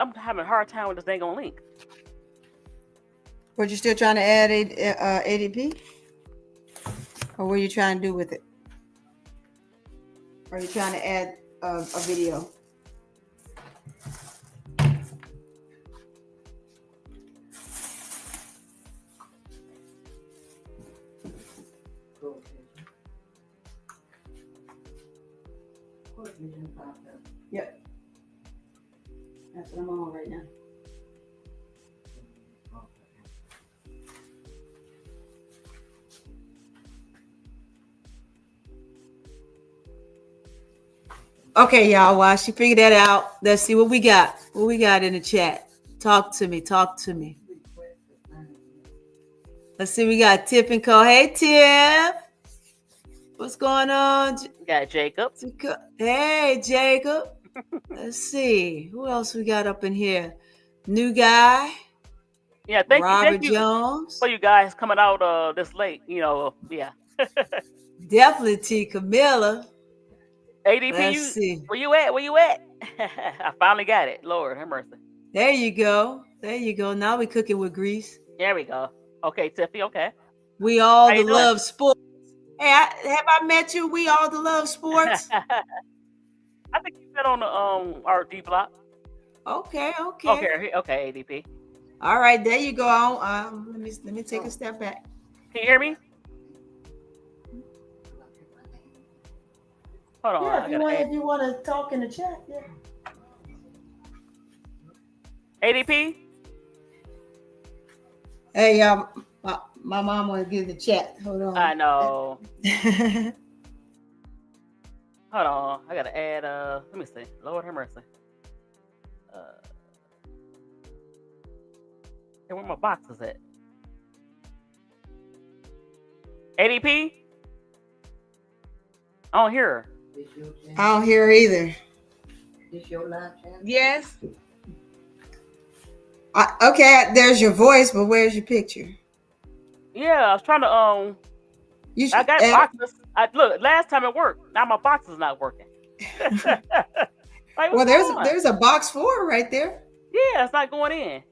I'm having a hard time with this dang on link. Were you still trying to add ADP? Or what are you trying to do with it? Or are you trying to add a video? Yep. That's what I'm on right now. Okay, y'all, while she figured that out, let's see what we got. What we got in the chat. Talk to me. Let's see, we got Tiff and Co. Hey, Tiff. What's going on? We got Jacob. Hey, Jacob. Let's see. Who else we got up in here? New guy. Yeah, thank you Jones. for you guys coming out this late. Yeah. Definitely T. Camilla. ADP, Let's see. Where you at? I finally got it. Lord have mercy. There you go. Now we cooking with grease. There we go. Okay, Tiffy, okay. We all the love sports. Hey, have I met you? We all the love sports. I think you said on the our D block. Okay. Okay, ADP. All right, there you go. Let me take a step back. Can you hear me? Hold on. Yeah, if you want to talk in the chat, yeah. ADP? Hey, my mom want to get in the chat. Hold on. I know. Hold on. I gotta add. Let me see. Lord have mercy. Hey, where my boxes at? ADP? I don't hear her. I don't hear her either. This your live chat? Yes. Okay, there's your voice, but where's your picture? Yeah, I was trying to I got boxes. Look, last time it worked. Now my box is not working. Well, there's a box 4 right there. Yeah, it's not going in.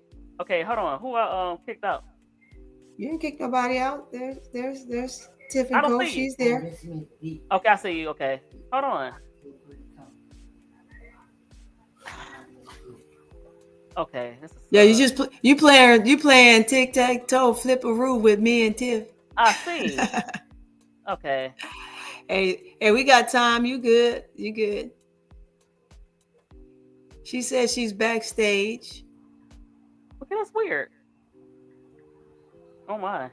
Okay, hold on. Who I kicked out? You didn't kick nobody out. There's Tiff and Co. She's there. Okay, I see you. Okay, hold on. Okay. Yeah, you playing tic-tac-toe flip-a-roo with me and Tiff. I see. Okay. Hey, we got time. You good? She says she's backstage. Okay, that's weird. Oh my.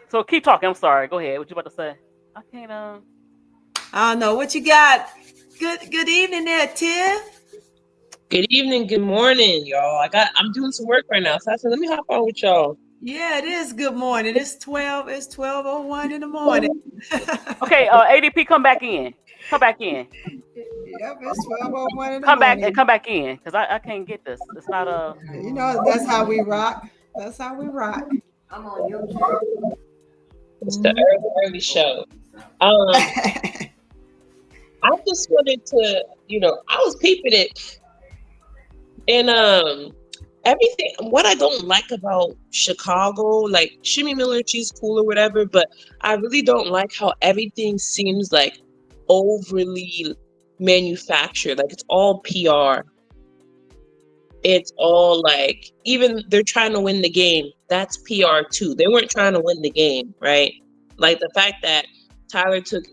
So keep talking. I'm sorry. Go ahead. What you about to say? I can't. I don't know what you got. Good evening there, Tiff. Good evening, good morning, y'all. I'm doing some work right now, so I said let me hop on with y'all. Yeah, it is good morning. It's 12:01 in the morning. Okay, ADP, come back in. Yep, it's 12:01 in the morning. Come back in, because I can't get this. It's not You know, that's how we rock. I'm on your channel. It's the early show. I just wanted to, I was peeping it, and everything. What I don't like about Chicago, like Shimmy Miller, she's cool or whatever, but I really don't like how everything seems like overly manufactured. Like it's all PR. It's all like, even they're trying to win the game. That's PR too. They weren't trying to win the game, right? Like the fact that Tyler took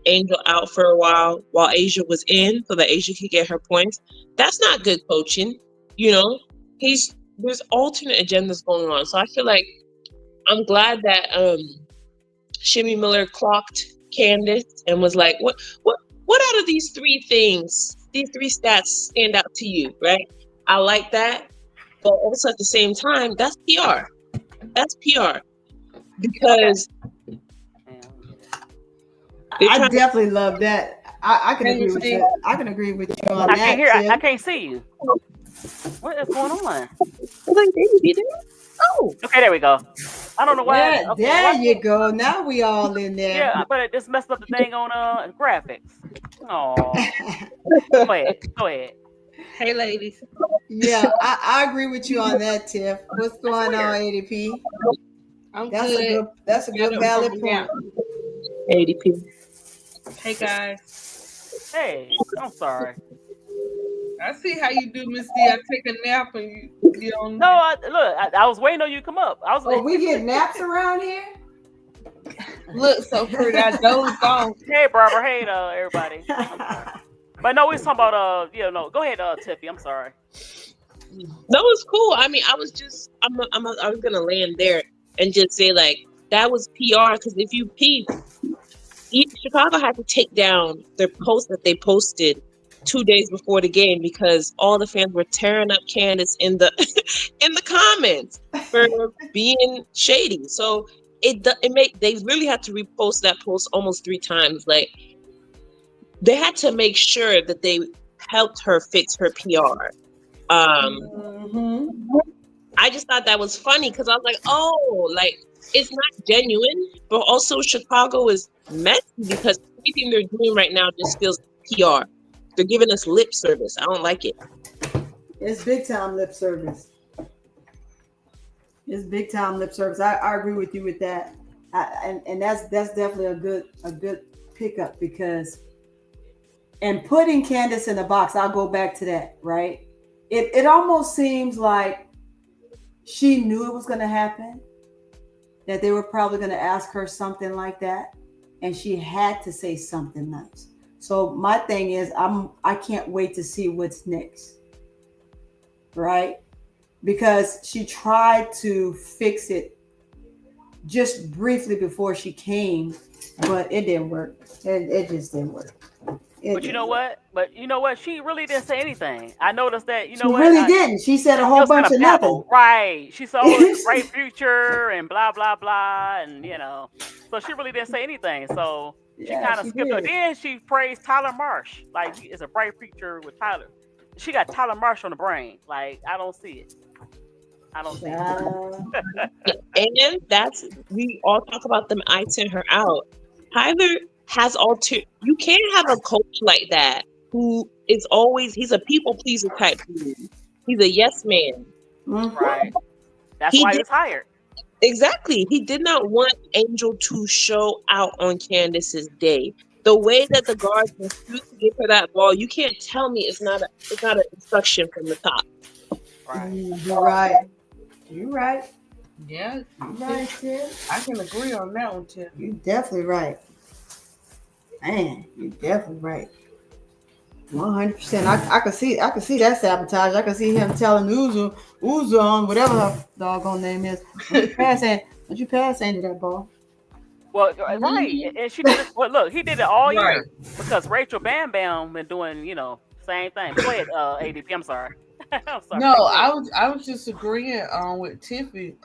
Angel out for a while Asia was in so that Asia could get her points. That's not good coaching. There's alternate agendas going on. So I feel like I'm glad that Shimmy Miller clocked Candice and was like, what out of these three things, these three stats stand out to you, right? I like that. But also at the same time, that's PR. That's PR. Because I definitely love that. I can agree with you. I can agree with you on that. I can't see you. What is going on? Like, baby, there? Oh, okay, there we go. I don't know why. Yeah, okay, there you go. Now we all in there. Yeah, but it just messed up the thing on graphics. Oh, go ahead. Hey, ladies. Yeah, I agree with you on that, Tiff. What's going on, ADP? That's a good valid point. ADP. Hey, guys. Hey, I'm sorry. I see how you do, Miss D. I take a nap and you don't. No, I was waiting on you to come up. We get naps around here? Look so pretty. I dozed off. Hey, Barbara. Hey, everybody. But no, we was talking about go ahead, Tiffy. I'm sorry. That was cool. I mean, I was gonna land there and just say like that was PR because if you peep, Chicago had to take down their post that they posted 2 days before the game because all the fans were tearing up Candice in the in the comments for being shady. So they really had to repost that post almost 3 times. Like they had to make sure that they helped her fix her PR. I just thought that was funny because I was like, oh, like it's not genuine, but also Chicago is messy because everything they're doing right now just feels PR. They're giving us lip service. I don't like it. It's big time lip service. It's big time lip service. I agree with you with that, and that's definitely a good pickup because, and putting Candice in the box. I'll go back to that. Right. It almost seems like she knew it was going to happen, that they were probably going to ask her something like that, and she had to say something nice. So my thing is, I can't wait to see what's next, right? Because she tried to fix it just briefly before she came, but it didn't work. It just didn't work. But you know what? She really didn't say anything. I noticed that. She really didn't. She said a whole bunch of nothing. Right. She saw a great future and blah blah blah, and so she really didn't say anything. So she kind of skipped her. Then she praised Tyler Marsh, like it's a bright future with Tyler. She got Tyler Marsh on the brain. Like I don't see it. And we all talk about them eyeing her out. Tyler has you can't have a coach like that who is he's a people pleaser type dude. He's a yes man. Right. That's why he was hired. Exactly. He did not want Angel to show out on Candice's day. The way that the guards refused to give her that ball, you can't tell me it's not an instruction from the top. Right. You're right. You're right. Yeah. You're right, Tim. I can agree on that one, Tim. You're definitely right. Man, you're definitely right. 100%. I can see that sabotage. I can see him telling Uzu on whatever her doggone name is. Don't you pass Andy that ball? Well, right, and she did it. Well, look, he did it all year because Rachel Bam Bam been doing same thing. Go ahead, ADP. I'm sorry. I'm sorry. No, I was just agreeing with Tiffy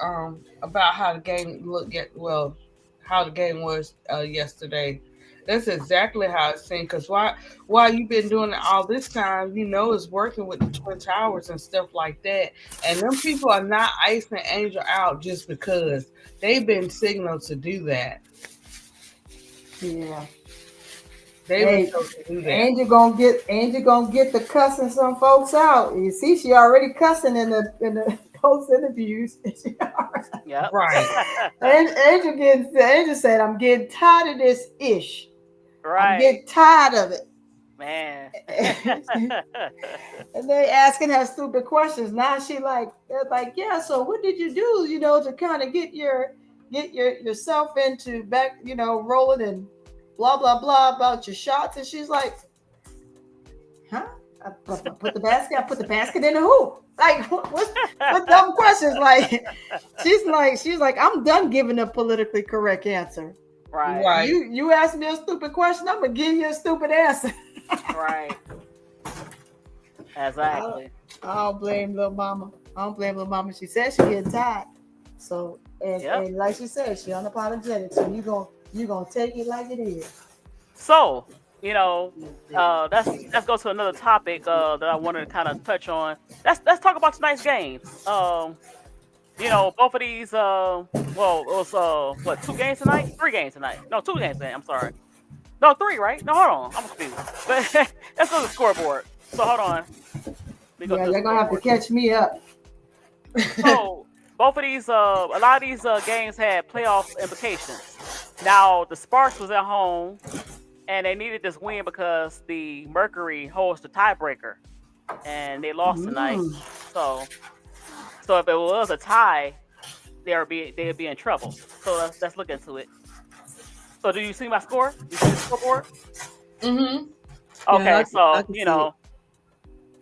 about how the game how the game was yesterday. That's exactly how it seemed. Because while you've been doing it all this time, it's working with the Twin Towers and stuff like that. And them people are not icing Angel out just because they've been signaled to do that. Yeah. They to do that. Angel gonna get the cussing some folks out. You see, she already cussing in the post interviews. Yeah. Right. Angel said, "I'm getting tired of this ish. Right. I'm getting tired of it." Man. And they asking her stupid questions. Now they're like, yeah. So what did you do? To kind of get yourself into back, rolling and blah blah blah about your shots. And she's like, huh? I put the basket in the hoop. Like what dumb questions? Like she's like, I'm done giving a politically correct answer. Right. You ask me a stupid question, I'm gonna give you a stupid answer. Right. Exactly. I don't blame little mama. She said she getting tired. So and like she said, she unapologetic. So you gonna take it like it is. So let's go to another topic that I wanted to kind of touch on. Let's talk about tonight's games. Both of these. It was 2 games tonight? 3 games tonight? No, 2 games tonight. I'm sorry. No, 3, right? No, hold on. I'm confused. But let's go to the scoreboard. So hold on. Yeah, they're gonna have to catch me up. So both of these, a lot of these games had playoff implications. Now the Sparks was at home, and they needed this win because the Mercury holds the tiebreaker, and they lost tonight. So if it was a tie, they'd be in trouble. So let's look into it. So do you see my score? You see the scoreboard? Mm-hmm. Okay, Yeah, I so can you see know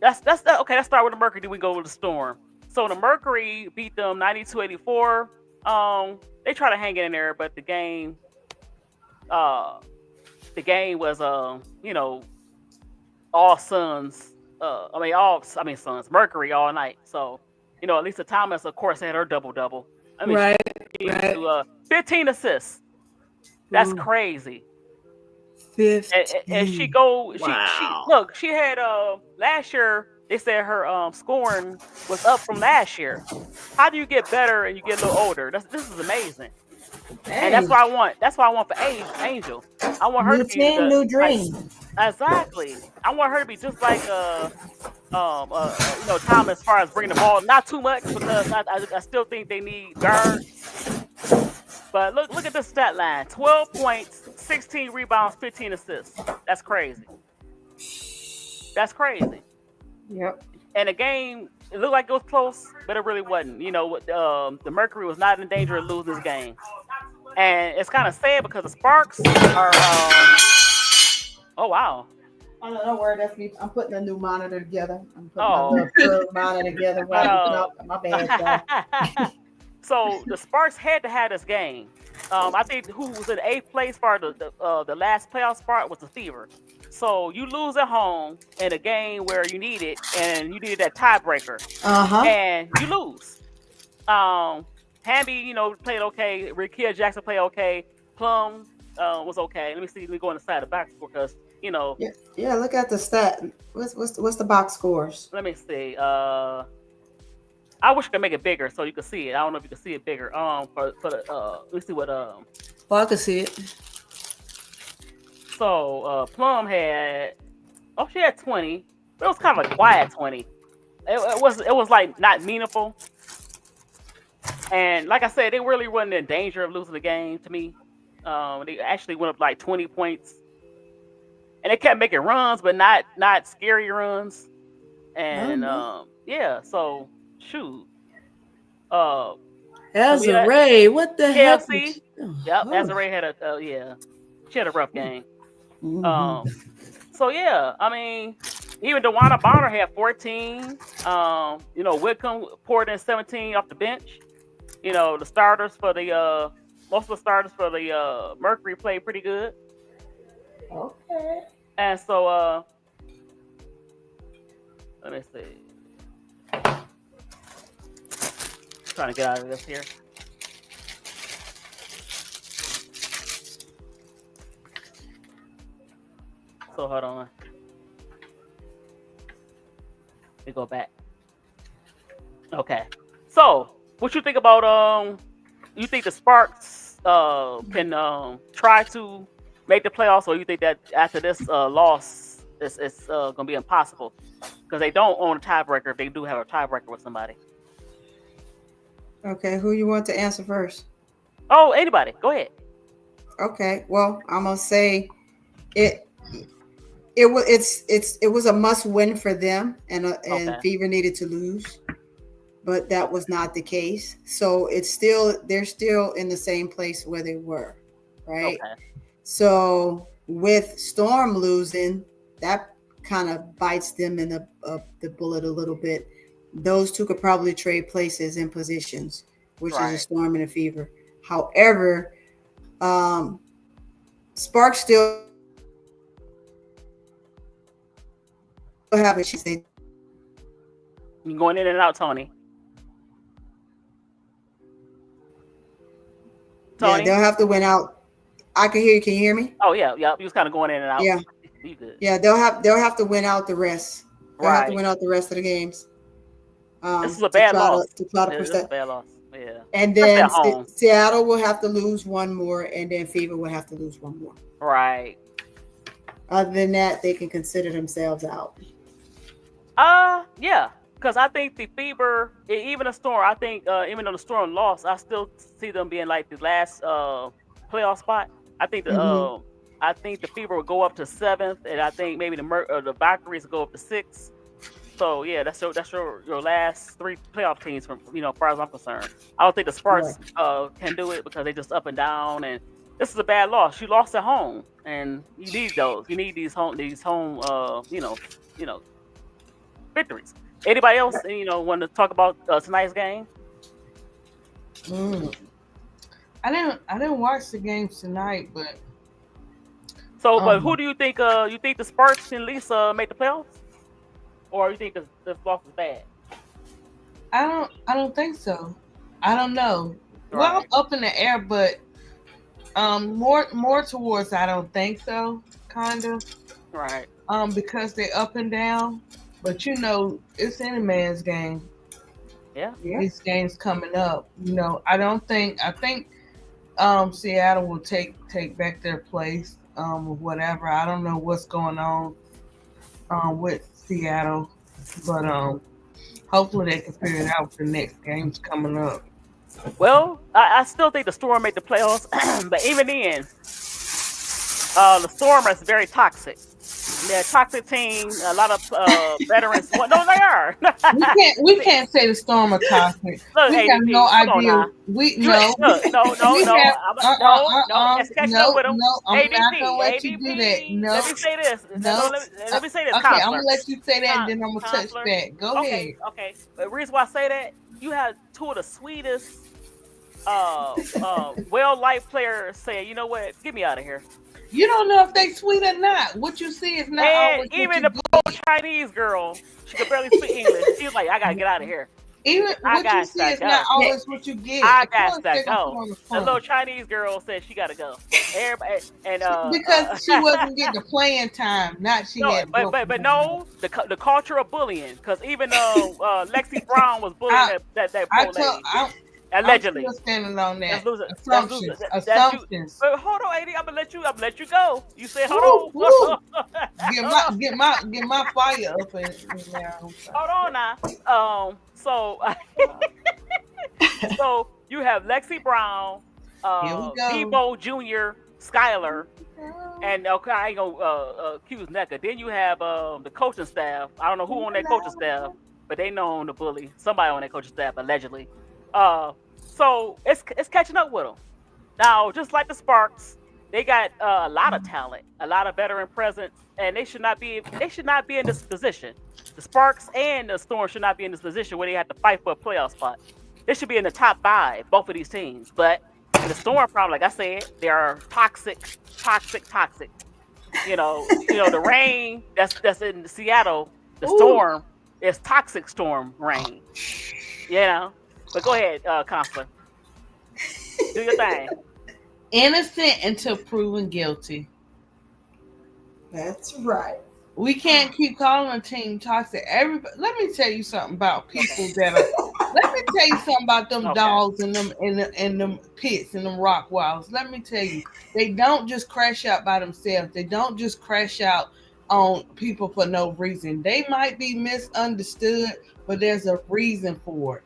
that's okay. Let's start with the Mercury. Then we go with the Storm. So the Mercury beat them 92-84. They try to hang in there, but the game was all Suns. Suns Mercury all night. So Lisa Thomas, of course, had her double. I mean, right. she to 15 assists. That's crazy. 15. And she go. Wow. She look. She had last year. They said her scoring was up from last year. How do you get better and you get a little older? This is amazing. And that's what I want. That's what I want for Angel. I want her New to be team, new dream. Exactly. I want her to be just like Tom as far as bringing the ball, not too much because I still think they need guards. But look at the stat line: 12 points, 16 rebounds, 15 assists. That's crazy. That's crazy. Yep. And the game, it looked like it was close, but it really wasn't. The Mercury was not in danger of losing this game. And it's kind of sad because the Sparks are. Oh wow! Oh, no, don't worry. That's me. I'm putting a new monitor together. I'm putting my monitor together. My bad. So the Sparks had to have this game. I think who was in 8th place for the last playoff spot was the Fever. So you lose at home in a game where you need it, and you needed that tiebreaker, and you lose. Hamby, played okay. Rikia Jackson played okay. Plum was okay. Let me see. Let me go on the side of the box score because Yeah. Look at the stat. What's the box scores? Let me see. I wish I could make it bigger so you could see it. I don't know if you can see it bigger. For the let's see what Well, I can see it. So Plum had she had 20. But it was kind of a quiet 20. It was like not meaningful. And like I said, they really wasn't in danger of losing the game to me. They actually went up like 20 points. And they kept making runs, but not scary runs. And so shoot. Azure, what the heck? KFC. Yep, Azure had she had a rough game. So yeah, I mean, even DeWanna Bonner had 14. Whitcomb poured in 17 off the bench. The starters for the most of the starters for the Mercury played pretty good. Okay. And so let me see. Trying to get out of this here. So hold on. Let me go back. Okay. So what you think about you think the Sparks can try to make the playoffs, or you think that after this loss it's gonna be impossible? Because they don't own a tiebreaker if they do have a tiebreaker with somebody. Okay, who you want to answer first? Oh, anybody. Go ahead. Okay. Well, I'm gonna say it was a must win for them, and Fever needed to lose, but that was not the case. So they're still in the same place where they were, right? Okay. So with Storm losing, that kind of bites them in the bullet a little bit. Those two could probably trade places and positions, which is a Storm and a Fever. However, Sparks still have a chance. You're going in and out, Tony. Yeah, they'll have to win out. I can hear you. Can you hear me? Oh yeah. You was kind of going in and out. Yeah. You good. Yeah, they'll have to win out the rest. They'll have to win out the rest of the games. This is a bad loss. To try to push that. Bad loss. Yeah. And then Seattle will have to lose one more, and then Fever will have to lose one more. Right. Other than that, they can consider themselves out. Yeah, because I think the Fever, even the Storm, I think even though the Storm lost, I still see them being like the last playoff spot. I think the Mhm. I think the Fever will go up to seventh, and I think maybe the Valkyries will go up to sixth. So yeah, that's your last three playoff teams from as far as I'm concerned. I don't think the Right. Sparks can do it because they just up and down, and this is a bad loss. You lost at home, and you need those. You need these home victories. Anybody else want to talk about tonight's game? Mm. I didn't watch the games tonight, but So, but who um, do you think? You think the Sparks can at least make the playoffs, or you think the loss is bad? I don't think so. I don't know. Well, I'm Right, up in the air, but more towards I don't think so, kind of. right. Because they're up and down, but it's any man's game. Yeah. Yeah. These games coming up, I don't think. I think Seattle will take back their place, or whatever. I don't know what's going on with Seattle, but hopefully they can figure it out with the next games coming up. Well, I still think the Storm made the playoffs, but even then, the Storm is very toxic. They're a toxic team. A lot of veterans. Well, no, they are. We can't say the Storm are toxic. Look, We got no ADP, come on idea. now. We You no. look, no, no, We no, have no. It's catching up no, with them. no. I'm not gonna ADP, let you do that. ADP. No, Let me say this. No, no. let me say this, Okay, I'm gonna Counselor. let you say that, and then I'm gonna touch Counselor. back. Go Okay, ahead. okay. The reason why I say that, you have two of the sweetest, well-liked players saying, you know what, get me out of here. You don't know if they sweet or not. What you see is not And always what even you the get. poor Chinese girl, she could barely speak English. She's like, I gotta get out of here. Even I what you got see to is not go. always what you get. I Of got course, to they're gonna put go. on the The little front Chinese girl said she gotta go. Everybody and because she wasn't getting the playing time. Not she no, had to but go but from but home. no, the culture of bullying, because even Lexi Brown was bullying I that I poor told lady I'm allegedly. still standing on That's that. loser. That's loser. Assumptions. That's you. Assumptions. But hold on, AD. I'm gonna let you go. You said Woo, hold on. woo. Get Hold my on. get my get my fire up in there. Hold on now. So so you have Lexi Brown, Here we go. Debo Jr., Skyler, and okay, I ain't gonna accuse NECA. Then you have the coaching staff. I don't know who on that coaching staff, but they know on the bully. Somebody on that coaching staff allegedly. Uh, so it's catching up with them now. Just like the Sparks, they got a lot of talent, a lot of veteran presence, and they should not be in this position. The Sparks and the Storm should not be in this position where they have to fight for a playoff spot. They should be in the top five, both of these teams. But the Storm, problem, like I said, they are toxic, toxic, toxic. The rain that's in Seattle, the Ooh, storm is toxic storm rain. You know. But go ahead, Counselor. Do your thing. innocent until proven guilty. That's right. We can't keep calling a team toxic. Everybody, let me tell you something about people that are. Let me tell you something about them Okay. dogs and them pits and them rock walls. Let me tell you, they don't just crash out by themselves. They don't just crash out on people for no reason. They might be misunderstood, but there's a reason for it.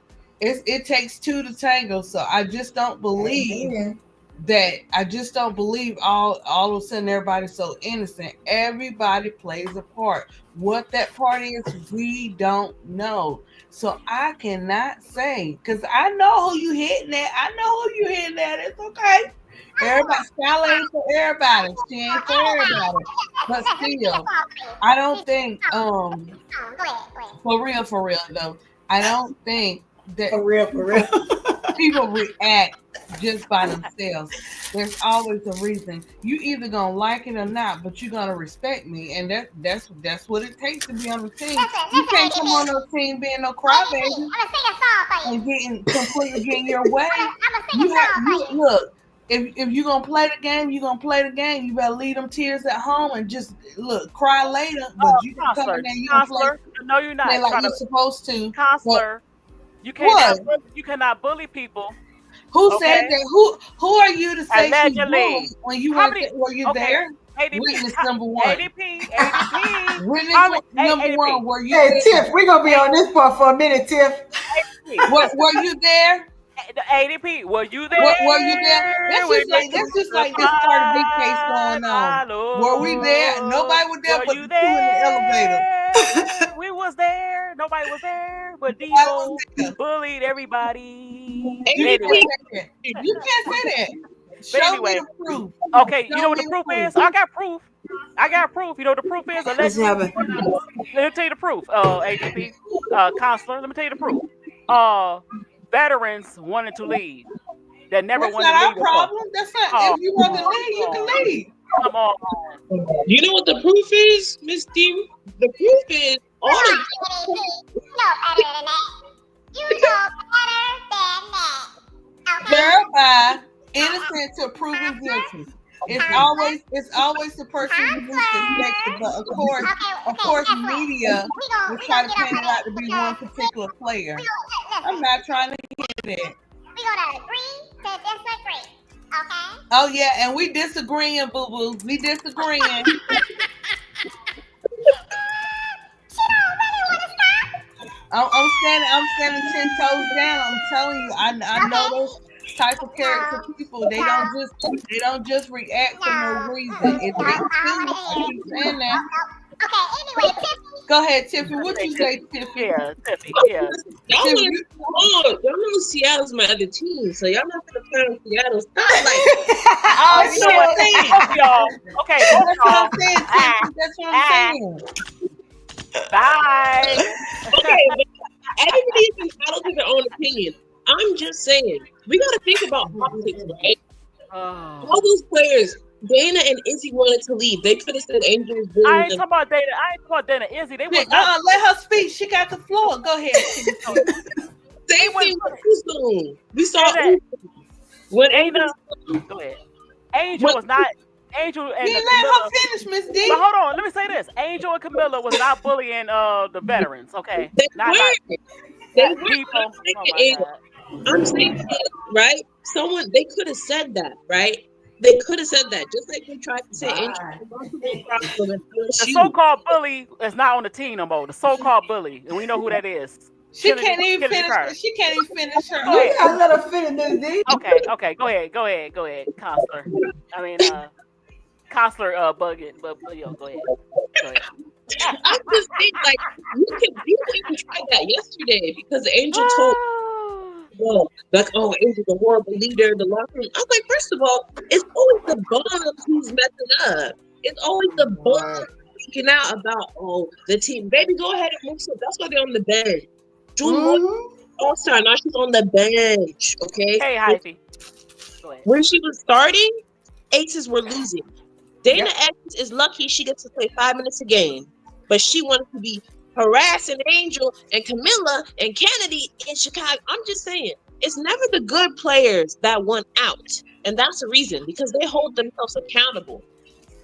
It takes two to tango. So I just don't believe Amen. that I just don't believe all of a sudden everybody's so innocent. Everybody plays a part. What that part is, we don't know. So I cannot say because I know who you hitting at. I know who you hitting at. It's okay. Everybody, Skylar ain't for everybody. She ain't for everybody. But still, I don't think for real though. I don't think that For real, for real. people react just by themselves. There's always a reason. You either gonna like it or not, but you're gonna respect me, and that's what it takes to be on the team. You can't come on no team being no crybaby and completely getting your way. You look. If you're gonna play the game, you're gonna play the game. You better leave them tears at home and just cry later. But you can come in there, you can play No, you're not. like you're supposed to. Counselor, What? you cannot bully people. Who Okay. said that? Who are you to say she Allegedly. bullied when you How were many- were you okay. there? Witness number one. ADP. Witness number one. Were you Hey, Tiff, we're going to be on this part for a minute, Tiff. Were you there? The ADP, were you there? Were you there? That's just like this Cardi B case going on. Were we there? Nobody was there, but the two in the elevator. We was there. Nobody was there, but Devo bullied everybody. Anyway, you can't say that. Show me the proof. Okay, you know what the proof is? I got proof. You know what the proof is? Let me tell you the proof. ADP, counselor. Let me tell you the proof. Veterans wanted to leave. That never wanted to leave. That's not our problem. That's not. If you want to leave, you can leave. Come on. You know what the proof is, Miss D? The proof is all the. You know better than that. You know better than that. Okay. Verify innocent to proven guilty. It's always the person who needs to select it, but of course, media will try to paint it out to be one particular player. I'm not trying to hear that. We're gonna agree to disagree, okay? Oh yeah, and we disagreeing, boo boo. We disagreeing. She don't really want to stop. I'm standing 10 toes down. I'm telling you, I know those type of character people. They don't just react for no reason. If they do, I keep saying that. Okay, anyway, Tiffany. Go ahead, Tiffany. What you say, Tiffany? Yeah, Tiffany. Yeah. Y'all know Seattle's my other team, so y'all not gonna play on Seattle. Stop That's what I'm saying. Okay, that's what I'm saying, Tiffany. That's what I'm saying. Bye. Okay, but everybody is entitled to their own opinion. I'm just saying, we got to think about politics, right? All those players, Dana and Izzy wanted to leave. They could have said Angel was bullying I ain't talking about Dana and Izzy. They was let her speak. She got the floor. Go ahead. Same thing with Uzo. We saw Uzo. When Angel, go ahead. Angel was not. Angel and let her finish, Miss D. But hold on, let me say this: Angel and Camilla was not bullying the veterans. Okay, they were. People. I'm saying, right? They could have said that, right? They could have said that, just like they tried to say Angel. The so-called bully is not on the team no more. The so-called bully, and we know who that is. She can't even finish. She can't even finish her. You gotta let her finish, Miss D. Okay. Go ahead, counselor. I mean, counselor Buggett, but yo, go ahead. I'm just saying, like, you even tried that yesterday because Angel told. Angel's a horrible leader. The locker room. I was like, first of all, it's always the bums who's messing up. It's always the bums speaking out about the team. Baby, go ahead and move. So that's why they're on the bench. June All-Star, now she's on the bench. Okay. Hey, Hyphy. Go ahead. When she was starting, Aces were losing. Dana Evans is lucky she gets to play 5 minutes a game, but she wanted to be harassing Angel and Camilla and Kennedy in Chicago. I'm just saying, it's never the good players that want out. And that's the reason, because they hold themselves accountable.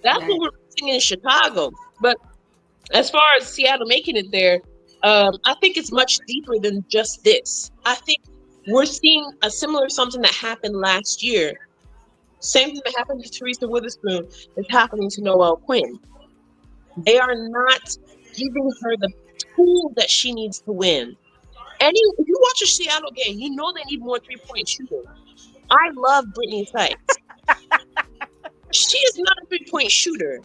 That's what we're seeing in Chicago. But as far as Seattle making it there, I think it's much deeper than just this. I think we're seeing a similar something that happened last year. Same thing that happened to Teresa Witherspoon is happening to Noelle Quinn. They are not giving her the tool that she needs to win. And if you watch a Seattle game, you know they need more 3-point shooters. I love Brittany Sykes. She is not a 3-point shooter.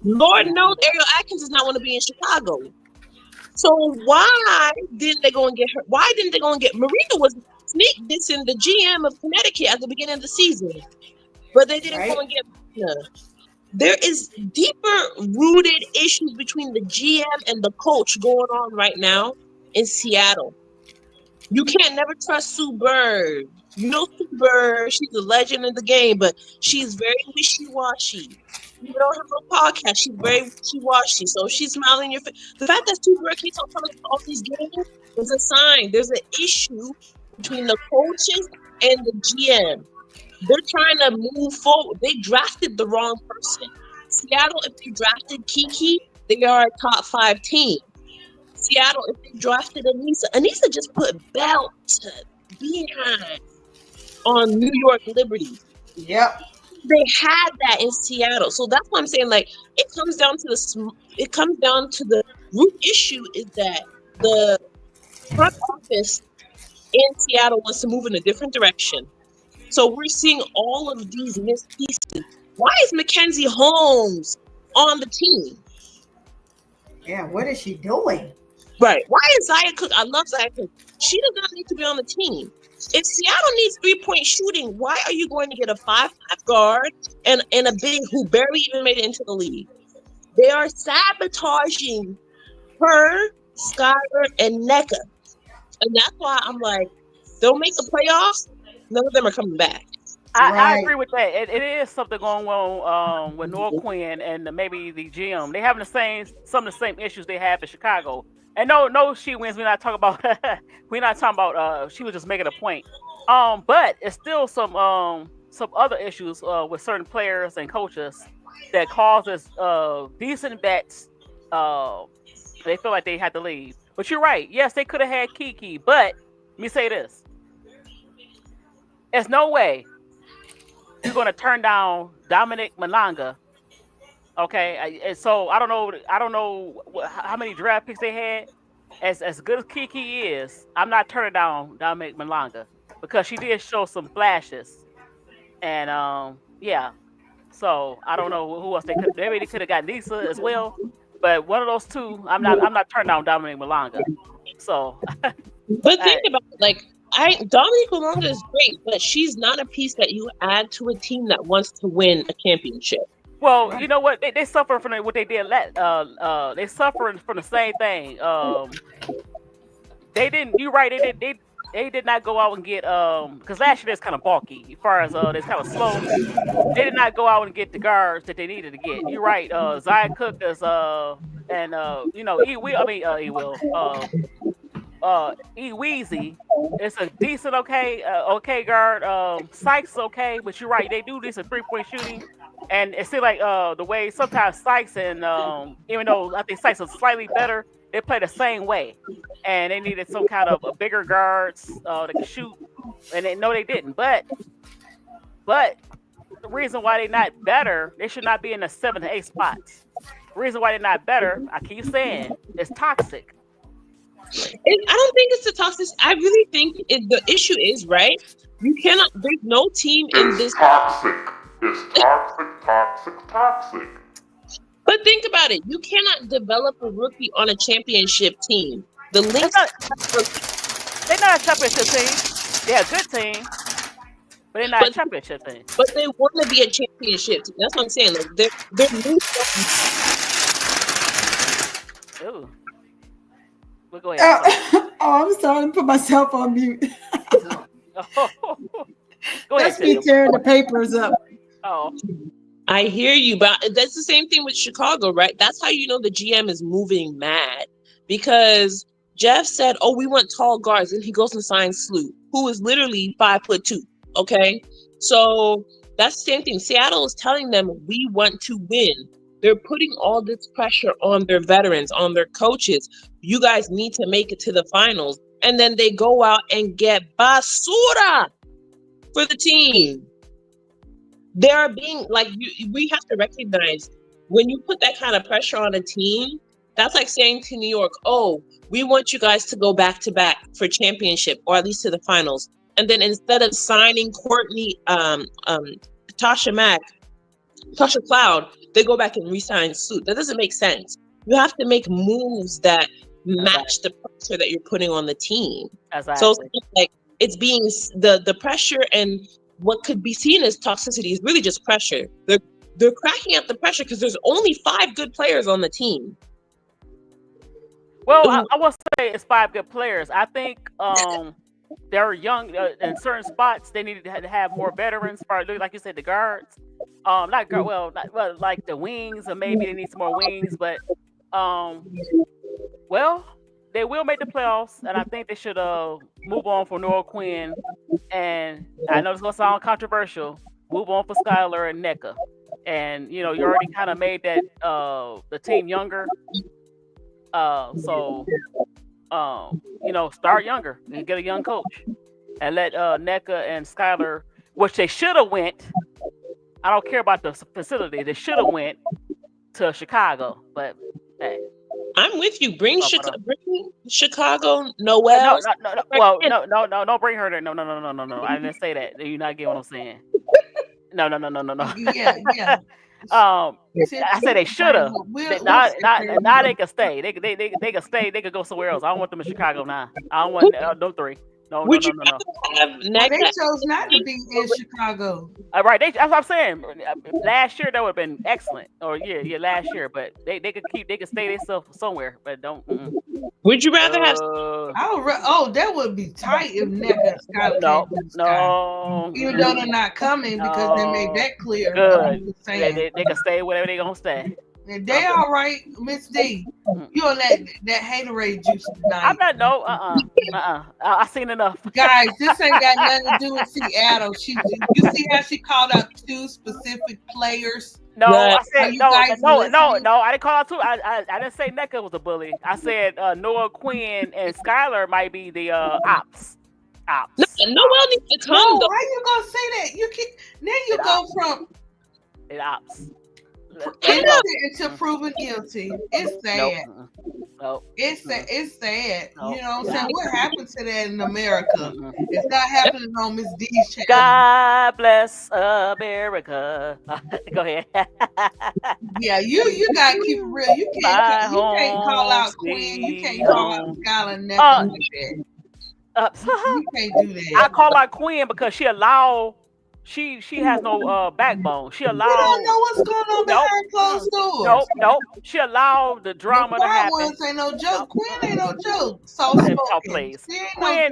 Lord knows Ariel Atkins does not want to be in Chicago. So why didn't they go and get her? Why didn't they go and get Marina? Was sneak dissing the GM of Connecticut at the beginning of the season, but they didn't go and get Marina. There is deeper rooted issues between the GM and the coach going on right now in Seattle. You can't never trust Sue Bird. You know Sue Bird, she's a legend in the game, but she's very wishy-washy. You don't have no podcast. She's very wishy-washy. So she's smiling in your face. The fact that Sue Bird keeps on coming to all these games is a sign. There's an issue between the coaches and the GM. They're trying to move forward. They drafted the wrong person. Seattle, if they drafted Kiki, they are a top 5 team. Seattle, if they drafted Anissa just put belt behind on New York Liberty. Yep. they had that in Seattle. So that's why I'm saying, like, it comes down to the root issue is that the front office in Seattle wants to move in a different direction. So we're seeing all of these missed pieces. Why is Mackenzie Holmes on the team? Yeah, what is she doing? Right. Why is Zaya Cook? I love Zaya Cook. She does not need to be on the team. If Seattle needs 3-point shooting, why are you going to get a 5'5" guard and a big who barely even made it into the league? They are sabotaging her, Skyler, and NECA. And that's why I'm like, they'll make the playoffs. None of them are coming back. I agree with that. It is something going on with Noah Quinn and maybe the GM. They having some of the same issues they have in Chicago. And no, she wins. We're not talking about. She was just making a point. But it's still some other issues with certain players and coaches that causes decent bets. They feel like they had to leave. But you're right. Yes, they could have had Kiki. But let me say this: there's no way you're going to turn down Dominic Malanga. Okay, and so I don't know how many draft picks they had. As good as Kiki is, I'm not turning down Dominic Malanga because she did show some flashes, and yeah. So I don't know who else they could. Maybe they could have got Nisa as well, but one of those two, I'm not turning down Dominic Malanga. So, but think about it, like Dominic Malanga is great, but she's not a piece that you add to a team that wants to win a championship. Well, you know what? They suffer from what they did. They suffering from the same thing. They didn't. You're right. They did not go out and get because last year that's kind of bulky as far as they're kind of slow. They did not go out and get the guards that they needed to get. You're right. Zaya Cook is and E Will E Weezy. It's a decent okay guard. Sykes okay, but you're right. They do this a 3-point shooting. And it seems like the way sometimes Sykes and even though I think Sykes is slightly better, they play the same way. And they needed some kind of bigger guards that could shoot. And they didn't. But the reason why they're not better, they should not be in the 7 to 8 spots. The reason why they're not better, I keep saying, is toxic. I don't think it's the toxic. I really think the issue is, right? You cannot. There's no team in this. Toxic. It's toxic. But think about it. You cannot develop a rookie on a championship team. The Lynx. They're not a championship team. They're a good team, but they're not a championship team. But they want to be a championship team. That's what I'm saying. Like they're new. Ooh. We'll go ahead. I'm sorry to put myself on mute. Go ahead. That's me tearing the papers up. Oh. I hear you, but that's the same thing with Chicago, right? That's how you know the GM is moving mad, because Jeff said, "Oh, we want tall guards," and he goes and signs Sloot, who is literally 5'2". Okay, so that's the same thing. Seattle is telling them we want to win. They're putting all this pressure on their veterans, on their coaches. You guys need to make it to the finals, and then they go out and get basura for the team. They are being like, we have to recognize when you put that kind of pressure on a team, that's like saying to New York, "Oh, we want you guys to go back to back for championship, or at least to the finals." And then instead of signing Courtney, Tasha Cloud, they go back and re-sign Sloot. That doesn't make sense. You have to make moves that match the pressure that you're putting on the team. Exactly. So it's like it's being the pressure, and what could be seen as toxicity is really just pressure. They're cracking out the pressure because there's only 5 good players on the team. Well, I will say it's 5 good players. I think they're young in certain spots. They needed to have more veterans, like you said, the guards. Like the wings, or maybe they need some more wings. But they will make the playoffs, and I think they should move on for Noah Quinn. And I know it's gonna sound controversial. Move on for Skylar and NECA. And you already kind of made that the team younger. So start younger and get a young coach, and let NECA and Skylar, which they should have went. I don't care about the facility. They should have went to Chicago, but hey. I'm with you. Bring Chicago, No, Noel. no. Well, no. Don't bring her there. No. I didn't say that. You're not getting what I'm saying. No. Yeah. I said they should have. Now they can stay. They can stay. They could go somewhere else. I don't want them in Chicago now. I don't want no three. No. Would you rather have Well, they chose not to be in Chicago. Right. That's what I'm saying. Last year that would have been excellent. Or last year. But they could stay themselves somewhere. But don't. Would you rather have? That would be tight if Neca and Skylar No. Even though they're not coming because they made that clear. Good. They can stay wherever they gonna stay. And they all right, Miss D. You on that haterade juice tonight? I'm not. I seen enough. Guys, this ain't got nothing to do with Seattle. You see how she called out 2 specific players? No, I said no. I didn't call out 2. I didn't say Neca was a bully. I said Noah, Quinn, and Skylar might be the ops. No, Noel needs to come. No, how you gonna say that? You go from it ops. innocent to proven guilty. It's sad. Nope. It's sad. Nope. You know what I'm saying? What happened to that in America? It's not happening on Miss D's channel. God bless America. Go ahead. Yeah, you gotta keep it real. You can't call out Quinn. You can't call out Skylar nothing like that. You can't do that. I call out Quinn because she allowed. She has no backbone. She allowed. You don't know what's going on behind closed doors. Nope. She allowed the drama to happen. Ones ain't no joke. Quinn ain't no joke. So please. Quinn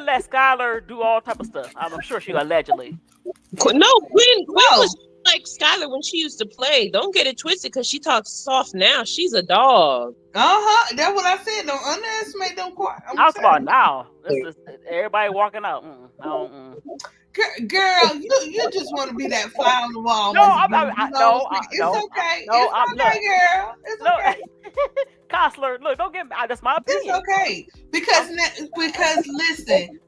let Skylar do all type of stuff. I'm sure she allegedly. No, Quinn was like Skylar when she used to play. Don't get it twisted because she talks soft now. She's a dog. That's what I said. Don't underestimate them. I'm talking about now. This is everybody walking out. Girl, you just want to be that fly on the wall. No, it's okay. It's okay, girl. It's okay. Counselor, look, don't get me. That's my opinion. It's okay because listen.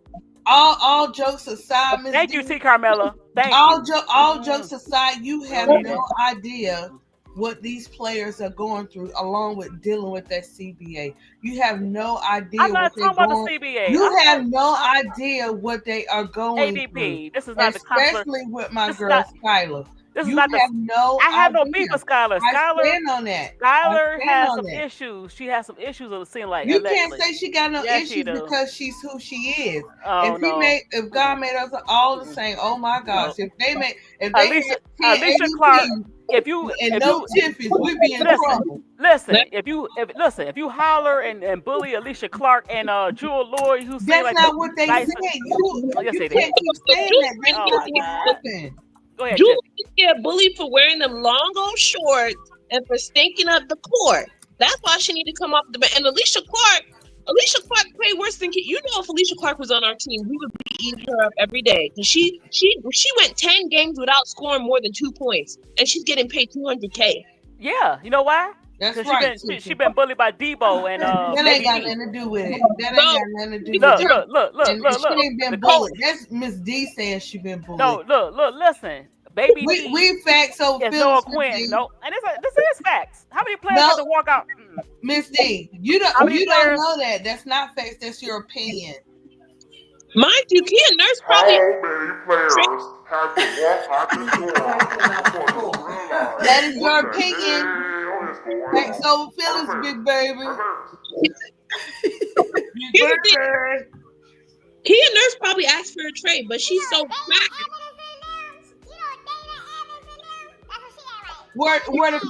All jokes aside, Ms. Thank you, T. Carmella. Thank you. All jokes aside, you have no idea what these players are going through, along with dealing with that CBA. You have no idea. I'm not talking about the CBA. You have no idea what they are going ADP. through. This is not the counselor. Especially with my girl Skylar. This is not the. I have no beef with Skylar. Skylar has some issues. She has some issues. It seems like you can't say she got no issues because she's who she is. If God made us all the same, oh my gosh! If Alicia Clark. If you Tiffies, we be in trouble. Listen, if you holler and bully Alicia Clark and Jewel Lloyd, who say that's not what they said. You can't keep saying that. That's not what happened. Go ahead. Jewel get bullied for wearing them long old shorts and for stinking up the court. That's why she need to come off the bench. And Alicia Clark played worse than you know. If Alicia Clark was on our team, we would be eating her up every day because she went 10 games without scoring more than 2 points, and she's getting paid $200K. Yeah, you know why? That's right. She been bullied by Debo and that ain't got nothing to do with it. That ain't got nothing to do with it. Look. She ain't been bullied. That's Miss D saying she been bullied. No, look. Listen, baby. We facts over feelings. No Quinn. No, and this is facts. How many players have to walk out? Miss D, you don't know that. That's not facts. That's your opinion. Mind you, Kia Nurse probably. How many players have to walk out the door? That is your opinion. Facts over feelings, big baby. Kia Nurse probably asked for a trade, but she's so cracked. Were the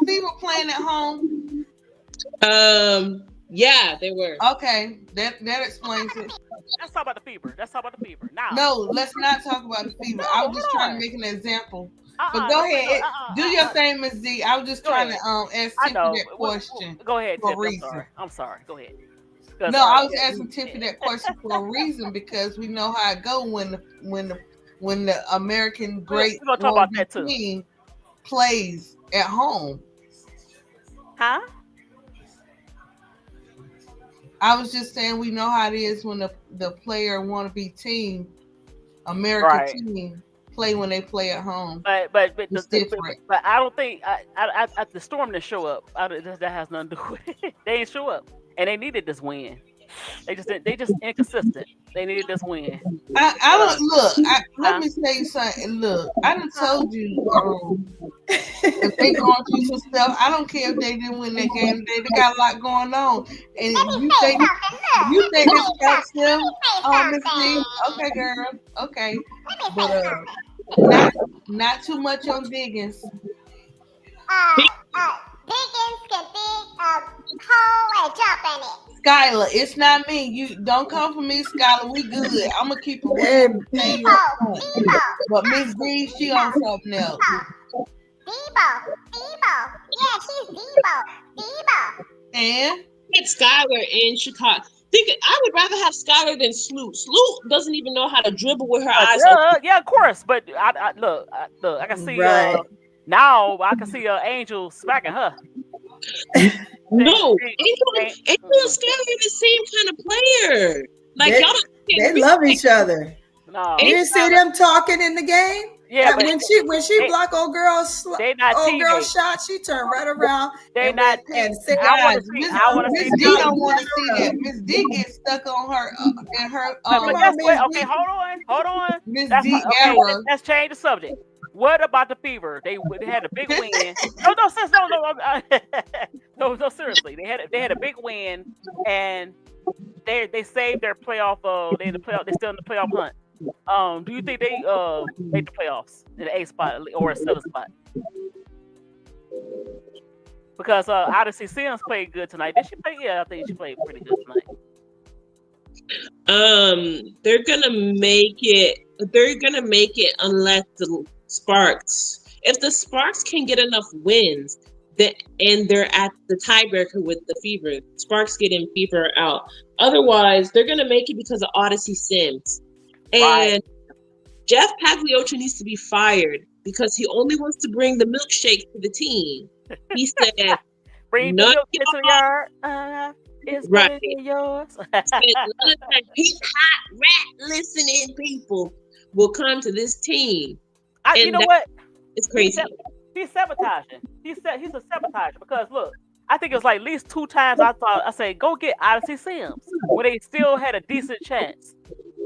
Fever playing at home? Yeah, they were. Okay, that explains it. Let's talk about the Fever. Now. No, let's not talk about the Fever. I was just trying to make an example. But go ahead, do your thing, Ms. D. I was just trying to ask Tiffy that question. Go ahead, for Tiffy. a reason. I'm sorry. Go ahead. No, I was asking Tiffy that question for a reason because we know how it go when the American great team plays at home. Huh? I was just saying we know how it is when the player wannabe team, American team, play when they play at home. But It's different. but I don't think the Storm didn't show up. That has nothing to do with it. They didn't show up, and they needed this win. They just inconsistent. They needed this win. I don't look. Let me say something. Look, I done told you if they going through some stuff. I don't care if they didn't win that game. They got a lot going on, and Let me say something. you think this helps them? Let me Miss say D? something. Okay, girl. Okay, Let me say but something. not too much on Diggins. Diggins can dig a hole and jump in it. Skylar, it's not me. You don't come for me, Skylar. We good. I'm gonna keep it real. Debo. But Miss D, she on something else. Debo. Yeah, she's Debo. And It's Skylar in Chicago. I would rather have Skylar than Sloot. Sloot doesn't even know how to dribble with her eyes open. Yeah, of course. But look, I can see Right. now. I can see Angel smacking her. No, Angel Angel and Skylar are the same kind of player. Like y'all don't They love each other. No, You didn't see them talking in the game? yeah, And but when she blocked old girl's they not teammates. shot, she turned right around They and not went and team- said, I want to see. I want to Miss see. D don't want to see that. Miss D gets stuck on her and her. But that's what, okay. Hold on. Miss That's D okay. era. Let's change the subject. What about the Fever? They had a big win. No, seriously. They had a big win, and they saved their playoff. They in the playoff. They still in the playoff hunt. Do you think they make the playoffs in the 8th spot or a 7th spot? Because Odyssey Sims played good tonight. Did she play? Yeah, I think she played pretty good tonight. They're gonna make it. They're gonna make it unless the Sparks. If the Sparks can get enough wins, and they're at the tiebreaker with the Fever, Sparks getting Fever out. Otherwise, they're gonna make it because of Odyssey Sims. And Right. Jeff Pagliocci needs to be fired because he only wants to bring the milkshake to the team. He said, Bring the none milk into the yard. It's Right. yours. none of the hip hop rap listening people will come to this team. You And know what? It's crazy. He's sabotaging. He's a sabotager because look, I think it was like at least 2 times I said go get Odyssey Sims when they still had a decent chance.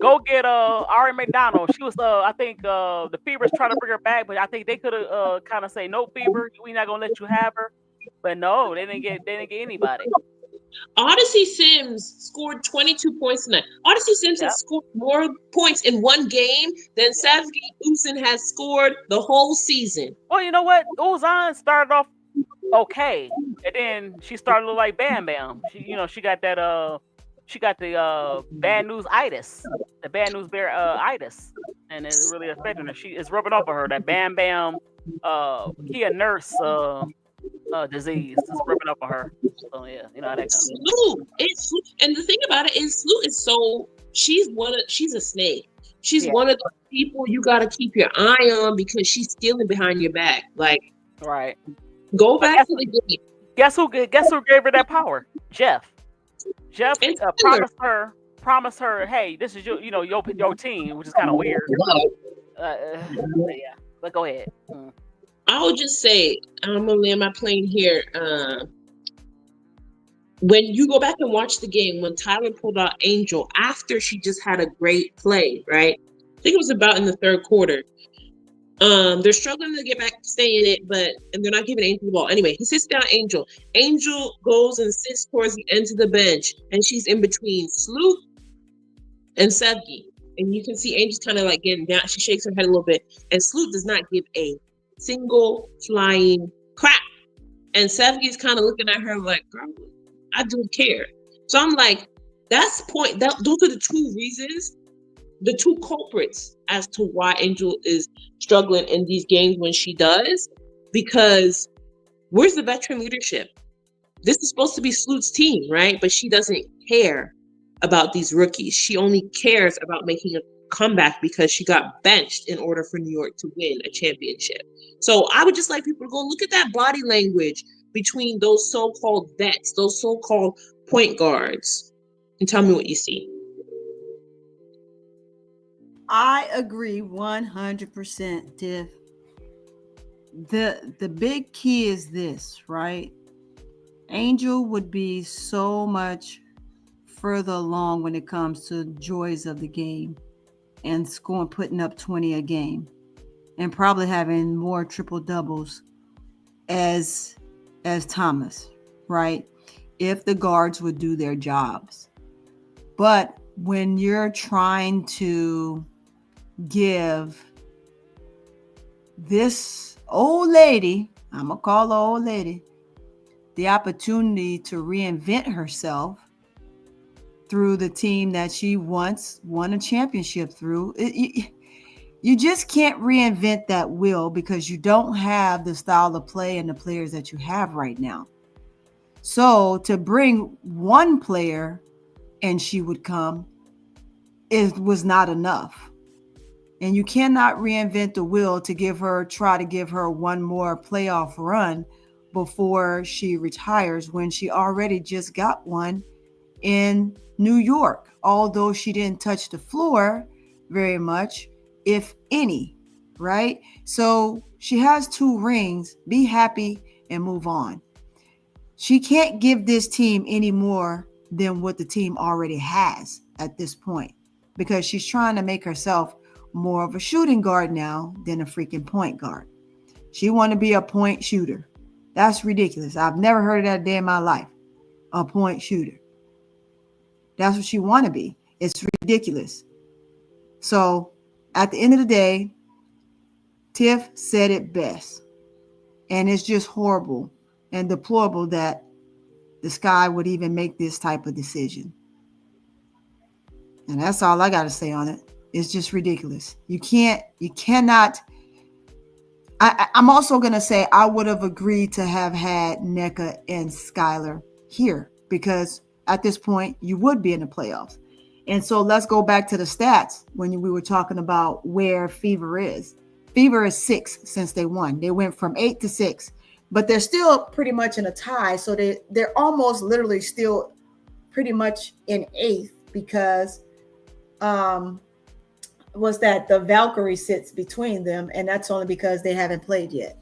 Go get Ari McDonald. She was I think the Fever's trying to bring her back, but I think they could have kind of say no, Fever, we're not gonna let you have her. But no, they didn't get anybody. Odyssey Sims scored 22 points tonight. Odyssey Sims has scored more points in one game than Savgi Usin has scored the whole season. Well, you know what? Uzan started off okay, and then she started to look like Bam Bam. She got that she got the bad news itis, the bad news bear itis, and it's really affecting her. It's rubbing off on her that Bam Bam Kia nurse disease. It's rubbing off on her. So yeah, you know how that comes. Sloot. And the thing about it is Sloot is she's a snake. She's one of the people you gotta keep your eye on because she's stealing behind your back. Like, right. Go back to the game. Guess who gave her that power? Jeff promised her, hey, this is your team, which is kind of weird. Yeah, but go ahead. I'll just say, I'm gonna land my plane here. When you go back and watch the game, when Tyler pulled out Angel after she just had a great play, right? I think it was about in the 3rd quarter. They're struggling to get back, stay in it, and they're not giving Angel the ball. Anyway, he sits down Angel. Angel goes and sits towards the end of the bench, and she's in between Sloot and Sevgi. And you can see Angel's kind of like getting down. She shakes her head a little bit, and Sloot does not give a single flying crap. And Sevgi's kind of looking at her like, girl, I don't care. So I'm like, those are the 2 reasons, the 2 culprits as to why Angel is struggling in these games when she does, because where's the veteran leadership? This is supposed to be Sloot's team, right? But she doesn't care about these rookies. She only cares about making a comeback because she got benched in order for New York to win a championship. So I would just like people to go look at that body language between those so-called vets, those so-called point guards, and tell me what you see. I agree 100%, Tiff. The big key is this, right? Angel would be so much further along when it comes to joys of the game and scoring, putting up 20 a game, and probably having more triple doubles as Thomas, right? If the guards would do their jobs. But when you're trying to give this old lady, I'm gonna call her old lady, the opportunity to reinvent herself through the team that she once won a championship through, you just can't reinvent that wheel because you don't have the style of play and the players that you have right now. So to bring one player and she would come, it was not enough. And you cannot reinvent the wheel to try to give her one more playoff run before she retires when she already just got one in New York, although she didn't touch the floor very much, if any, right? So she has 2 rings. Be happy and move on. She can't give this team any more than what the team already has at this point because she's trying to make herself more of a shooting guard now than a freaking point guard. She want to be a point shooter. That's ridiculous. I've never heard of that day in my life. A point shooter. That's what she want to be. It's ridiculous. So at the end of the day, Tiff said it best. And it's just horrible and deplorable that the Sky would even make this type of decision. And that's all I got to say on it. It's just ridiculous. You cannot. I'm also going to say I would have agreed to have had NECA and Skylar here because at this point you would be in the playoffs. And so let's go back to the stats when we were talking about where Fever is. Fever is 6 since they won. They went from 8 to 6, but they're still pretty much in a tie. So they're almost literally still pretty much in 8th because was that the Valkyrie sits between them, and that's only because they haven't played yet.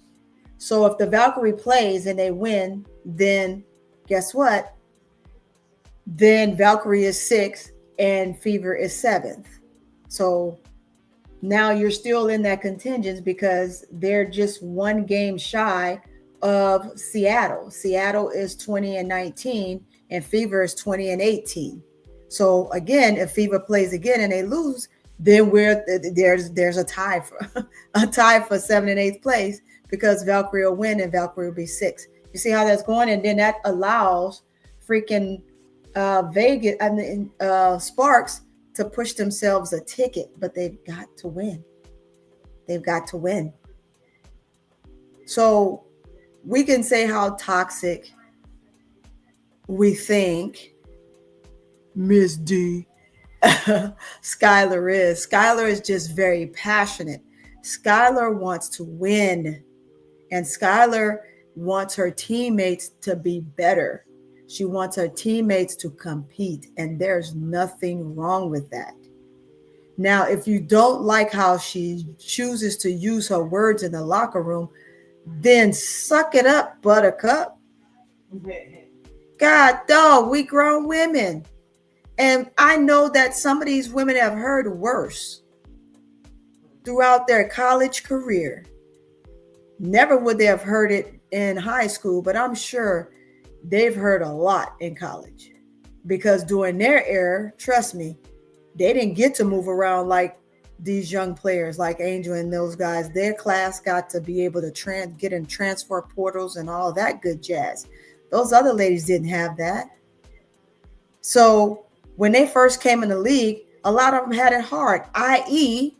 So if the Valkyrie plays and they win, then guess what? Then Valkyrie is 6th and Fever is 7th. So now you're still in that contingent because they're just 1 game shy of Seattle. Seattle is 20-19 and Fever is 20-18. So again, if Fever plays again and they lose, then there's a tie for 7th and 8th place because Valkyrie will win and Valkyrie will be 6th. You see how that's going, and then that allows freaking Sparks to push themselves a ticket, but they've got to win. They've got to win. So we can say how toxic we think Miss D Skylar is. Skylar is just very passionate. Skylar wants to win, and Skylar wants her teammates to be better. She wants her teammates to compete, and there's nothing wrong with that. Now, if you don't like how she chooses to use her words in the locker room, then suck it up, buttercup. God, dog, we grown women. And I know that some of these women have heard worse throughout their college career. Never would they have heard it in high school, but I'm sure they've heard a lot in college because during their era, trust me, they didn't get to move around like these young players like Angel and those guys. Their class got to be able to get in transfer portals and all that good jazz. Those other ladies didn't have that. So when they first came in the league, a lot of them had it hard, i.e.,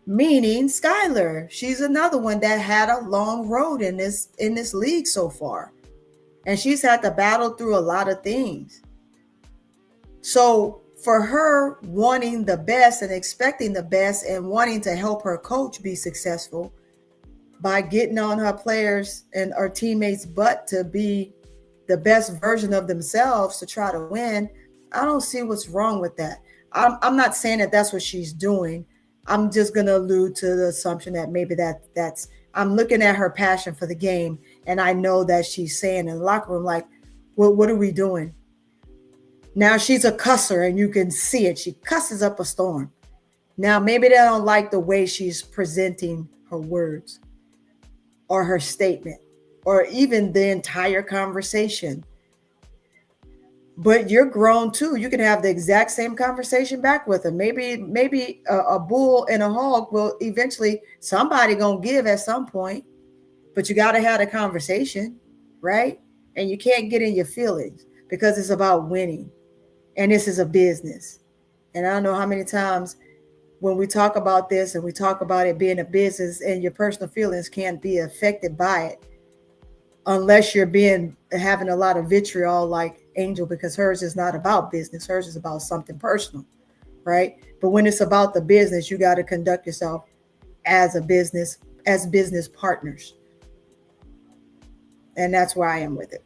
meaning Skylar. She's another one that had a long road in this league so far. And she's had to battle through a lot of things. So for her wanting the best and expecting the best and wanting to help her coach be successful by getting on her players and her teammates' butt to be the best version of themselves to try to win, I don't see what's wrong with that. I'm not saying that that's what she's doing. I'm just gonna allude to the assumption that maybe that's I'm looking at her passion for the game, and I know that she's saying in the locker room, like, what are we doing? Now she's a cusser, and you can see it. She cusses up a storm. Now maybe they don't like the way she's presenting her words or her statement or even the entire conversation. But you're grown too. You can have the exact same conversation back with them. Maybe a bull and a hog will eventually somebody gonna give at some point. But you got to have a conversation, right? And you can't get in your feelings because it's about winning, and this is a business. And I don't know how many times when we talk about this and we talk about it being a business, and your personal feelings can't be affected by it unless you're having a lot of vitriol like Angel, because hers is not about business. Hers is about something personal, right? But when it's about the business, you got to conduct yourself as business partners. And that's where I am with it.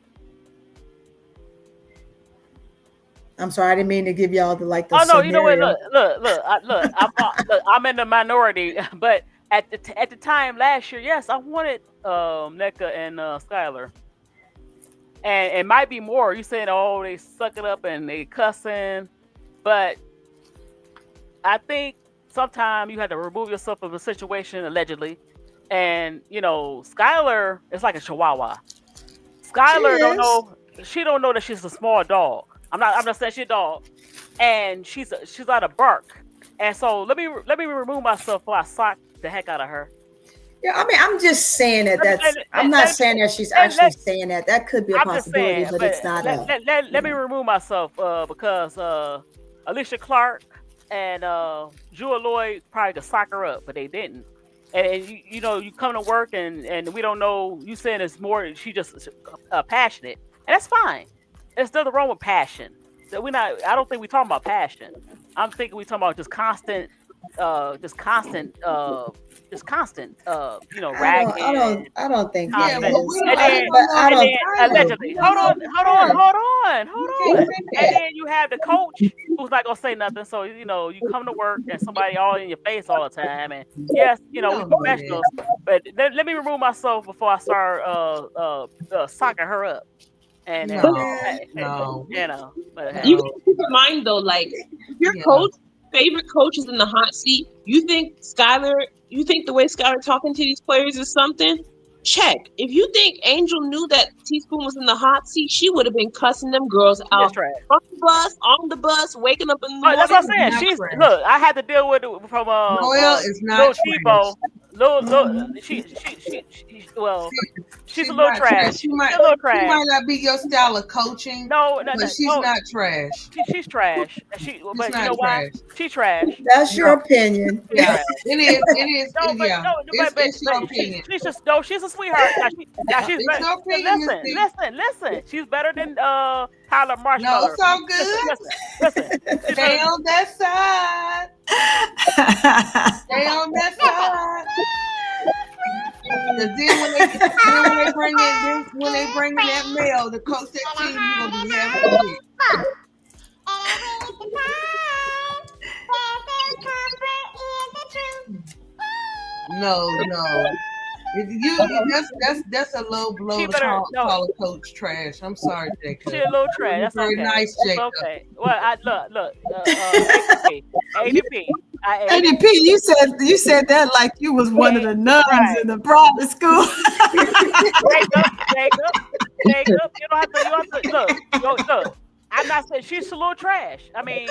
I'm sorry, I didn't mean to give y'all the Oh no, scenario. you know what? Look. I'm in the minority, but at the time last year, yes, I wanted NECA and Skylar, and it might be more. You saying, oh, they suck it up and they cussing, but I think sometimes you have to remove yourself from the situation allegedly, and Skylar is like a chihuahua. Skylar don't know. She don't know that she's a small dog. I'm not saying she's a dog, and she's out of bark. And so let me remove myself before I sock the heck out of her. Yeah, I mean, I'm just saying that I'm not saying that she's actually saying that. That could be a possibility, but it's not. Let me remove myself because Alicia Clark and Jewel Lloyd probably could sock her up, but they didn't. And you come to work and we don't know. You saying it's more. She just passionate, and that's fine. There's nothing wrong with passion. So I don't think we're talking about passion. I'm thinking we're talking about just constant, ragging. I don't think that is. Allegedly. Hold on. And then you have the coach who's not gonna say nothing. So you come to work and somebody all in your face all the time. And yes, we're professionals. But let me remove myself before I start socking her up. And no. You keep in mind though, like your favorite coach is in the hot seat. You think the way Skylar talking to these players is something? Check. If you think Angel knew that Teaspoon was in the hot seat, she would have been cussing them girls out on the bus, waking up in the morning. That's what I'm saying. Look, I had to deal with it from Noelle is not Chivo. She's a little trash. She might not be your style of coaching. No, but she's not trash. She's trash. But you know why? She's trash. That's your opinion. Yeah, it is. It's your opinion. She's a sweetheart. She's better. Listen. She's better than Tyler Marshmallow. No, it's all good. Listen. Stay on that side. Stay on that side. Then when they bring in that mail to coach that team, you're gonna be happy. No. That's a low blow to call a coach trash. I'm sorry, Jacob. She's a little trash. That's very okay. nice, Jacob. That's okay. Well, look. ADP. ADP, you said that like you was one of the nuns in the private school. Jacob, you don't have to look. I'm not saying she's a little trash. I mean,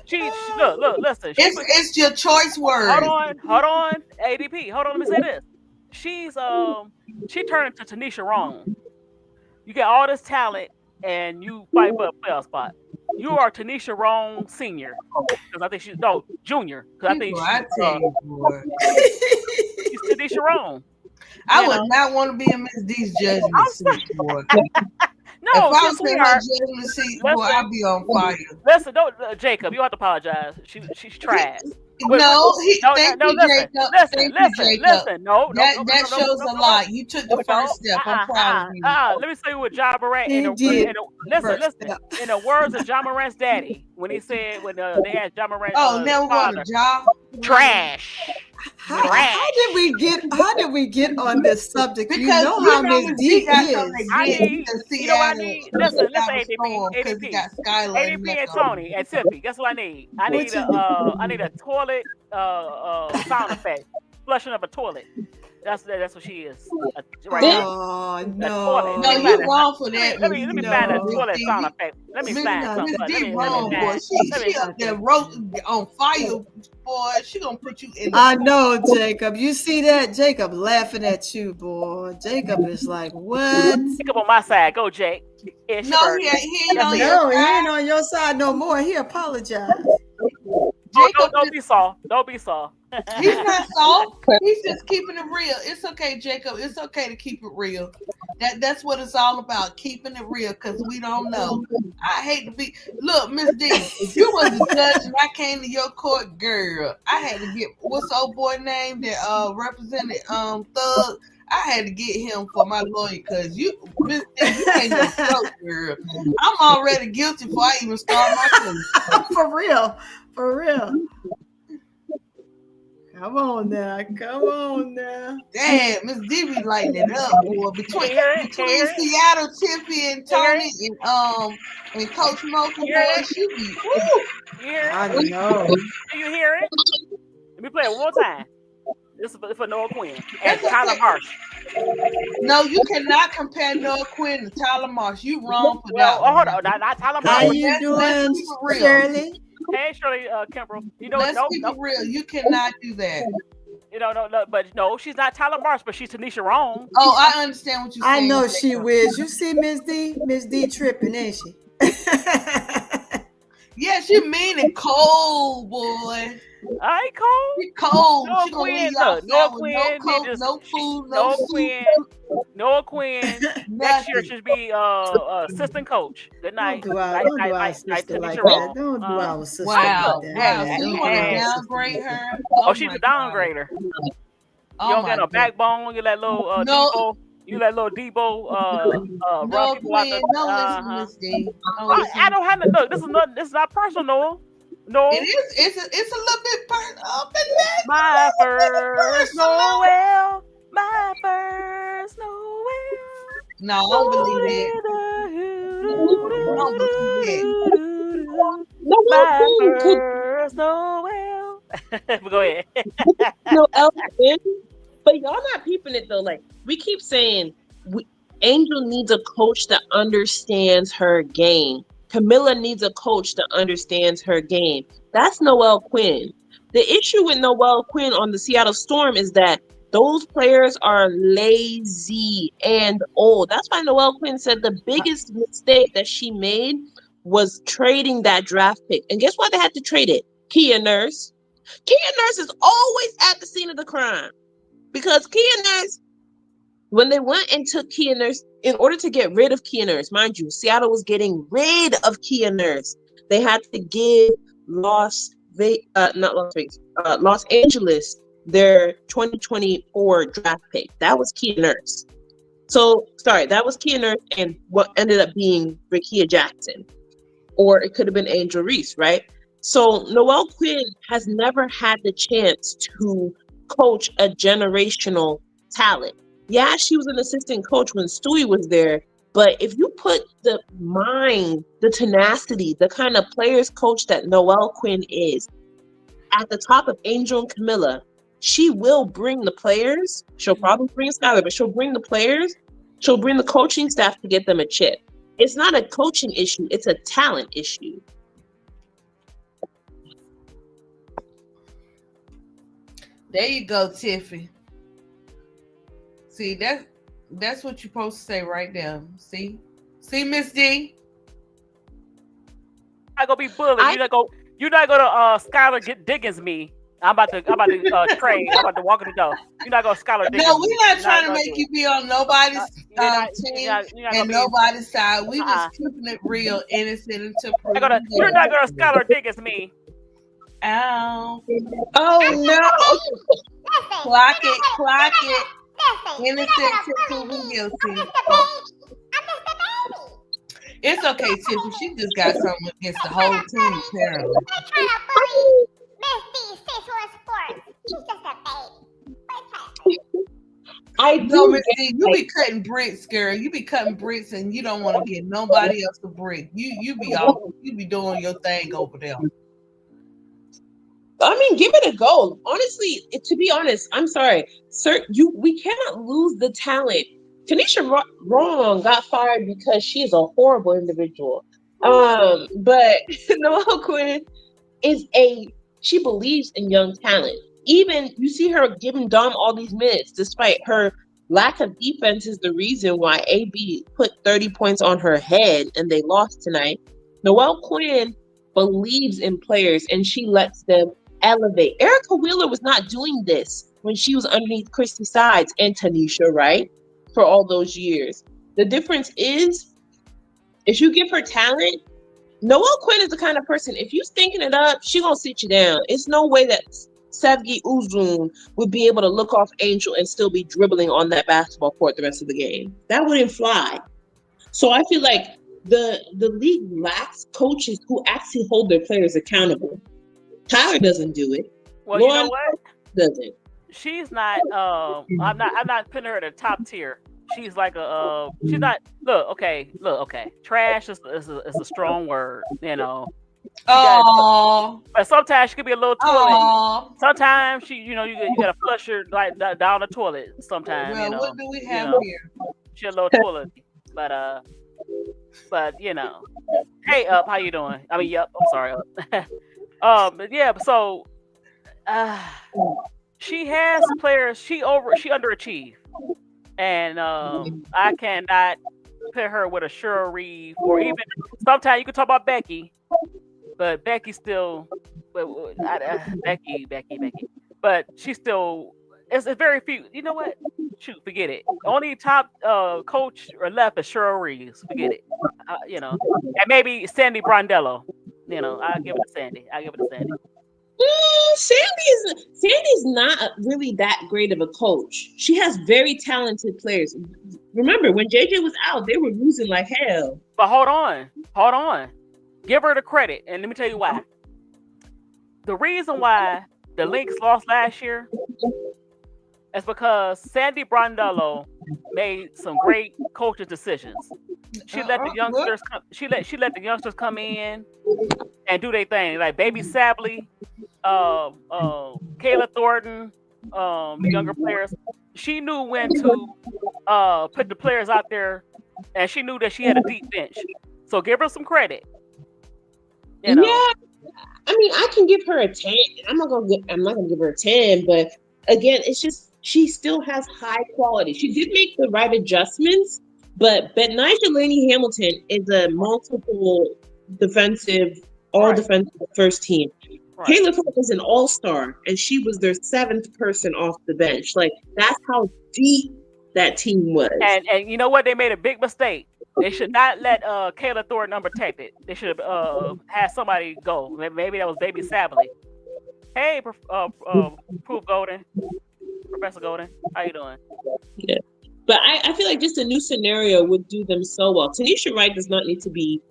listen. It's your choice word. Hold on, ADP. Hold on, let me say this. She turned into Tanisha wrong. You get all this talent and you fight for a playoff spot. You are Tanisha Wrong Senior, because I think Junior. Because I think she's Tanisha Wrong. I would not want to be in Miss D's judgment seat, boy. No, if I was in her judgment seat, boy, I'd be on fire. Listen, Jacob, you have to apologize. She's trash. No, thank you, listen, Jacob. listen, Thank you, listen, Jacob. listen. No, That shows a lot. You took the first step. I'm proud of you. Let me say what John Morant He did listen. first step. In the words of John Morant's daddy, when he said when they asked John Morant, Oh, never want father, a job. trash. How did we get on this subject? You Because know we how know Miss Miss D D got is. something I against need, the you know what I Seattle need? Listen, Storm ADP, because it got Skylar and ADP and Mecca. Tony and Tiffy. Guess what I need? I What need you need? I need a toilet sound effect, flushing of a toilet. That's what she is. Right there. Oh A toilet. No, Let me you find it. wrong for that, Let me find a No. toilet sound effect. Let me find something. Miss D Let me wrong, boy. find. She up there on fire, boy. She gonna put you in. I know, Jacob. You see that? Jacob laughing at you, boy. Jacob is like, what? Pick up on my side. Go, Jake. It's your No, bird. he ain't on your No, he side. ain't on your side no more. He apologized. Jacob, Don't be soft. Don't be soft. he's not soft. He's just keeping it real. It's okay, Jacob. It's okay to keep it real. That's what it's all about, keeping it real, because we don't know. I hate to be. Look, Miss D, if you was a judge and I came to your court, girl, I had to get what's the old boy name that represented Thug. I had to get him for my lawyer because Miss D, you ain't no joke, girl. I'm already guilty before I even start my case. For real. For real. Come on now. Damn, Miss D be lighting it up, boy. Between Seattle, Tiffy, and Tony, and Coach Mocha, boy, she be I know. Do you hear it? Let me play it one more time. This is for Noah Quinn and Tyler Marsh. No, you cannot compare Noah Quinn to Tyler Marsh. You wrong for that. Hold on, not Tyler Marsh. How you doing, Shirley? Hey, Shirley, Kimbrell. You know, Let's keep it real. You cannot do that. You know, but no, she's not Tyler Marsh, but she's Tanisha Wrong. Oh, I understand what you're saying. I know she whiz. You see Miss D? Miss D tripping, ain't she? Yeah, she mean and cold, boy. I ain't cold. She cold. Noah She gonna Quinn, leave you outside Noah with Quinn, no coat, no food, no soup. Noah Quinn. Next year should be assistant coach. Good night. Don't do our sister like that. Don't do our sister like that. Wow. So you want to downgrade her? Oh, she's a downgrader. You don't got no backbone. You let little Debo. You let little Debo run people out the. No, listen, Miss D. I don't have to look. This is not personal, Noah. No, it is. It's a little bit burnt up in there. My first Noel. My first Noel. No, I don't believe it. Don't believe it. My first Noel. Go ahead. Noel, but y'all not peeping it though. Like we keep saying, Angel needs a coach that understands her game. Camilla needs a coach that understands her game. That's Noel Quinn. The issue with Noel Quinn on the Seattle Storm is that those players are lazy and old. That's why Noel Quinn said the biggest mistake that she made was trading that draft pick. And guess why they had to trade it? Kia Nurse. Kia Nurse is always at the scene of the crime. Because Kia Nurse, when they went and took Kia Nurse, in order to get rid of Kia Nurse, mind you, Seattle was getting rid of Kia Nurse. They had to give Los Angeles their 2024 draft pick. That was Kia Nurse. That was Kia Nurse and what ended up being Rickea Jackson. Or it could have been Angel Reese, right? So Noel Quinn has never had the chance to coach a generational talent. Yeah, she was an assistant coach when Stewie was there, but if you put the mind, the tenacity, the kind of players coach that Noel Quinn is at the top of Angel and Camilla, she will bring the players. She'll probably bring Skylar, but she'll bring the players. She'll bring the coaching staff to get them a chip. It's not a coaching issue. It's a talent issue. There you go, Tiffy. See, that's what you're supposed to say right there. See, Miss D. I gonna be bullied. You're not gonna Skylar Diggins me. I'm about to trade. I'm about to walk in the door. You're not gonna Skylar Diggins. No, we're not trying to make you be on nobody's team and nobody's side. We just keeping it real, innocent until proven. You're not gonna Skylar Diggins me. Ow. Oh no. Listen, Clock it. Clock it. listen, you're not Innocent gonna till bully proven me. guilty. I'm just a baby. I'm just a baby. It's okay, Tiffany. She just got something against the whole team, apparently. Quit trying to bully Miss D 6-1 Sports. She's just a baby. Quit trying to. I No, do Miss get, D, you be cutting bricks, girl. You be cutting bricks, and you don't want to get nobody else a brick. You be doing your thing over there. I mean, give it a go. Honestly, to be honest, I'm sorry, sir. We cannot lose the talent. Tanisha Wrong got fired because she is a horrible individual. But Noelle Quinn she believes in young talent. Even you see her giving Dom all these minutes, despite her lack of defense is the reason why AB put 30 points on her head and they lost tonight. Noelle Quinn believes in players and she lets them elevate. Erica Wheeler was not doing this when she was underneath Christy Sides and Tanisha, right? For all those years. The difference is if you give her talent, Noelle Quinn is the kind of person, if you stinking it up, she gonna sit you down. It's no way that Sevgi Uzun would be able to look off Angel and still be dribbling on that basketball court the rest of the game. That wouldn't fly. So I feel like the league lacks coaches who actually hold their players accountable. Tyler doesn't do it. Well, Lauren you know what? doesn't. She's not. I'm not putting her at the top tier. She's like a. She's not. Look, okay. Trash is a strong word, you know. Oh, But sometimes she could be a little toilet. oh. Sometimes you gotta flush her like down the toilet. Sometimes, Well, you know. what do we have here? She's a little toilet, but you know. Hey, Up, how you doing? I mean, Yup. I'm sorry, Up. But yeah. So, she has players. She underachieved, and I cannot put her with a Cheryl Reeve or even sometimes you can talk about Becky, but Becky still, Becky. But she still. It's very few. You know what? Shoot, forget it. Only top coach or left is Cheryl Reeves. Forget it. You know, and maybe Sandy Brondello. You know, I'll give it to Sandy. Sandy's not really that great of a coach. She has very talented players. Remember, when JJ was out, they were losing like hell. But hold on. Give her the credit, and let me tell you why. The reason why the Lynx lost last year is because Sandy Brondello made some great coaching decisions. She let the youngsters come. She let the youngsters come in and do their thing, like Baby Sabley, Kayla Thornton, the younger players. She knew when to put the players out there, and she knew that she had a deep bench. So give her some credit. You know. Yeah, I mean, I can give her a 10. I'm not gonna give her a 10, but again, it's just she still has high quality. She did make the right adjustments, but Nigel Laney Hamilton is a multiple defensive, all defensive first team. Right. Kayla Thorpe is an all-star, and she was their 7th person off the bench. Like, that's how deep that team was. And you know what? They made a big mistake. They should not let Kayla Thornton unprotected. They should have had somebody go. Maybe that was Baby Sabley. Hey, Proof Golden, Professor Golden, how you doing? Yeah, but I feel like just a new scenario would do them so well. Tanisha Wright does not need to be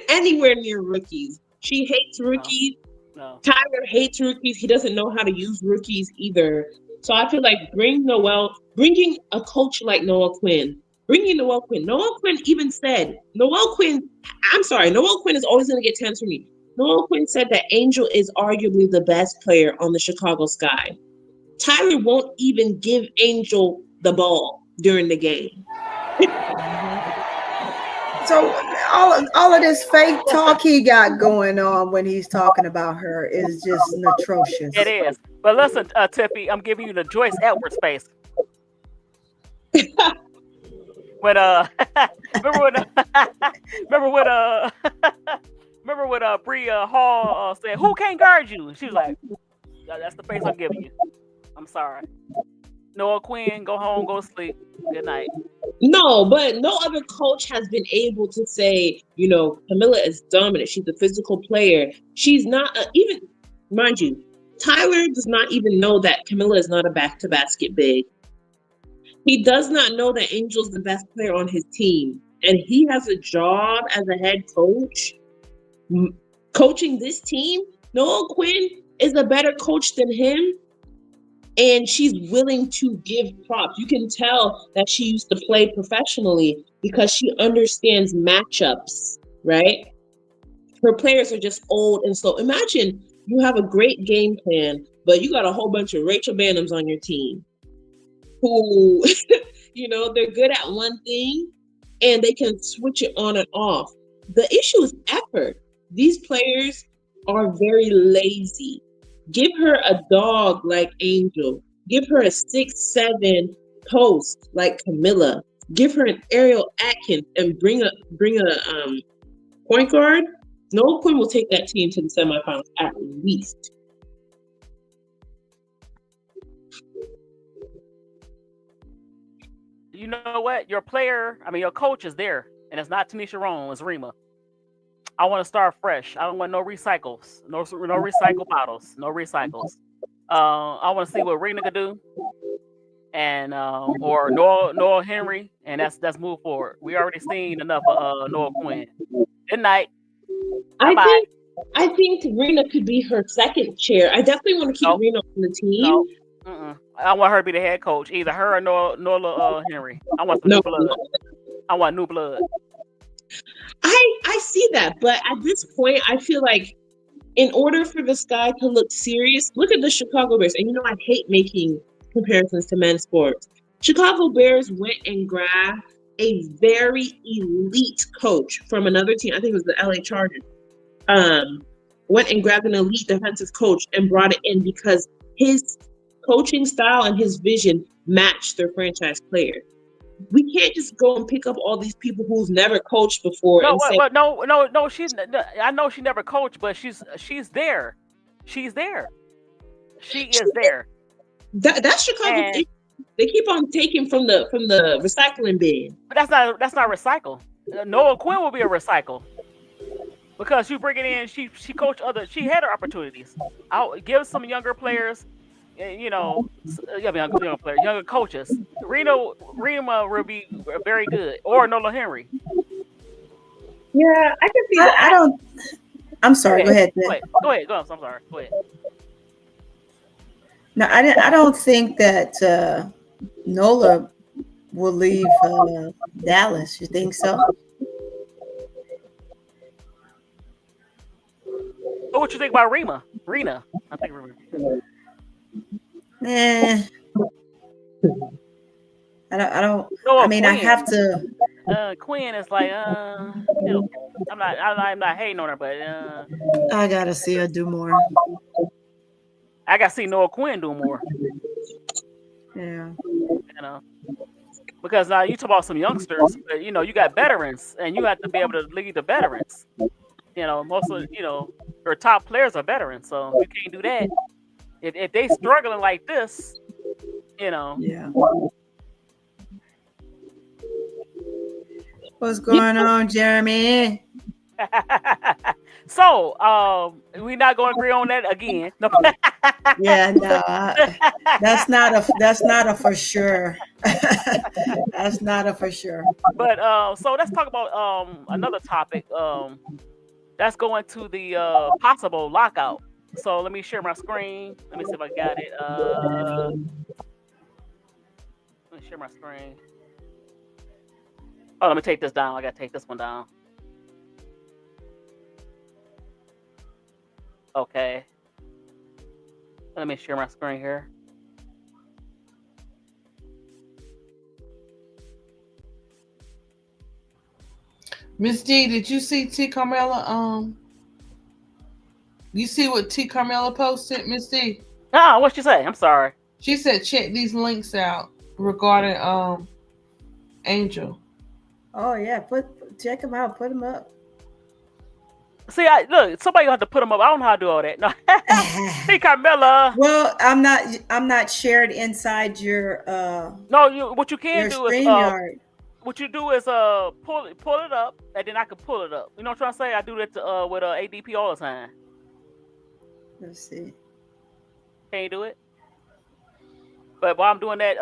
anywhere near rookies. She hates rookies. No. Tyler hates rookies. He doesn't know how to use rookies either. So I feel like bringing a coach like Noelle Quinn. Noelle Quinn even said, Noelle Quinn is always going to get 10s from me. Noelle Quinn said that Angel is arguably the best player on the Chicago Sky. Tyler won't even give Angel the ball during the game. So all of this fake talk he got going on when he's talking about her is just atrocious. It is. But listen, Tiffy, I'm giving you the Joyce Edwards space. When remember when Bree Hall said, "Who can't guard you?" She was like, "That's the face I'm giving you. I'm sorry." Noelle Quinn, go home, go to sleep. Good night. No, but no other coach has been able to say, Camilla is dominant. She's a physical player. She's not even mind you, Tyler does not even know that Camilla is not a back-to-basket big. He does not know that Angel's the best player on his team. And he has a job as a head coach. Coaching this team, Noah Quinn is a better coach than him. And she's willing to give props. You can tell that she used to play professionally because she understands matchups, right? Her players are just old and slow. Imagine you have a great game plan, but you got a whole bunch of Rachel Bannums on your team who, they're good at one thing and they can switch it on and off. The issue is effort. These players are very lazy. Give her a dog like Angel. Give her a 6'7" post like Camilla. Give her an Ariel Atkins and bring a point guard. Noah Quinn will take that team to the semifinals at least. You know what? Your coach is there, and it's not Tanisha Roan, it's Rima. I want to start fresh. I don't want no recycles, no recycle bottles, no recycles. I want to see what Rena could do, and or Noah Henry, and let's move forward. We already seen enough of Noah Quinn. Good night. I think Rena could be her second chair. I definitely want to keep Rena on the team. No. I want her to be the head coach, either her or Noah Henry. I want some new blood. I want new blood. I see that, but at this point, I feel like in order for this guy to look serious, look at the Chicago Bears. And I hate making comparisons to men's sports. Chicago Bears went and grabbed a very elite coach from another team. I think it was the LA Chargers. Went and grabbed an elite defensive coach and brought it in because his coaching style and his vision matched their franchise player. We can't just go and pick up all these people who's never coached before. No, I know she never coached, but she's there. She's there. She is there. That's Chicago. They keep on taking from the recycling bin. But that's not recycle. Noah Quinn will be a recycle because you bring it in. She coached she had her opportunities. I'll give some younger players. Younger coaches. Rima will be very good, or Nola Henry. Yeah, I can see that. I don't. I'm sorry. Go ahead. Go ahead. I'm sorry. Go ahead. No, I don't think that Nola will leave Dallas. You think so? What you think about Rena? I think Rena. I don't. I mean, Quinn. I have to. Quinn is like, I'm not hating on her, but I gotta see her do more. I gotta see Noah Quinn do more. Yeah. Because now you talk about some youngsters, but you got veterans, and you have to be able to lead the veterans. Most of her top players are veterans, so you can't do that. If they struggling like this, Yeah. What's going on, Jeremy? So, we're not going to agree on that again. No. Yeah, no, that's not a for sure. That's not a for sure. But so let's talk about another topic. That's going to the possible lockout. So let me share my screen. Let me see if I got it. Let me share my screen. Oh, let me take this down. I gotta take this one down. Okay. Let me share my screen here. Miss D, did you see T. Carmela? You see what T. Carmela posted, Miss D? What'd she say? I'm sorry. She said check these links out regarding Angel. Oh yeah, check them out. Put them up. See, look. Somebody gonna have to put them up. I don't know how to do all that. No, T. Carmela. Well, I'm not shared inside your. No, what you can do is what you do is pull it up, and then I can pull it up. You know what I'm trying to say? I do that with ADP all the time. Let's see. Can you do it? But while I'm doing that,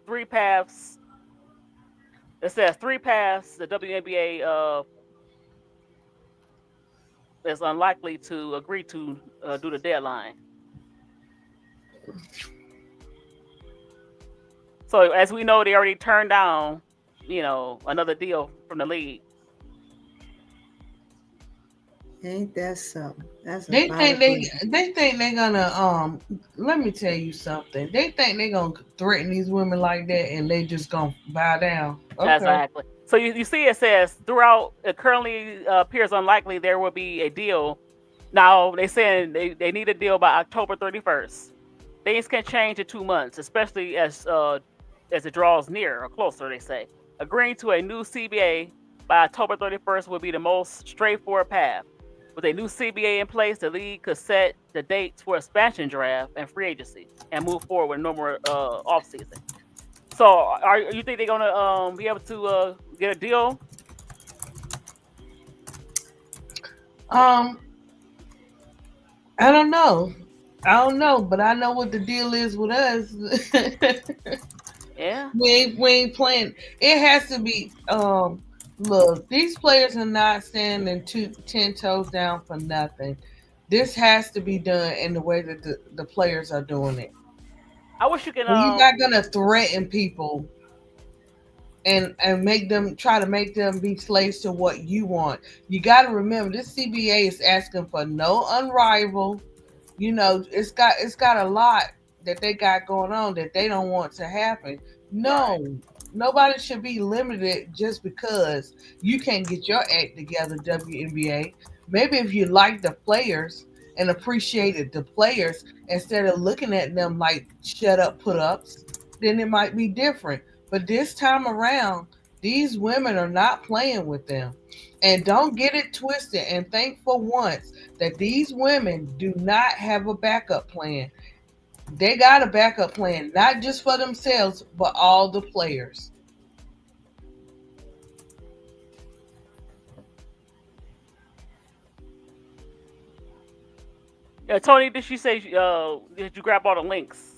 3 paths. It says 3 paths. The WNBA is unlikely to agree to do the deadline. So as we know, they already turned down, another deal from the league. Ain't that something? That's They about think it. they think they're gonna let me tell you something. They think they're gonna threaten these women like that and they just gonna bow down. Okay. Exactly. So you see, it says throughout. It currently appears unlikely there will be a deal. Now they saying they need a deal by October 31st. Things can change in 2 months, especially as it draws near or closer. They say agreeing to a new CBA by October 31st would be the most straightforward path. With a new CBA in place, the league could set the dates for expansion draft and free agency and move forward with no more offseason. So, you think they're gonna be able to get a deal? I don't know. But I know what the deal is with us. Yeah. we ain't playing. It has to be. Look, these players are not standing 10 toes down for nothing. This has to be done in the way that the players are doing it. I wish you could. You're not gonna threaten people and try to make them be slaves to what you want. You got to remember, this CBA is asking for no unrivaled. It's got a lot that they got going on that they don't want to happen. No, Right. nobody should be limited just because you can't get your act together, WNBA. Maybe if you like the players and appreciated the players instead of looking at them like shut up put ups, then it might be different. But this time around, these women are not playing with them. And don't get it twisted and think for once that these women do not have a backup plan. They got a backup plan, not just for themselves, but all the players. Yeah, Tony, did she say? Did you grab all the links?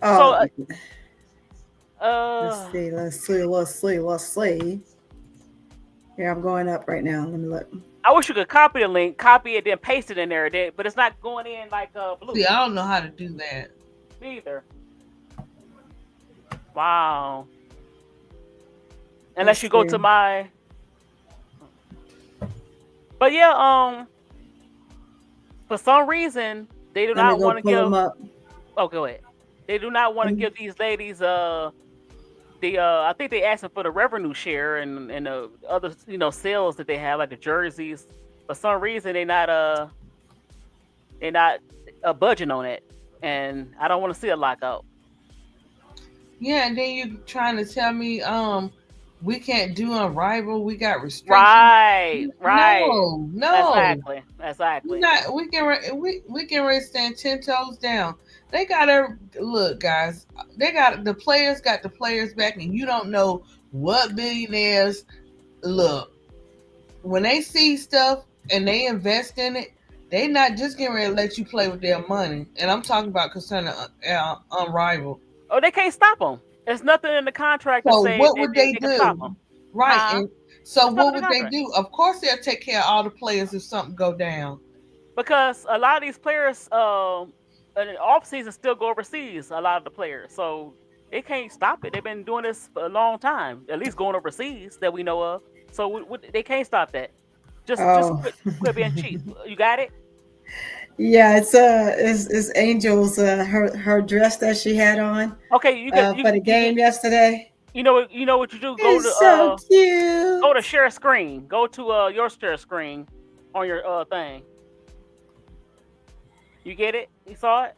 Oh, So, let's see. Let's see. Here, I'm going up right now. Let me look. I wish you could copy the link, copy it, then paste it in there. But it's not going in like blue. See, I don't know how to do that. Me either. Wow. Unless you go to my. But yeah, for some reason they do not want to give. Them up. Oh, go ahead. They do not want to give these ladies I think they asking for the revenue share and the other sales that they have, like the jerseys. For some reason they're not budging on it, and I don't want to see a lockout. Yeah, and then you trying to tell me we can't do Unrivaled, we got restrictions. Right. No. Exactly. We can stand 10 toes down. They gotta look, guys. The players got the players back, and you don't know what billionaires look when they see stuff and they invest in it. They not just getting ready to let you play with their money, and I'm talking about concerning Unrivaled. Oh, they can't stop them. There's nothing in the contract to So say what would they can stop do? them. Right. And so There's what nothing in would the they contract. do? Of course they'll take care of all the players if something go down. Because a lot of these players in the off season still go overseas, a lot of the players. So they can't stop it. They've been doing this for a long time, at least going overseas that we know of. So they can't stop that. Just quit being cheap. You got it? Yeah, it's Angel's her dress that she had on. Okay, you for the game yesterday. You know what you do? Go It's so cute. Go to share screen. Go to your share screen on your thing. You get it? You saw it?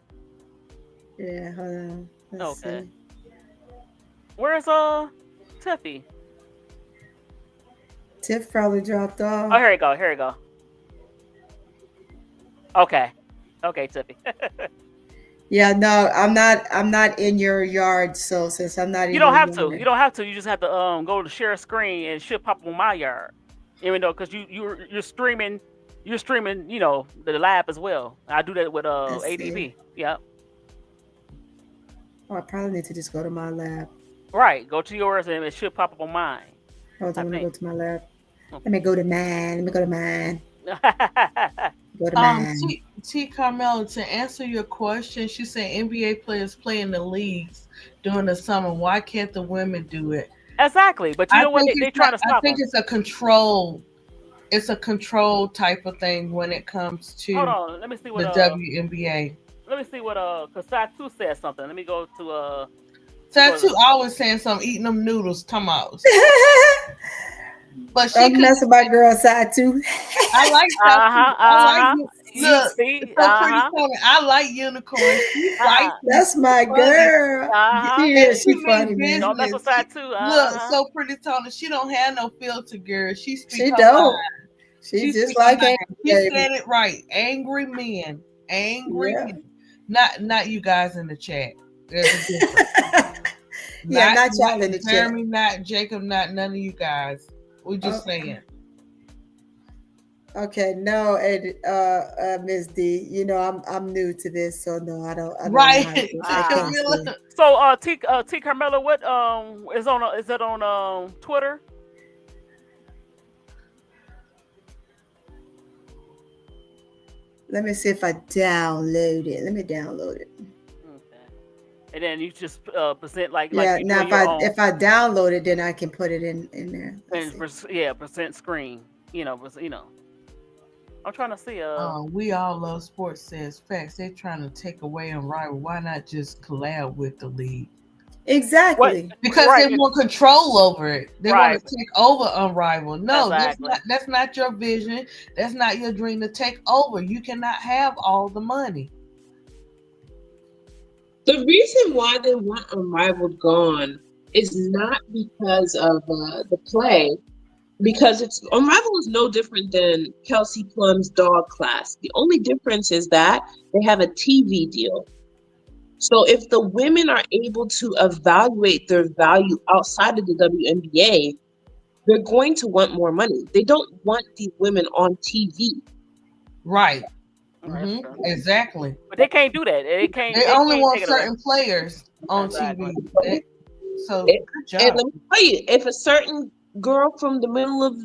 Yeah, hold on. Let's see. Where's Tiffy? Tiff probably dropped off. Oh, here you go. Okay, Tiffy. Yeah, no, I'm not in your yard, so since I'm not in You don't have yard, to. You don't have to. You just have to go to share screen and it should pop up on my yard. Even though because you're streaming you're streaming, the lab as well. I do that with Let's see. ADP. Yep. Oh, I probably need to just go to my lab. Right. Go to yours and it should pop up on mine. Hold I on, let me think. go to my lab. Let me go to mine. Let me go to mine. Go to Um, mine. T Carmelo, to answer your question, she said NBA players play in the leagues during the summer. Why can't the women do it? Exactly. But you know what? They trying to I stop think them. it's a control. It's a control type of thing when it comes Hold to on. Let me see what the WNBA. let me see what because Satu said something. Let me go to Tattoo always saying something, eating them noodles, come out. But she I'm messing my girl side too. I like Tattoo. I like You look, see? so pretty coming. I like unicorns. She's like That's my girl. Yeah, she funny, man. Don't mess with Satu. Look, so pretty Tony. She don't have no filter, girl. She speaks. She don't. She just like she baby. said it right. Angry men. Angry men. Not you guys in the chat. There's a difference. Not y'all in the Jeremy, chat. not Jacob, not none of you guys. We're just saying. Okay, no, and Miss D, I'm new to this, so no, I don't Right. So T Carmelo, what is it on Twitter? Let me see if I download it. Let me download it. Okay. And then you just present like now if I download it, then I can put it in there. And present screen. I'm trying to see. We all love sports. Says facts. They're trying to take away Unrivaled. Why not just collab with the league? Exactly. Because they want control over it. They want to take over Unrivaled. No, that's not your vision. That's not your dream to take over. You cannot have all the money. The reason why they want Unrivaled gone is not because of the play. Because Unrivaled is no different than Kelsey Plum's Dog Class. The only difference is that they have a TV deal. So if the women are able to evaluate their value outside of the WNBA, they're going to want more money. They don't want these women on TV. Right. Mm-hmm. Exactly. But they can't do that. They only want certain players on TV. So good job. And let me tell you, if a certain girl from the middle of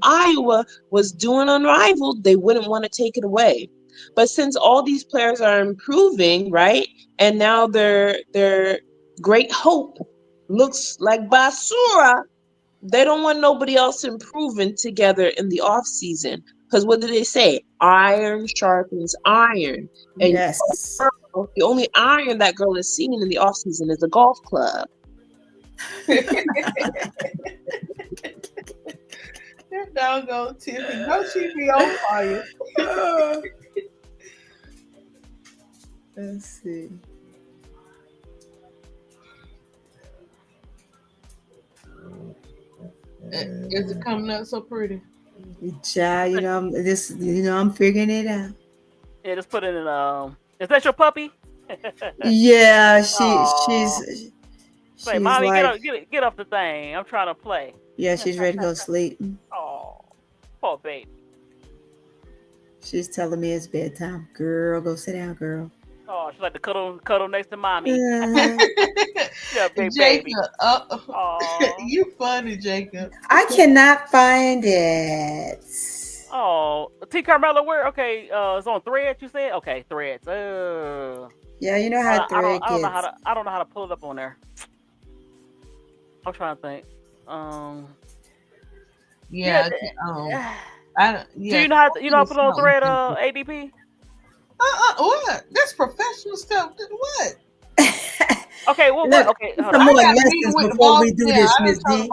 Iowa was doing Unrivaled, they wouldn't want to take it away. But since all these players are improving, right, and now their great hope looks like basura, they don't want nobody else improving together in the off season. Because what do they say? Iron sharpens iron. And yes, the only iron that girl is seeing in the off season is a golf club. That doggone Tiffany. Don't she be on fire? Let's see. Is it coming up so pretty? Child, I'm figuring it out. Yeah, just put it in. Is that your puppy? Yeah, she's Say, Mommy, get off the thing. I'm trying to play. Yeah, she's ready to go sleep. Oh, poor baby. She's telling me it's bedtime. Girl, go sit down, girl. Oh, she's like to cuddle next to Mommy. Yeah, big Jacob, baby. You funny, Jacob. I cannot find it. Oh, T Carmelo, where? Okay, it's on Threads. You said okay, Threads. Yeah, you know how Threads. I don't know how to pull it up on there. I'm trying to think. Yeah. Do you know how to put on Thread ADP? What? That's professional stuff. What? Okay, well, look, okay. Some more lessons before we do this, Miss D.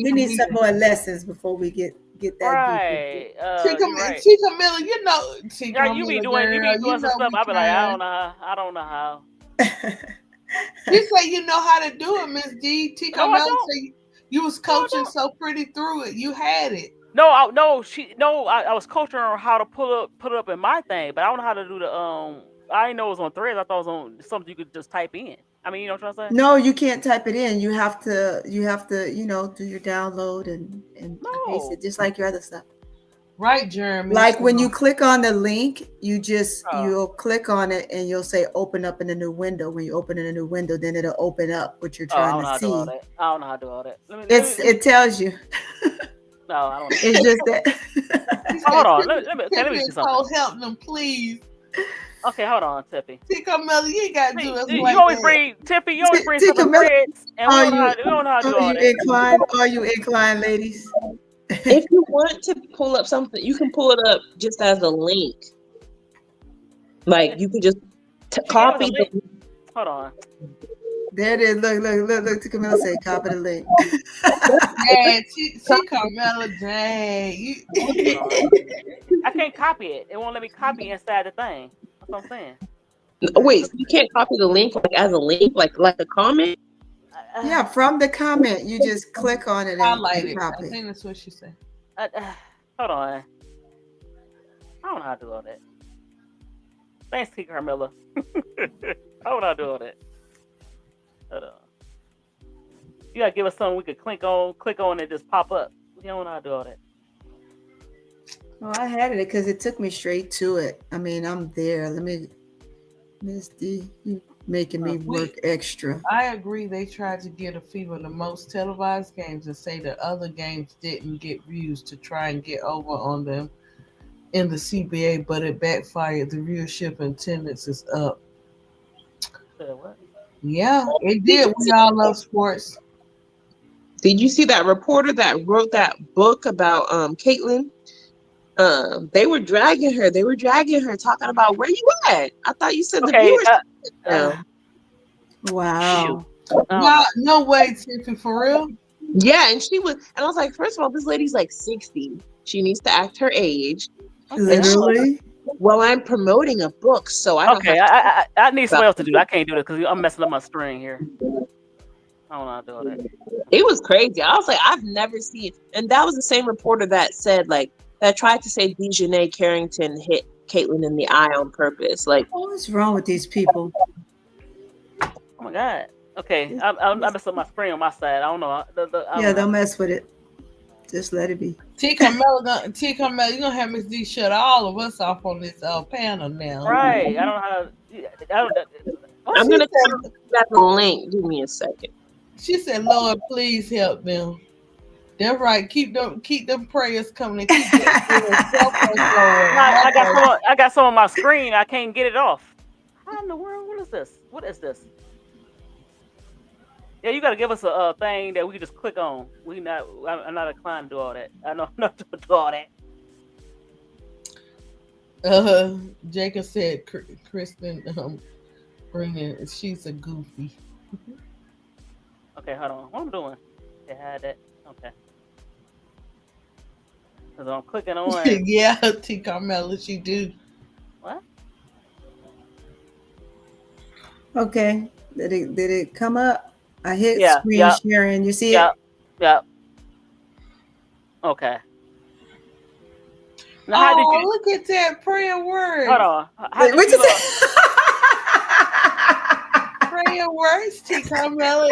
We need some more lessons before we get that. Right. T. Camilla, T. Camilla, you be doing some stuff. I be like, I don't know how. You say you know how to do it, Miss D. T. Camilla say you was coaching so pretty through it. You had it. No, I was coaching her on how to put it up in my thing, but I don't know how to do the I didn't know it was on Threads. I thought it was on something you could just type in. I mean, you know what I'm trying to say? No, you can't type it in. You have to, do your download and paste it just like your other stuff. Right, Jeremy. Like when you click on the link, you'll click on it and you'll say open up in a new window. When you open in a new window, then it'll open up what you're I trying don't know to how to do all see. that. I don't know how to do all that. It tells you. No, I don't know. It's just that. Hold on. Let me Tiffany see and something. Cole, help them, please. Okay, hold on, Tippy. T. Carmela, you ain't got to do us You like always that. bring Tippy. You always bring T. something Camilla, grits, and we don't know how to do all that. Are you inclined, ladies? If you want to pull up something, you can pull it up just as a link. Like you can just copy the. Hold on. There it is. Look. T. Camilla say copy the link. Yeah, T. Carmela, dang. I can't copy it. It won't let me copy inside the thing. That's what I'm saying. Wait, so you can't copy the link like as a link, like a comment? Yeah, from the comment, you just click on it and Highlight it. copy. I think that's what she said. Hold on. I don't know how to do all that. Thanks, T. Carmilla. I don't know how to do all that. Hold on. You gotta give us something we could click on, and just pop up. You don't know how to do all that. Well, I had it because it took me straight to it. I mean, I'm there. Let me, Miss D, you making me work extra. I agree. They tried to get a feel of the most televised games and say that other games didn't get views to try and get over on them in the CBA, but it backfired. The viewership and attendance is up. What? Yeah, it did. We all love sports. Did you see that reporter that wrote that book about Caitlyn? They were dragging her. They were dragging her, talking about where you at. I thought you said the viewers. Wow. No way, Tiffany, for real. Yeah, and I was like, first of all, this lady's like 60. She needs to act her age. Literally. Well, I'm promoting a book, so I don't have I need somebody else to do it. I can't do it because I'm messing up my string here. I don't know how to do all that. It was crazy. I was like, I've never seen, and that was the same reporter that said that tried to say Dejanay Carrington hit Caitlyn in the eye on purpose. Like, what's wrong with these people? Oh my God. Okay, I messed up my screen on my side. I don't know. Don't mess with it. Just let it be. T. Carmela, you're gonna have Miss D shut all of us off on this panel now. Right. I don't know how. I'm gonna that the link. Give me a second. She said, "Lord, please help them." That's right. Keep them prayers coming. I got some on my screen. I can't get it off. How in the world? What is this? What is this? Yeah, you got to give us a thing that we can just click on. I'm not inclined to do all that. I know not to do all that. Jacob said, Kristen, Brennan, she's a goofy. Okay, hold on. What I'm doing? They had that. Okay. Because I'm clicking on. Yeah, T. Carmela, she do. What? Okay. Did it come up? I hit screen sharing. You see it? Yep. Okay. Now, how did you look at that prayer word? Hold on. What you say? Prayer words, T. Carmela.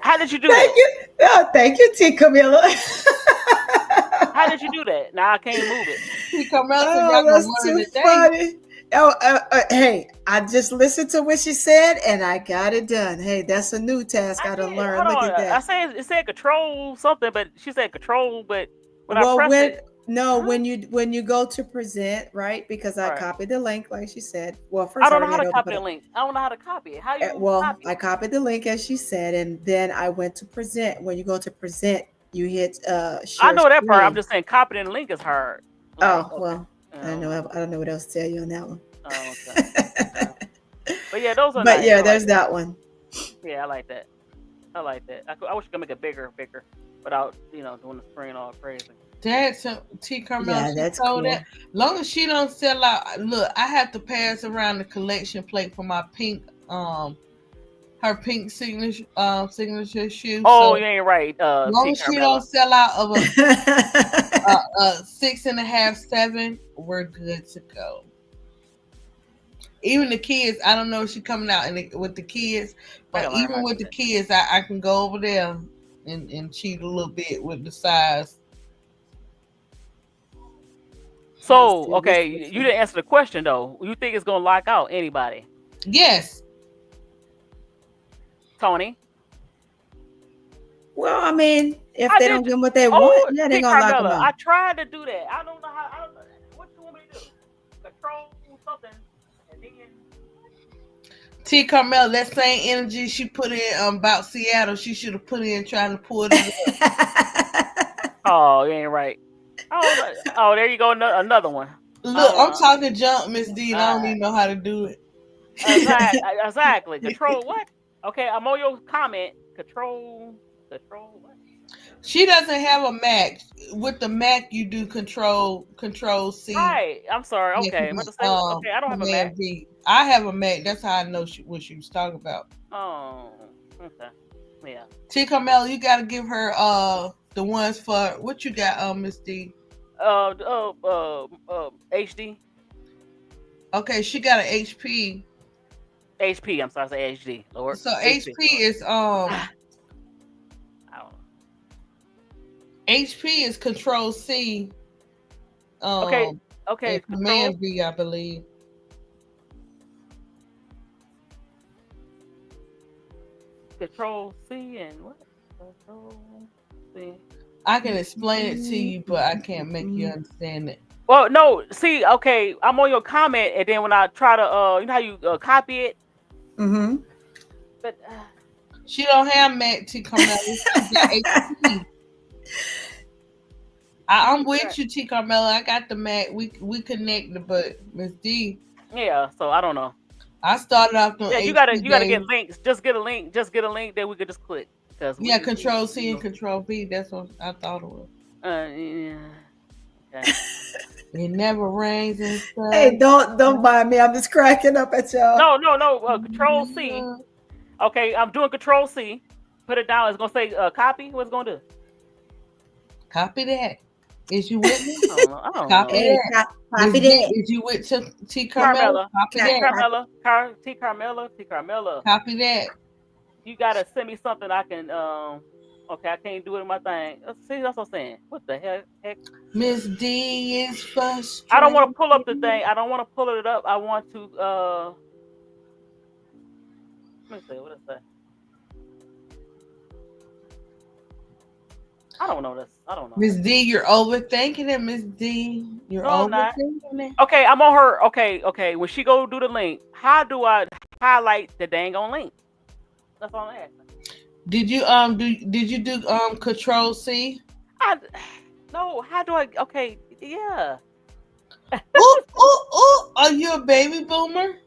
How did you do that? Thank you, T. Camilla. How did you do that? Now I can't move it. T. Carmela, that's too funny. Hey, I just listened to what she said and I got it done. Hey, that's a new task I done learned. Look at that. I said it said control something, but she said control, but when I pressed it. No, when you go to present, right? Because I copied the link, like she said. Well, first I don't know how to copy the link. I don't know how to copy it. How you copy it? I copied the link as she said, and then I went to present. When you go to present, you hit share. I know that part. I'm just saying copying the link is hard. Well, I don't know what else to tell you on that one. Oh, okay. But yeah, those are. But nice. Yeah, there's that one. Yeah, I like that. I wish I could make it bigger, without doing the screen all crazy. That's T. Carmela. Yeah, that's cool. That long as she don't sell out. Look, I have to pass around the collection plate for my pink, her pink signature shoe. Oh, you ain't right. Long as she don't sell out of a 6.5, 7, we're good to go. Even the kids, I don't know if she's coming out with the kids, but even with the kids, I can go over there and cheat a little bit with the size. So, okay, you didn't answer the question though. You think it's gonna lock out anybody? Yes. Tony? Well, I mean, if I they did. don't give them what they Oh, want, yeah, they're T. gonna lock them Carmella. I out. tried to do that. I don't know how. I don't know. What you want me to do? Control something, and then. T. Carmel, that same energy she put in about Seattle, she should have put in trying to pull it up. Oh, you ain't right. Oh, there you go. Another one. Look, I'm talking junk, Miss D, and I don't even know how to do it. Exactly. Control what? Okay, I'm on your comment. Control what? She doesn't have a Mac. With the Mac, you do control C. Right. I'm sorry. Okay. Okay, I don't have a Mac. V. I have a Mac. That's how I know what she was talking about. Oh, okay. Yeah. T. Carmel, you got to give her the ones for what you got, Miss D. HD. Okay, she got an HP. HP. I'm sorry, I say HD. Lord. So HP is I don't know. HP is Control C. Okay. Command V, I believe. Control C and what? Control C. I can explain it to you, but I can't make you understand it. Well, no. See, okay, I'm on your comment, and then when I try to, you know how you copy it. Mm-hmm. But she don't have Mac T. Carmel. HP. I'm with you, T. Carmela. I got the Mac. We connected, but Miss D. Yeah, so I don't know. I started off doing. Yeah, you gotta get links. Just get a link. Just get a link that we could just click. Control C and Control V. That's what I thought it was. Yeah. Okay. It never rains and stuff. Hey, don't mind me. I'm just cracking up at y'all. No. Control C. Okay, I'm doing Control C. Put it down. It's gonna say copy. What's it gonna do? Copy that. Is you with me? I don't know. Copy that. Is you with T. Carmela? Copy that. T. Carmela. Copy that. You gotta send me something I can. Okay, I can't do it in my thing. See, that's what I'm saying. What the heck? Miss D is frustrated. I don't want to pull up the thing. I don't want to pull it up. I want to. Let me see. What is that? I don't know this. I don't know. Miss D, you're overthinking it, Miss D. You're overthinking it. Okay, I'm on her. Okay. When she go do the link, how do I highlight the dang on link? That's all I'm asking. Did you do Control C? No. How do I? Okay. Yeah. ooh. Are you a baby boomer?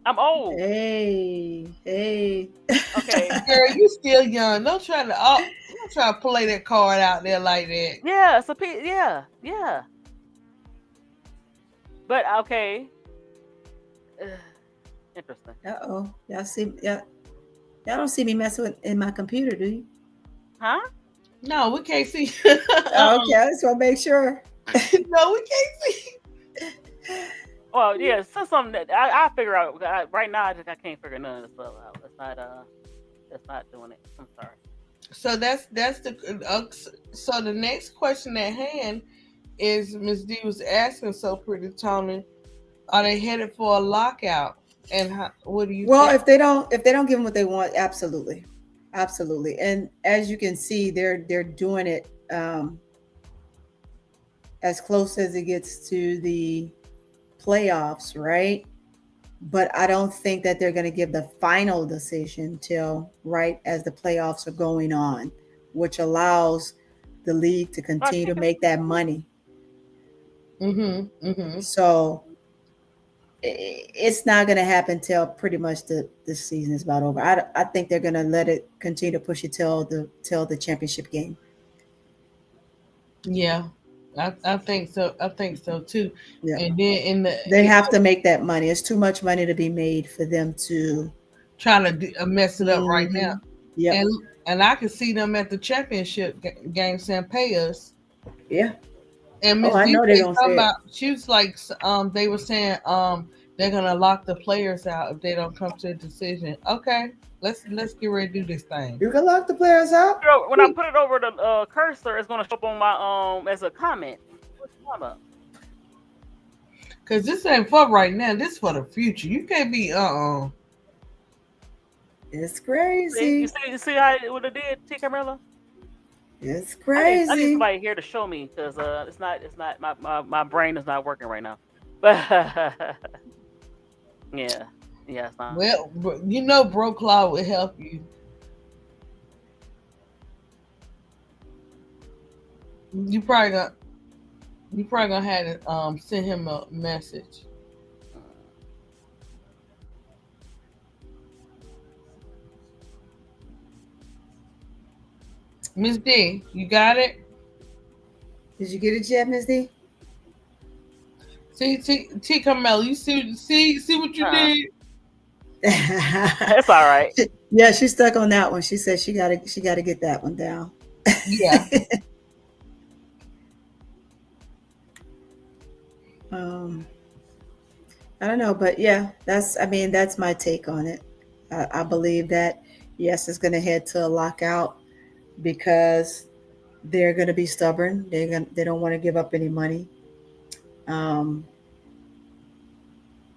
I'm old. Hey. Okay. Girl, you still young. Don't try to play that card out there like that. Yeah. So yeah. But okay. Interesting. Uh-oh. Y'all see? Y'all don't see me messing in my computer, do you? Huh? No, we can't see. Okay, I just want to make sure. No, we can't see. Well, yeah, so something that I figure out right now. I can't figure none of this stuff out. It's not doing it. I'm sorry. So that's the so the next question at hand is Ms. D was asking so pretty Tony, are they headed for a lockout? And what do you? Well, think? if they don't give them what they want, absolutely. And as you can see, they're doing it as close as it gets to the playoffs, right? But I don't think that they're going to give the final decision till right as the playoffs are going on, which allows the league to continue to make that money. So it's not going to happen till pretty much the season is about over. I think they're going to let it continue to push it till the championship game. Yeah, I think so. I think so too. Yeah. And then they have to make that money. It's too much money to be made for them to trying to mess it up right now. Yeah. And I can see them at the championship game saying pay us. Yeah. And Miss I know they don't say it. She was like, they were saying they're gonna lock the players out if they don't come to a decision. Okay, let's get ready to do this thing. You can lock the players out. When I put it over the cursor, it's gonna show up on my as a comment. What's the comment? Cause this ain't for right now. This for the future. You can't be It's See, crazy. you see how it would have did, T. Camilla? It's I need crazy. somebody here to show me because it's not my brain is not working right now. But yeah, yeah, it's not. Well, you know, Bro Claw will help you. You probably gonna have to send him a message. Miss D, you got it? Did you get it yet, Miss D? See, T Carmel, you see what you Uh-uh. did? It's all right. Yeah, she's stuck on that one. She said she gotta get that one down. Yeah. um, I don't know, but yeah, that's my take on it. I believe that yes, it's gonna head to a lockout because they're gonna be stubborn. They don't want to give up any money. Um,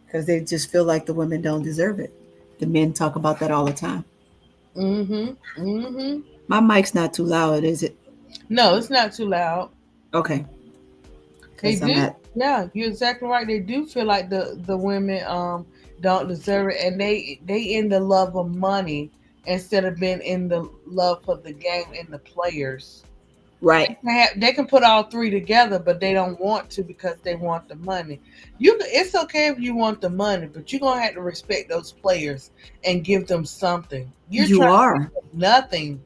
because they just feel like the women don't deserve it. The men talk about that all the time. Mm-hmm. Mm-hmm. My mic's not too loud, is it? No, it's not too loud. Okay, They because I'm do. at. Yeah, you're exactly right. They do feel like the women don't deserve it, and they in the love of money instead of being in the love for the game and the players. Right. They can put all three together, but they don't want to because they want the money. It's okay if you want the money, but you're gonna have to respect those players and give them something. You're You trying to are. give them nothing.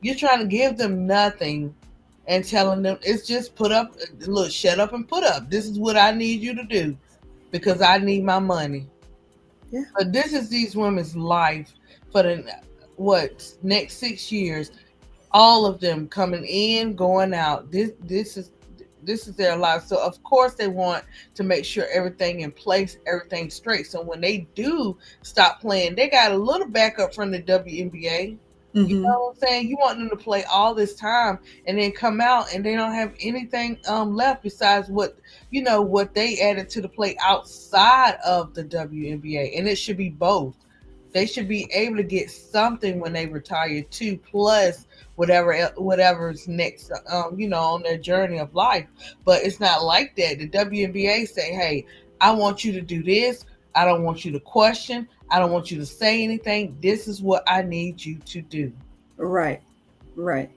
You're trying to give them nothing and telling them it's just put up. Look, shut up and put up. This is what I need you to do because I need my money. Yeah. But this is these women's life for the next 6 years. All of them coming in, going out. This is their life. So of course they want to make sure everything in place, everything straight. So when they do stop playing, they got a little backup from the WNBA. You Mm-hmm. know what I'm saying? You want them to play all this time and then come out and they don't have anything left besides what they added to the play outside of the WNBA. And it should be both. They should be able to get something when they retire too, plus whatever's next, on their journey of life. But it's not like that. The WNBA say, "Hey, I want you to do this. I don't want you to question. I don't want you to say anything. This is what I need you to do." Right. Right.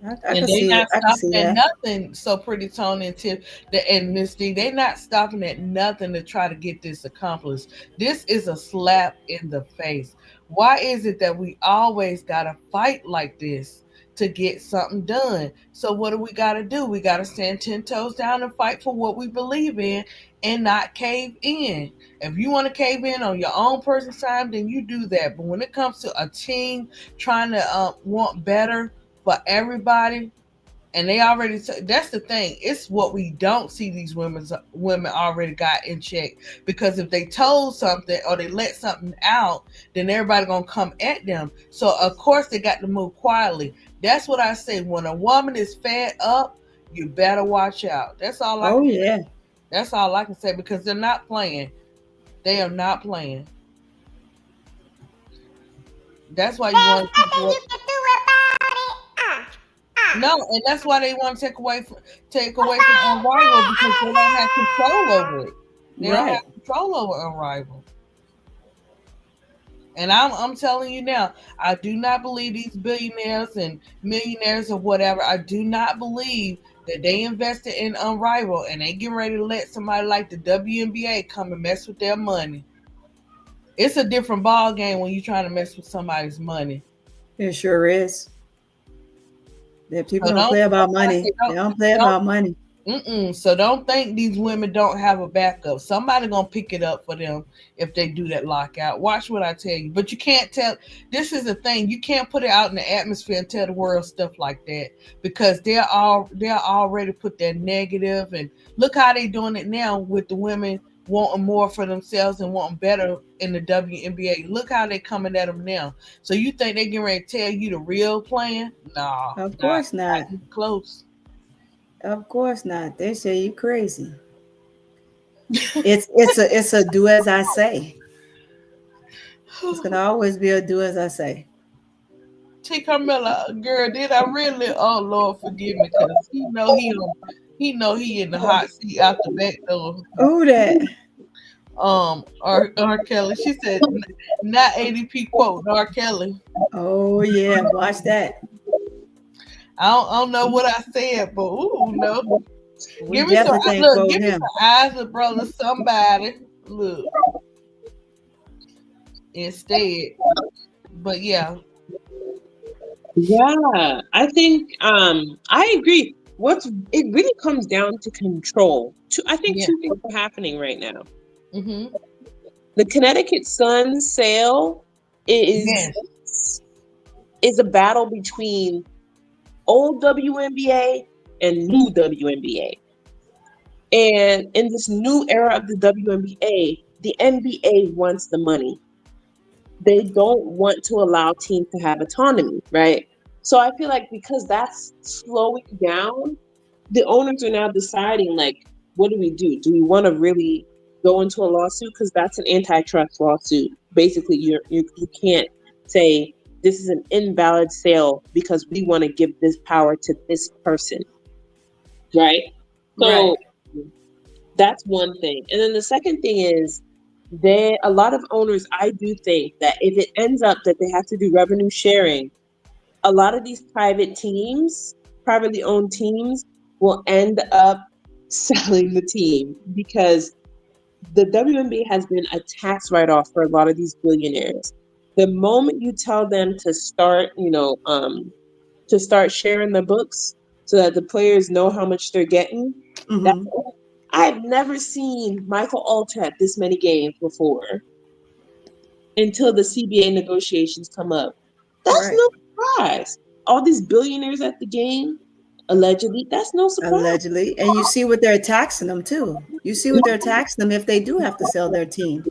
I And can they see it. not I can stopping see at that. nothing. So pretty Tony and Tiff and Miss D, they not stopping at nothing to try to get this accomplished. This is a slap in the face. Why is it that we always gotta fight like this to get something done? So what do we gotta do? We gotta stand 10 toes down and fight for what we believe in and not cave in. If you want to cave in on your own person's time, then you do that. But when it comes to a team trying to want better for everybody, and they already that's the thing, it's what we don't see these women already got in check, because if they told something or they let something out, then everybody gonna come at them. So of course they got to move quietly. That's what I say. When a woman is fed up, you better watch out. Oh yeah. That's all I can say, because they're not playing. They are not playing. That's why you There's want to nothing you can do about it. no, and that's why they want to take away from Unrival, because they don't have control over it. They don't Right. have control over Unrival. And I'm telling you now, I do not believe these billionaires and millionaires or whatever. I do not believe that they invested in Unrival and they getting ready to let somebody like the WNBA come and mess with their money. It's a different ball game when you're trying to mess with somebody's money. It sure is. That people So don't play about money. They don't, don't play don't about money. So don't think these women don't have a backup. Somebody gonna pick it up for them if they do that lockout. Watch what I tell you. But you can't tell. This is the thing. You can't put it out in the atmosphere and tell the world stuff like that, because they're already put that negative. And look how they doing it now with the women wanting more for themselves and wanting better in the WNBA. Look how they coming at them now. So you think they getting ready to tell you the real plan? No, Of not course not. even close. Of course not. They say you crazy. It's a do as I say. It's gonna always be a do as I say. T. Carmella, girl, did I really? Oh Lord, forgive me, cause he in the hot seat out the back door. Who that? R. Kelly. She said, not ADP quote, R. Kelly. Oh yeah, watch that. I don't know what I said, but ooh, no. We definitely can't quote Give me him. some eyes of brother somebody. Look. Instead. But yeah. Yeah, I think I agree. It really comes down to control. I think Yeah. two things are happening right now. Mm-hmm. The Connecticut Sun sale Yes. is a battle between old WNBA and new WNBA. And in this new era of the WNBA, the NBA wants the money. They don't want to allow teams to have autonomy, right? So I feel like because that's slowing down, the owners are now deciding, like, what do we do? Do we want to really go into a lawsuit? Because that's an antitrust lawsuit. Basically, you can't say this is an invalid sale because we want to give this power to this person, right? So that's one thing. And then the second thing is a lot of owners, I do think that if it ends up that they have to do revenue sharing, a lot of these privately owned teams will end up selling the team because the WNBA has been a tax write-off for a lot of these billionaires. The moment you tell them to start, to start sharing the books so that the players know how much they're getting, that's Mm-hmm. I've never seen Michael Alter at this many games before until the CBA negotiations come up. That's Right. no surprise. All these billionaires at the game, allegedly, that's no surprise. Allegedly. And you see what they're taxing them too. You see what they're taxing them if they do have to sell their teams.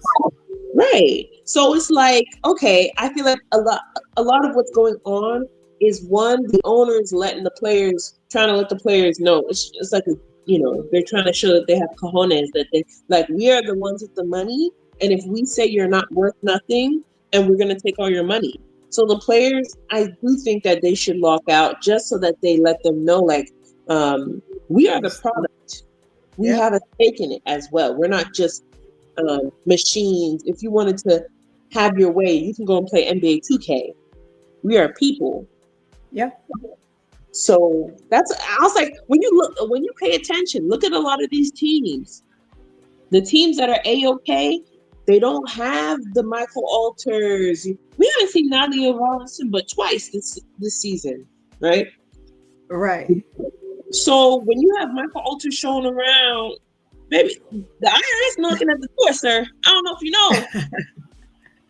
Right. So it's like, okay, I feel like a lot of what's going on is one, the owners trying to let the players know. It's like they're trying to show that they have cojones, that they like we are the ones with the money, and if we say you're not worth nothing, and we're gonna take all your money. So the players, I do think that they should lock out just so that they let them know, like, we are the product. We Yep. have a stake in it as well. We're not just machines. If you wanted to have your way, you can go and play NBA 2K. We are people. Yeah. So I was like, when you pay attention, look at a lot of these teams. The teams that are A-OK, they don't have the Michael Alters. We haven't seen Nadia Robinson but twice this season, right? Right. So when you have Michael Alter showing around, maybe the IRS knocking at the door, sir. I don't know if you know.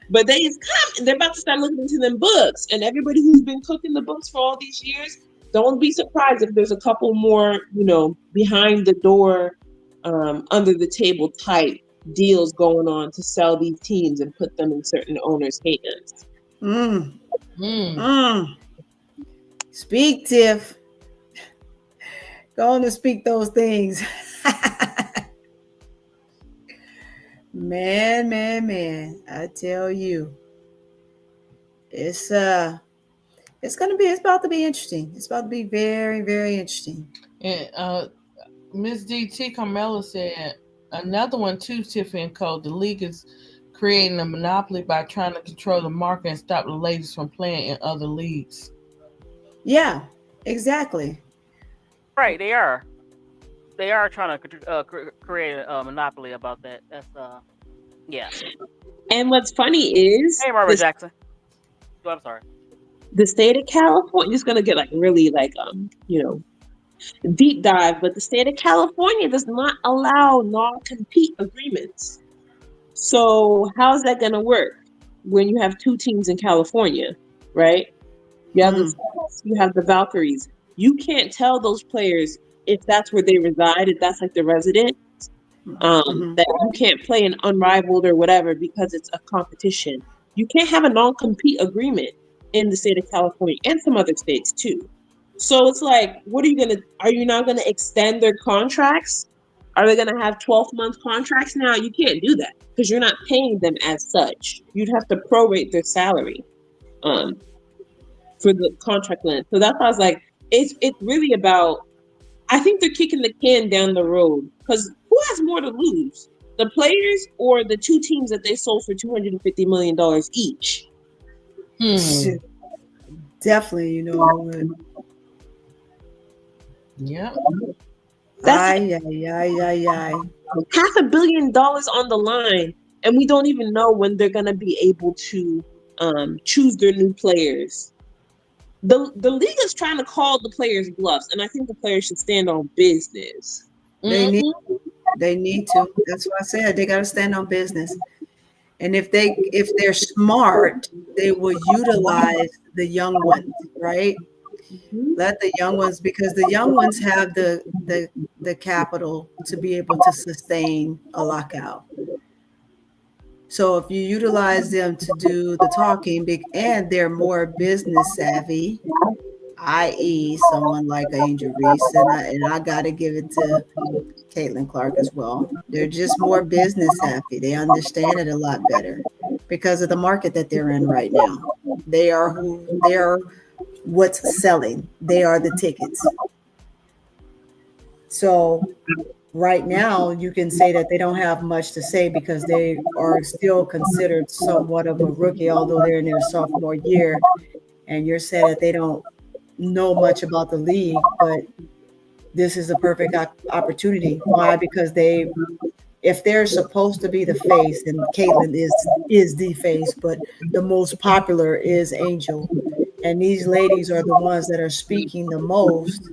But they're about to start looking into them books. And everybody who's been cooking the books for all these years, don't be surprised if there's a couple more, behind the door, under the table type deals going on to sell these teams and put them in certain owners' hands. Speak, Tiff. Go on and speak those things. Man, I tell you, it's about to be interesting. It's about to be very, very interesting. And Miss DT Carmella said another one too, Tiffany and Co. The league is creating a monopoly by trying to control the market and stop the ladies from playing in other leagues. Yeah, exactly. Right, they are. They are trying to create a monopoly about that. That's yeah. And what's funny is Hey, Marvin Jackson. Oh, I'm sorry. the state of California is going to get really deep dive, but the state of California does not allow non-compete agreements. So how's that going to work when you have two teams in California, right? You have the Stars, you have the Valkyries. You can't tell those players if that's where they reside, if that's like the resident, that you can't play an unrivaled or whatever because it's a competition. You can't have a non-compete agreement in the state of California and some other states too. So it's like, are you not gonna extend their contracts Are they going to have 12-month contracts now? You can't do that because you're not paying them as such. You'd have to prorate their salary for the contract length. So that's why I was like, it's really about. I think they're kicking the can down the road because who has more to lose? The players or the two teams that they sold for $250 million each? Shit. Definitely, you know. Yeah. Aye. $500 million on the line, and we don't even know when they're going to be able to choose their new players. The league is trying to call the players bluffs, and I think the players should stand on business. They need to. That's what I said. They got to stand on business. And if they're smart, they will utilize the young ones, right? Let the young ones, because the young ones have the capital to be able to sustain a lockout. So if you utilize them to do the talking, and they're more business savvy, i.e., someone like Angel Reese, and I got to give it to Caitlin Clark as well. They're just more business savvy. They understand it a lot better because of the market that they're in right now. They are what's selling. They are the tickets. So right now, you can say that they don't have much to say because they are still considered somewhat of a rookie, although they're in their sophomore year. And you're saying that they don't know much about the league, but this is a perfect opportunity. Why? Because if they're supposed to be the face, and Caitlin is the face, but the most popular is Angel, and these ladies are the ones that are speaking the most,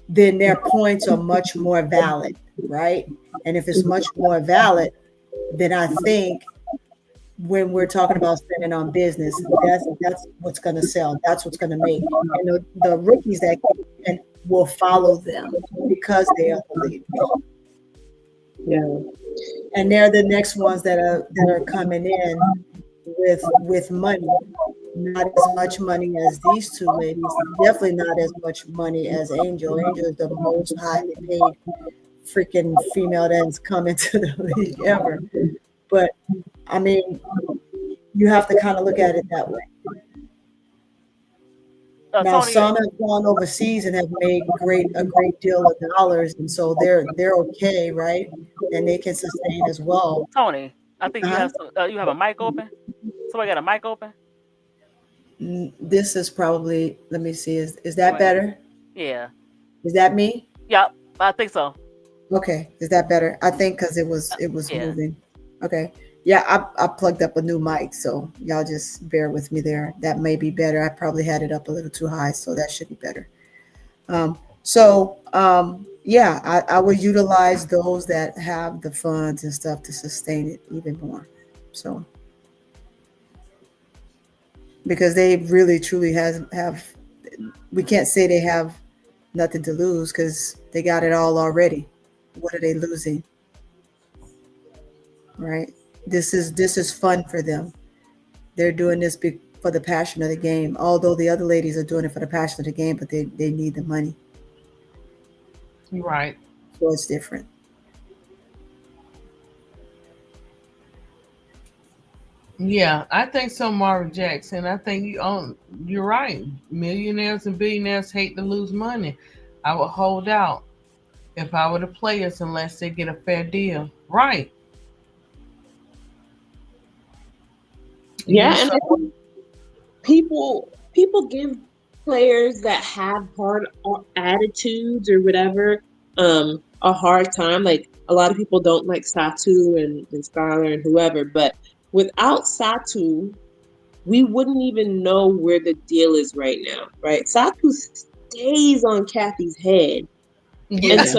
then their points are much more valid, right? And if it's much more valid, then I think when we're talking about spending on business, that's what's going to sell. That's what's going to make. And the rookies that will follow them because they are the leaders. Yeah. And they're the next ones that are coming in with money. Not as much money as these two ladies. Definitely not as much money as Angel. Angel is the most highly paid freaking female that's come into the league ever. But I mean, you have to kind of look at it that way. Now, Tony, some have gone overseas and have made a great deal of dollars, and so they're okay, right? And they can sustain as well. Tony, I think you have a mic open. Somebody got a mic open? This is probably, let me see, is that better? Yeah. Is that me? Yep, I think so. Okay, is that better? I think because it was moving. Okay. Yeah, I plugged up a new mic, so y'all just bear with me there. That may be better. I probably had it up a little too high, so that should be better. Yeah, I would utilize those that have the funds and stuff to sustain it even more. So because they really truly have we can't say they have nothing to lose because they got it all already. What are they losing? Right? This is fun for them. They're doing this for the passion of the game. Although the other ladies are doing it for the passion of the game, but they need the money. Right. So it's different. Yeah, I think so, Marvin Jackson. I think you're right. Millionaires and billionaires hate to lose money. I would hold out if I were the players unless they get a fair deal. Right. Yeah, and I think people give players that have hard attitudes or whatever a hard time. Like a lot of people don't like Satu and Skylar and whoever, but without Satu, we wouldn't even know where the deal is right now, right? Satu stays on Kathy's head. Yeah. And so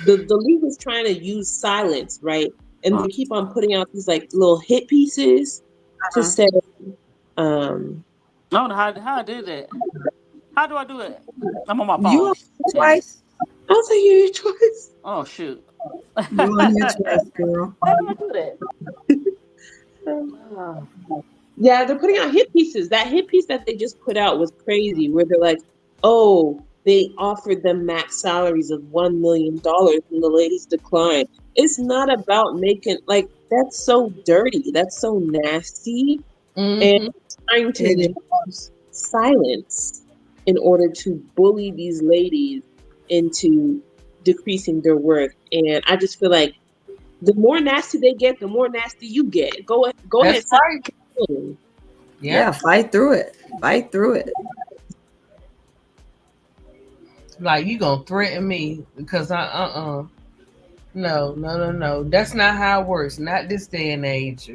the league is trying to use silence, right? And they keep on putting out these like little hit pieces to say, I don't know how I did that. How do I do it? I'm on my phone. You twice? I'll tell you twice. Oh shoot. You on here twice, girl. How do I do that? Yeah, they're putting out hit pieces. That hit piece that they just put out was crazy, where they're like, oh, they offered them max salaries of $1 million and the ladies declined. It's not about making, like, that's so dirty. That's so nasty. And trying to use silence in order to bully these ladies into decreasing their worth. And I just feel like the more nasty they get, the more nasty you get. Go ahead. That's right. Yeah, fight through it. Fight through it. Like, you gonna threaten me because no. That's not how it works. Not this day and age.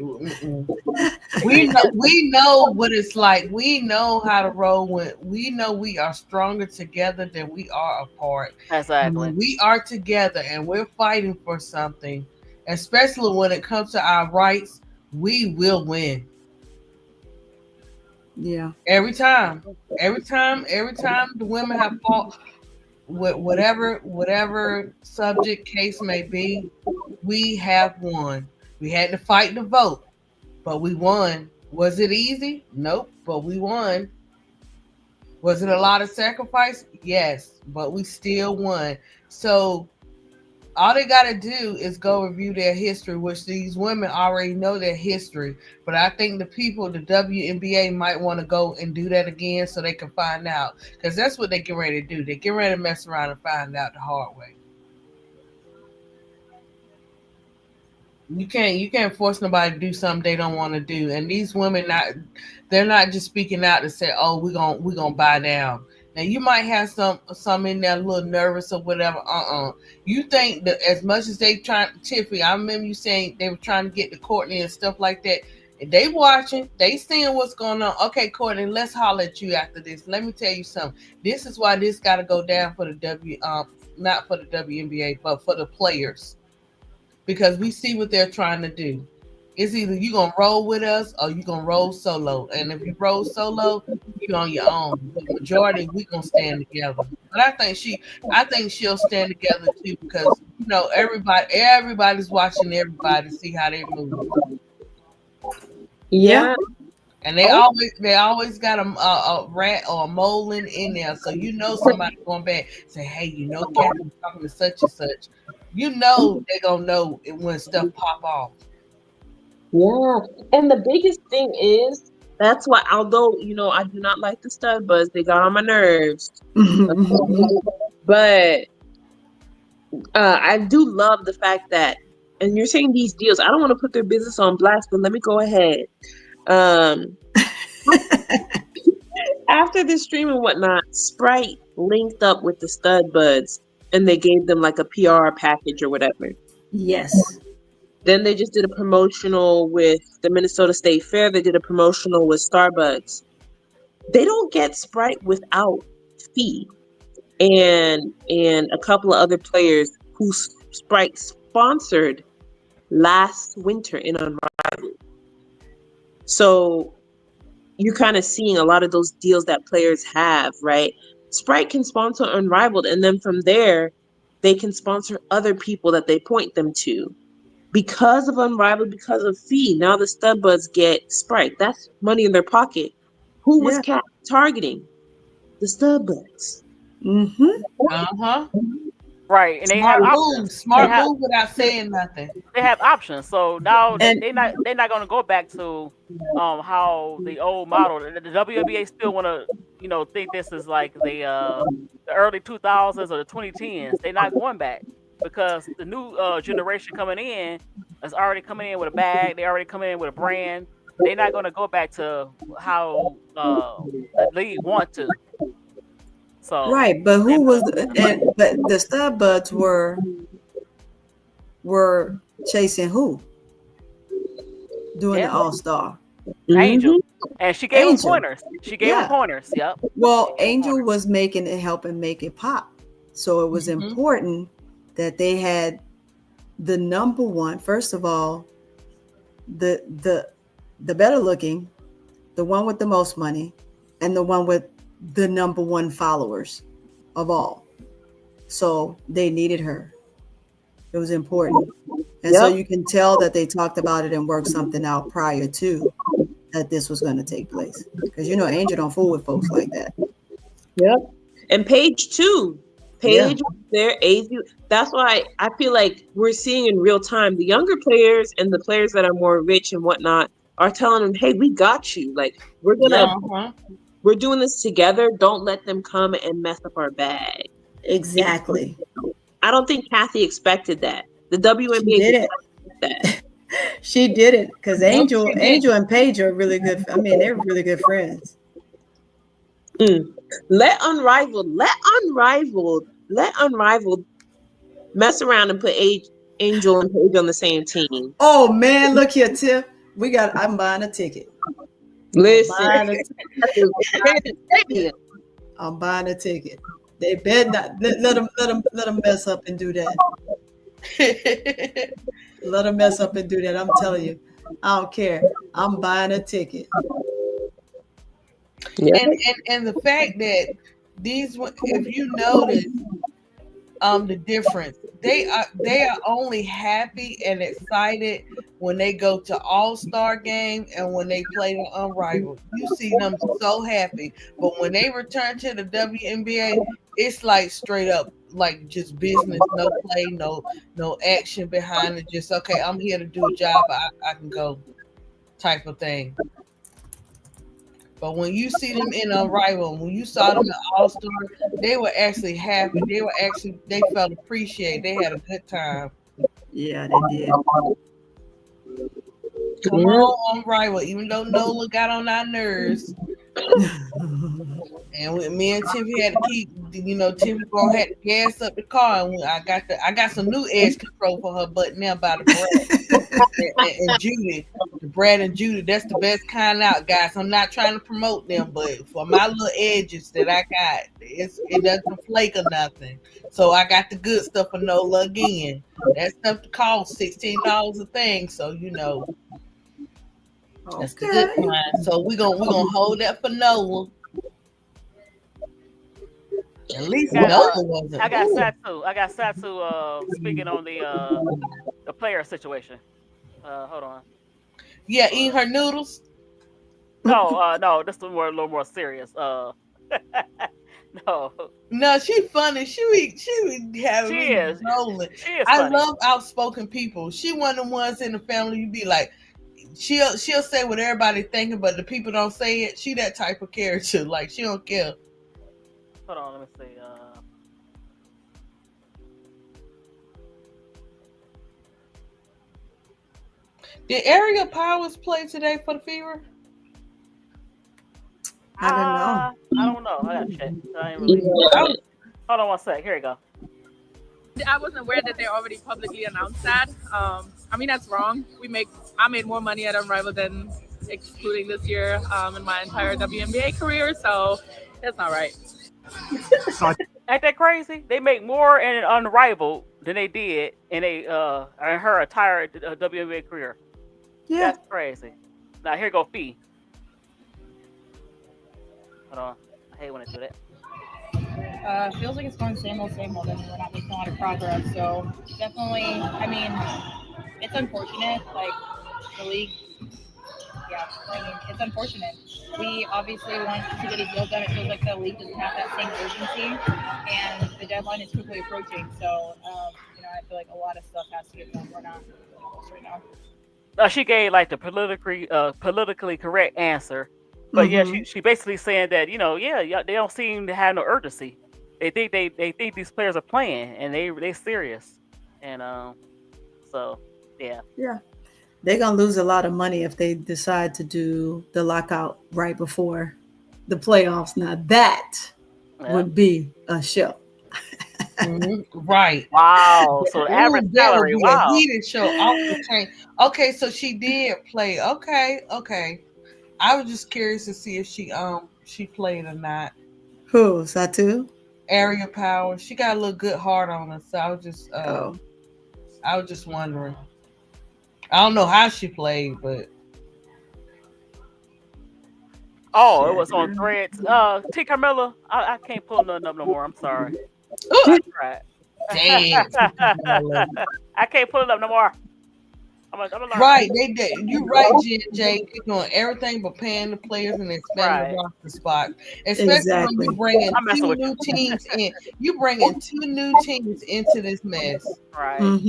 We know what it's like. We know how to roll when we know we are stronger together than we are apart. Exactly. When we are together and we're fighting for something, especially when it comes to our rights, we will win. Yeah. Every time the women have fought with whatever subject case may be, we have won. We had to fight the vote, but we won. Was it easy? Nope, but we won. Was it a lot of sacrifice? Yes, but we still won. So all they got to do is go review their history, which these women already know their history. But I think the people, the WNBA, might want to go and do that again so they can find out. Because that's what they get ready to do. They get ready to mess around and find out the hard way. You can't force nobody to do something they don't want to do. And these women, they're not just speaking out to say, "Oh, we're gonna buy down." Now you might have some in there a little nervous or whatever. You think that as much as they trying, Tiffany, I remember you saying they were trying to get to Courtney and stuff like that. They watching, they seeing what's going on. Okay, Courtney, let's holler at you after this. Let me tell you something. This is why this got to go down for the not for the WNBA, but for the players. Because we see what they're trying to do. It's either you gonna roll with us or you gonna roll solo. And if you roll solo, you're on your own. But the majority, we gonna stand together. But I think she'll stand together too, because everybody's watching everybody to see how they move. Yeah. And they always got a rat or a mole in there, so somebody going back say, "Hey, Captain talking to such and such." They gonna know when stuff pop off. Yeah. And the biggest thing is, that's why, although, I do not like the stud buzz, they got on my nerves. But I do love the fact that, and you're saying these deals, I don't want to put their business on blast, but let me go ahead. After the stream and whatnot, Sprite linked up with the stud buds and they gave them like a PR package or whatever. Yes. Then they just did a promotional with the Minnesota State Fair. They did a promotional with Starbucks. They don't get Sprite without fee. And a couple of other players who Sprite sponsored last winter in Unrivaled. So you're kind of seeing a lot of those deals that players have, right? Sprite can sponsor Unrivaled, and then from there, they can sponsor other people that they point them to. Because of Unrivaled, because of fee, now the stud buds get Sprite. That's money in their pocket. Who was Cat targeting? The stud buds. Right, and Smart they have options. Move without saying nothing. They have options, so now they're not going to go back to how the old model. The WNBA still want to think this is like the early 2000s or the 2010s. They're not going back because the new generation coming in is already coming in with a bag. They already coming in with a brand. They're not going to go back to how the league want to. So right, but who was but the stud buds were chasing who doing the All-Star? Angel. And she gave him pointers. She gave him pointers. Yep. Well, Angel was helping make it pop. So it was important that they had the number one, first of all, the better looking, the one with the most money, and the one with the number one followers of all. So they needed her. It was important. And so you can tell that they talked about it and worked something out prior to that this was going to take place. Because Angel don't fool with folks like that. Yep. And Paige too. Yeah. Paige was there, AZ. That's why I feel like we're seeing in real time the younger players and the players that are more rich and whatnot are telling them, "Hey, we got you. Like Yeah. we're doing this together. Don't let them come and mess up our bag." Exactly. I don't think Kathy expected that. The She WNBA did did it. not expect that. She did it because Nope, she didn't. Angel and Paige are really good. I mean, they're really good friends. Let Unrivaled mess around and put Angel and Paige on the same team. Oh man, look here, Tiff. I'm buying a ticket. Listen, I'm buying a ticket. They better not let them mess up and do that. Let them mess up and do that. I'm telling you, I don't care. I'm buying a ticket. yeah. And the fact that these, if you notice, the difference, they are only happy and excited when they go to All-Star game and when they play the Unrivaled. You see them so happy, but when they return to the WNBA, it's like straight up like just business, no play, no action behind it. Just okay, I'm here to do a job. I can go, type of thing. But when you see them in Unrivaled, when you saw them in All-Star, they were actually happy. They felt appreciated. They had a good time. Yeah, they did. Come on, Unrivaled. Even though Nola got on our nerves, and with me and Tiffy had to keep, Tiffy gonna have to gas up the car, and I got some new edge control for her butt now by the Brad and Judy. The Brad and Judy, that's the best kind out, guys. I'm not trying to promote them, but for my little edges that I got, it doesn't flake or nothing. So I got the good stuff for Nola again. That stuff costs $16 a thing, so that's the good kind. So we're gonna hold that for Nola. At least Nola wasn't. I got Satu. Speaking on the player situation. Hold on. Yeah, eating her noodles. No, this is a little more serious. No. No, she funny. She be having me rolling. I funny. love outspoken people. She one of the ones in the family you be like, she'll say what everybody thinking, but the people don't say it. She that type of character. Like she don't care. Hold on, let me see. Did Ariel Powers play today for the Fever? I don't know. I gotta check. Hold on one sec. Here you go. I wasn't aware that they already publicly announced that. I mean, that's wrong. I made more money at Unrivaled than excluding this year in my entire WNBA career, so that's not right. Ain't that crazy? They make more in Unrivaled than they did in her entire WNBA career. Yeah. That's crazy. Now here go Fee. Hold on. I hate when I do that. Feels like it's going same old, and we're not making a lot of progress. So definitely, I mean, it's unfortunate. Like the league, yeah, I mean, it's unfortunate. We obviously want to get a deal done. It feels like the league doesn't have that same urgency, and the deadline is quickly approaching. So, I feel like a lot of stuff has to get done. We're not close right now. She gave like the politically correct answer. But yeah, she basically saying that they don't seem to have no urgency. They think these players are playing and they serious, and so yeah. They're gonna lose a lot of money if they decide to do the lockout right before the playoffs. Now that would be a show. Right. Wow. So the average salary. Wow. A heated show off the chain. Okay, so she did play. Okay. I was just curious to see if she played or not. Who? Satu? Ariel Powers. She got a little good heart on her, so I was just wondering. I don't know how she played, but it was on Threads. T. Carmella, I can't pull nothing up no more. I'm sorry. Ooh. Right. Damn. I can't pull it up no more. I'm gonna learn. Right, you right, J. You're doing everything but paying the players and expanding the roster spot, especially when Exactly. you bringing I'm messing two with new you. teams in. You bringing two new teams into this mess, Right. and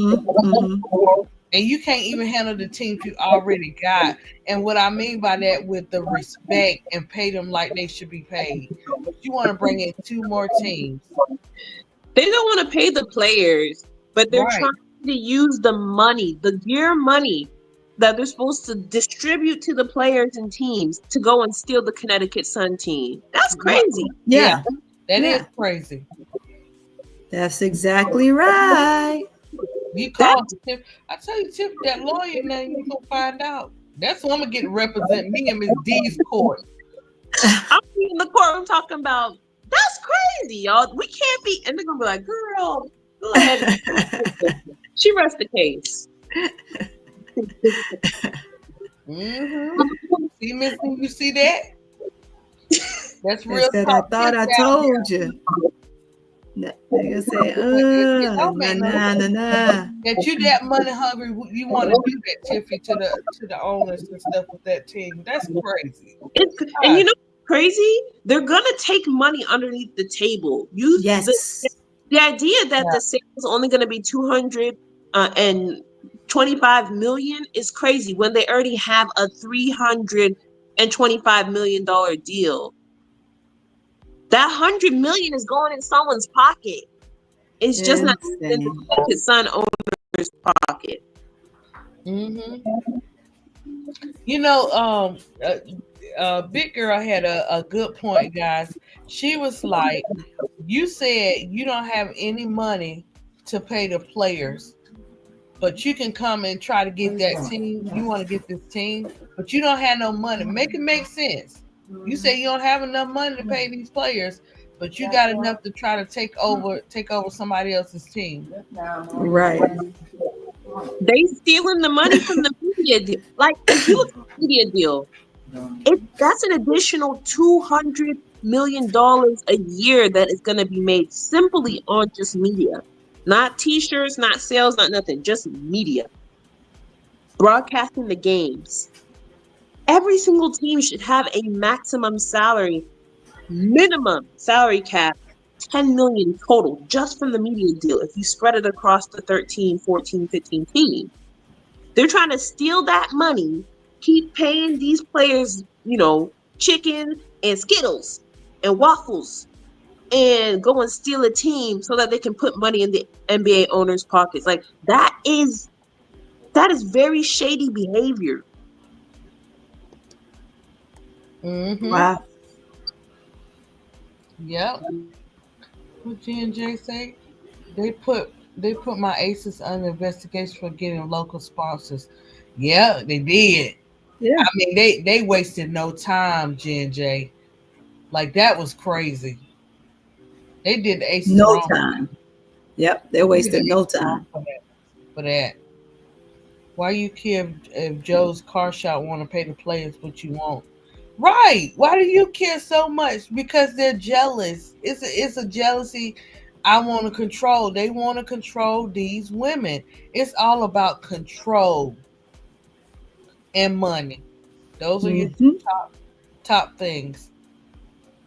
you can't even handle the teams you already got. And what I mean by that, with the respect and pay them like they should be paid, but you want to bring in two more teams. They don't want to pay the players, but they're Right. trying to use the money, the gear money that they're supposed to distribute to the players and teams to go and steal the Connecticut Sun team. That's crazy. Yeah. That Yeah. is crazy. That's exactly right. You call Tip. I tell you, Tip, that lawyer name, you gonna find out. That's what I'm gonna get to represent me in Miss D's court. I'm in the courtroom talking about that's crazy, y'all. We can't be, and they're gonna be like, "Girl, go ahead." She rests the case. See, Miss, you see that? That's real. Said, I thought I told you. Nigga say, nah. That you that money hungry, you want to do that, Tiffy, to the owners and stuff with that team. That's crazy. And you know what's crazy? They're gonna take money underneath the table. The idea that the sale is only gonna be 225 million is crazy when they already have a $325 million deal. That 100 million is going in someone's pocket. It's just not in the Sun owner's pocket. You know, Big Girl had a good point, guys. She was like, you said you don't have any money to pay the players, but you can come and try to get that team. You want to get this team, but you don't have no money. Make it make sense. You say you don't have enough money to pay these players, but you got enough to try to take over somebody else's team. Right. They stealing the money from the media deal. Like, if you look at the media deal, that's an additional $200 million a year that is going to be made simply on just media. Not t-shirts, not sales, not nothing. Just media. Broadcasting the games. Every single team should have a maximum minimum salary cap, 10 million total, just from the media deal. If you spread it across the 13, 14, 15 teams, they're trying to steal that money, keep paying these players, chicken and Skittles and waffles, and go and steal a team so that they can put money in the NBA owners' pockets. Like, that is very shady behavior. Wow. Yep. What J&J say? They put my aces under investigation for getting local sponsors. Yeah, they did. Yeah. I mean, they wasted no time, J&J. Like, that was crazy. They did the aces no wrong. time. Yep, they wasted no time for that. Why you care if Joe's car shop want to pay the players what you want? Right. Why do you care so much? Because they're jealous. It's a jealousy. I want to control. They want to control these women. It's all about control and money. Those are your two top things.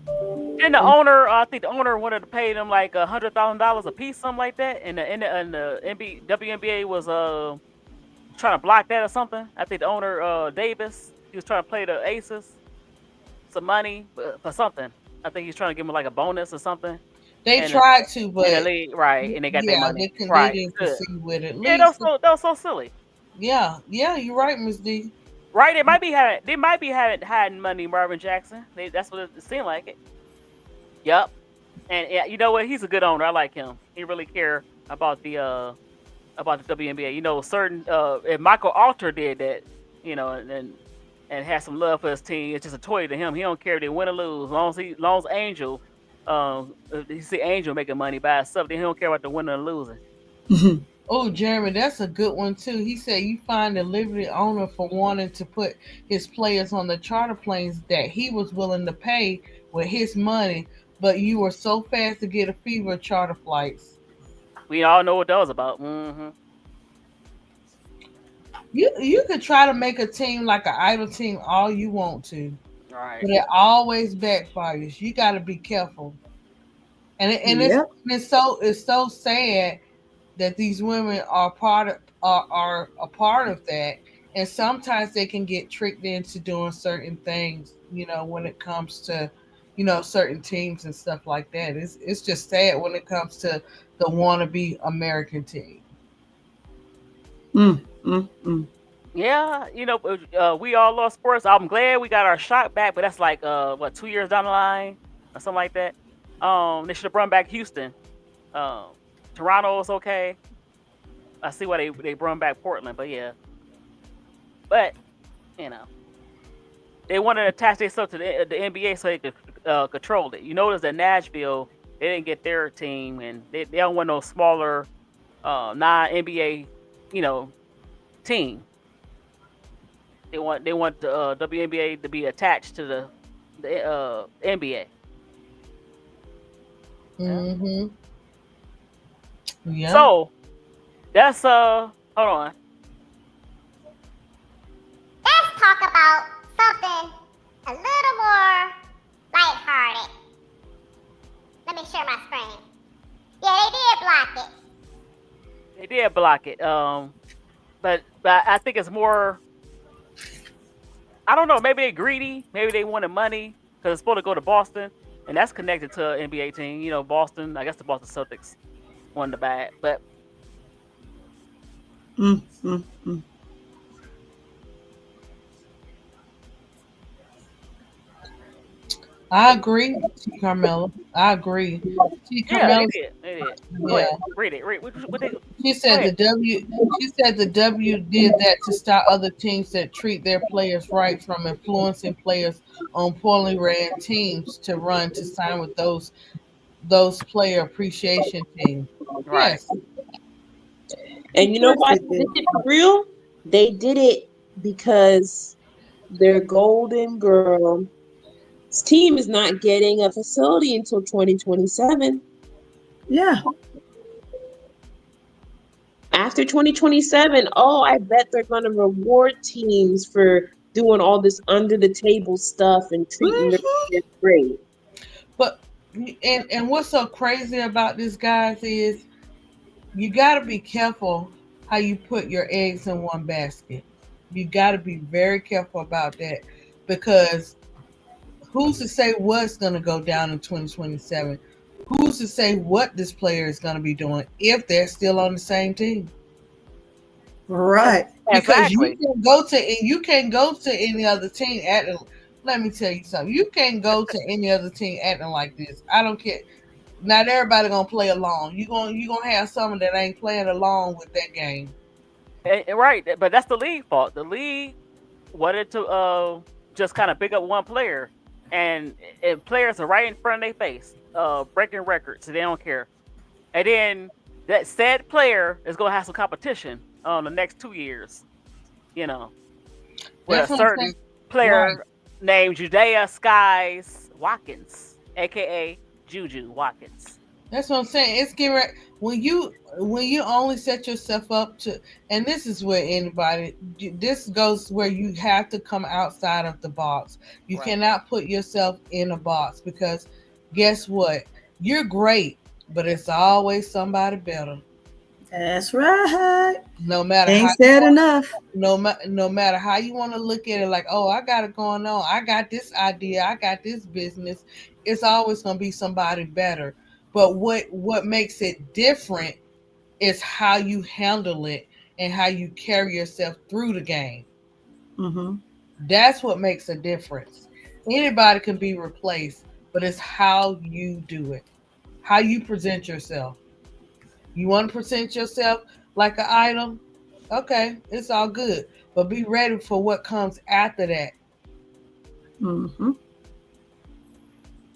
And the owner, I think the owner wanted to pay them like $100,000 a piece, something like that. And the WNBA was trying to block that or something. I think the owner, Davis, he was trying to play the Aces some money for something. I think he's trying to give them like a bonus or something. They tried to, but and they got their money. They didn't proceed with it. Yeah, that was so silly. Yeah, you're right, Ms. D. Right, they might be hiding money, Marvin Jackson. That's what it seemed like it. Yep. And yeah, you know what? He's a good owner. I like him. He really care about the WNBA. Certain if Michael Alter did that, and had some love for his team, it's just a toy to him. He don't care if they win or lose. As long as Angel, you see Angel making money by himself, then he don't care about the winning or losing. Oh, Jeremy, that's a good one too. He said you find the Liberty owner for wanting to put his players on the charter planes that he was willing to pay with his money, but you were so fast to get a fever of charter flights. We all know what that was about. You could try to make a team like an idol team all you want to, Right. but it always backfires. You got to be careful, and Yep. it's so sad that these women are are a part of that, and sometimes they can get tricked into doing certain things. When it comes to certain teams and stuff like that. It's just sad when it comes to the wannabe American team. Mm, mm, mm. Yeah, we all lost sports. I'm glad we got our shot back, but that's like 2 years down the line or something like that. They should have brought back Houston. Um, Toronto is okay. I see why they brought back Portland, but yeah, but you know they wanted to attach themselves to the NBA so they could control it. You notice that Nashville they didn't get their team, and they don't want no smaller non NBA team. They want the WNBA to be attached to the NBA. Mm-hmm. Yeah. So that's hold on. Let's talk about something a little more lighthearted. Let me share my screen. Yeah, they did block it. They did block it. But I think it's more. I don't know. Maybe they're greedy. Maybe they wanted money because it's supposed to go to Boston, and that's connected to an NBA team. Boston. I guess the Boston Celtics won the bag, but Mm, mm, mm. I agree, T. Carmela. I agree. T. yeah, Carmela. they did. Go ahead, read it. Read. What they, She said ahead. She said the W did that to stop other teams that treat their players right from influencing players on poorly ran teams to run to sign with those player appreciation teams. Right. Yes. And you know Of why course they they did it for real? They did it because their golden girl team is not getting a facility until 2027. Yeah. After 2027, I bet they're going to reward teams for doing all this under the table stuff and treating their Mhm. players great. But and what's so crazy about this, guys, is you got to be careful how you put your eggs in one basket. You got to be very careful about that because who's to say what's going to go down in 2027? Who's to say what this player is going to be doing if they're still on the same team? Right. Because Exactly. you can go to any other team acting. Let me tell you something. You can go to any other team acting like this. I don't care. Not everybody gonna play along. You gonna have someone that ain't playing along with that game. Right, but that's the league fault. The league wanted to just kind of pick up one player, and players are right in front of their face, breaking records. So they don't care. And then that said player is gonna have some competition the next 2 years. With That's a what I'm certain saying. player named Judea Skies Watkins, aka Juju Watkins. That's what I'm saying. It's getting right. When you only set yourself up to, and this is where this goes where you have to come outside of the box. You Right. cannot put yourself in a box because guess what? You're great, but it's always somebody better. That's right. No matter Ain't how said enough. no matter how you want to look at it, like, oh, I got it going on. I got this idea. I got this business. It's always going to be somebody better. But what makes it different is how you handle it and how you carry yourself through the game. Mm-hmm. That's what makes a difference. Anybody can be replaced, but it's how you do it, how you present yourself. You want to present yourself like an item? Okay, it's all good. But be ready for what comes after that. Mm-hmm.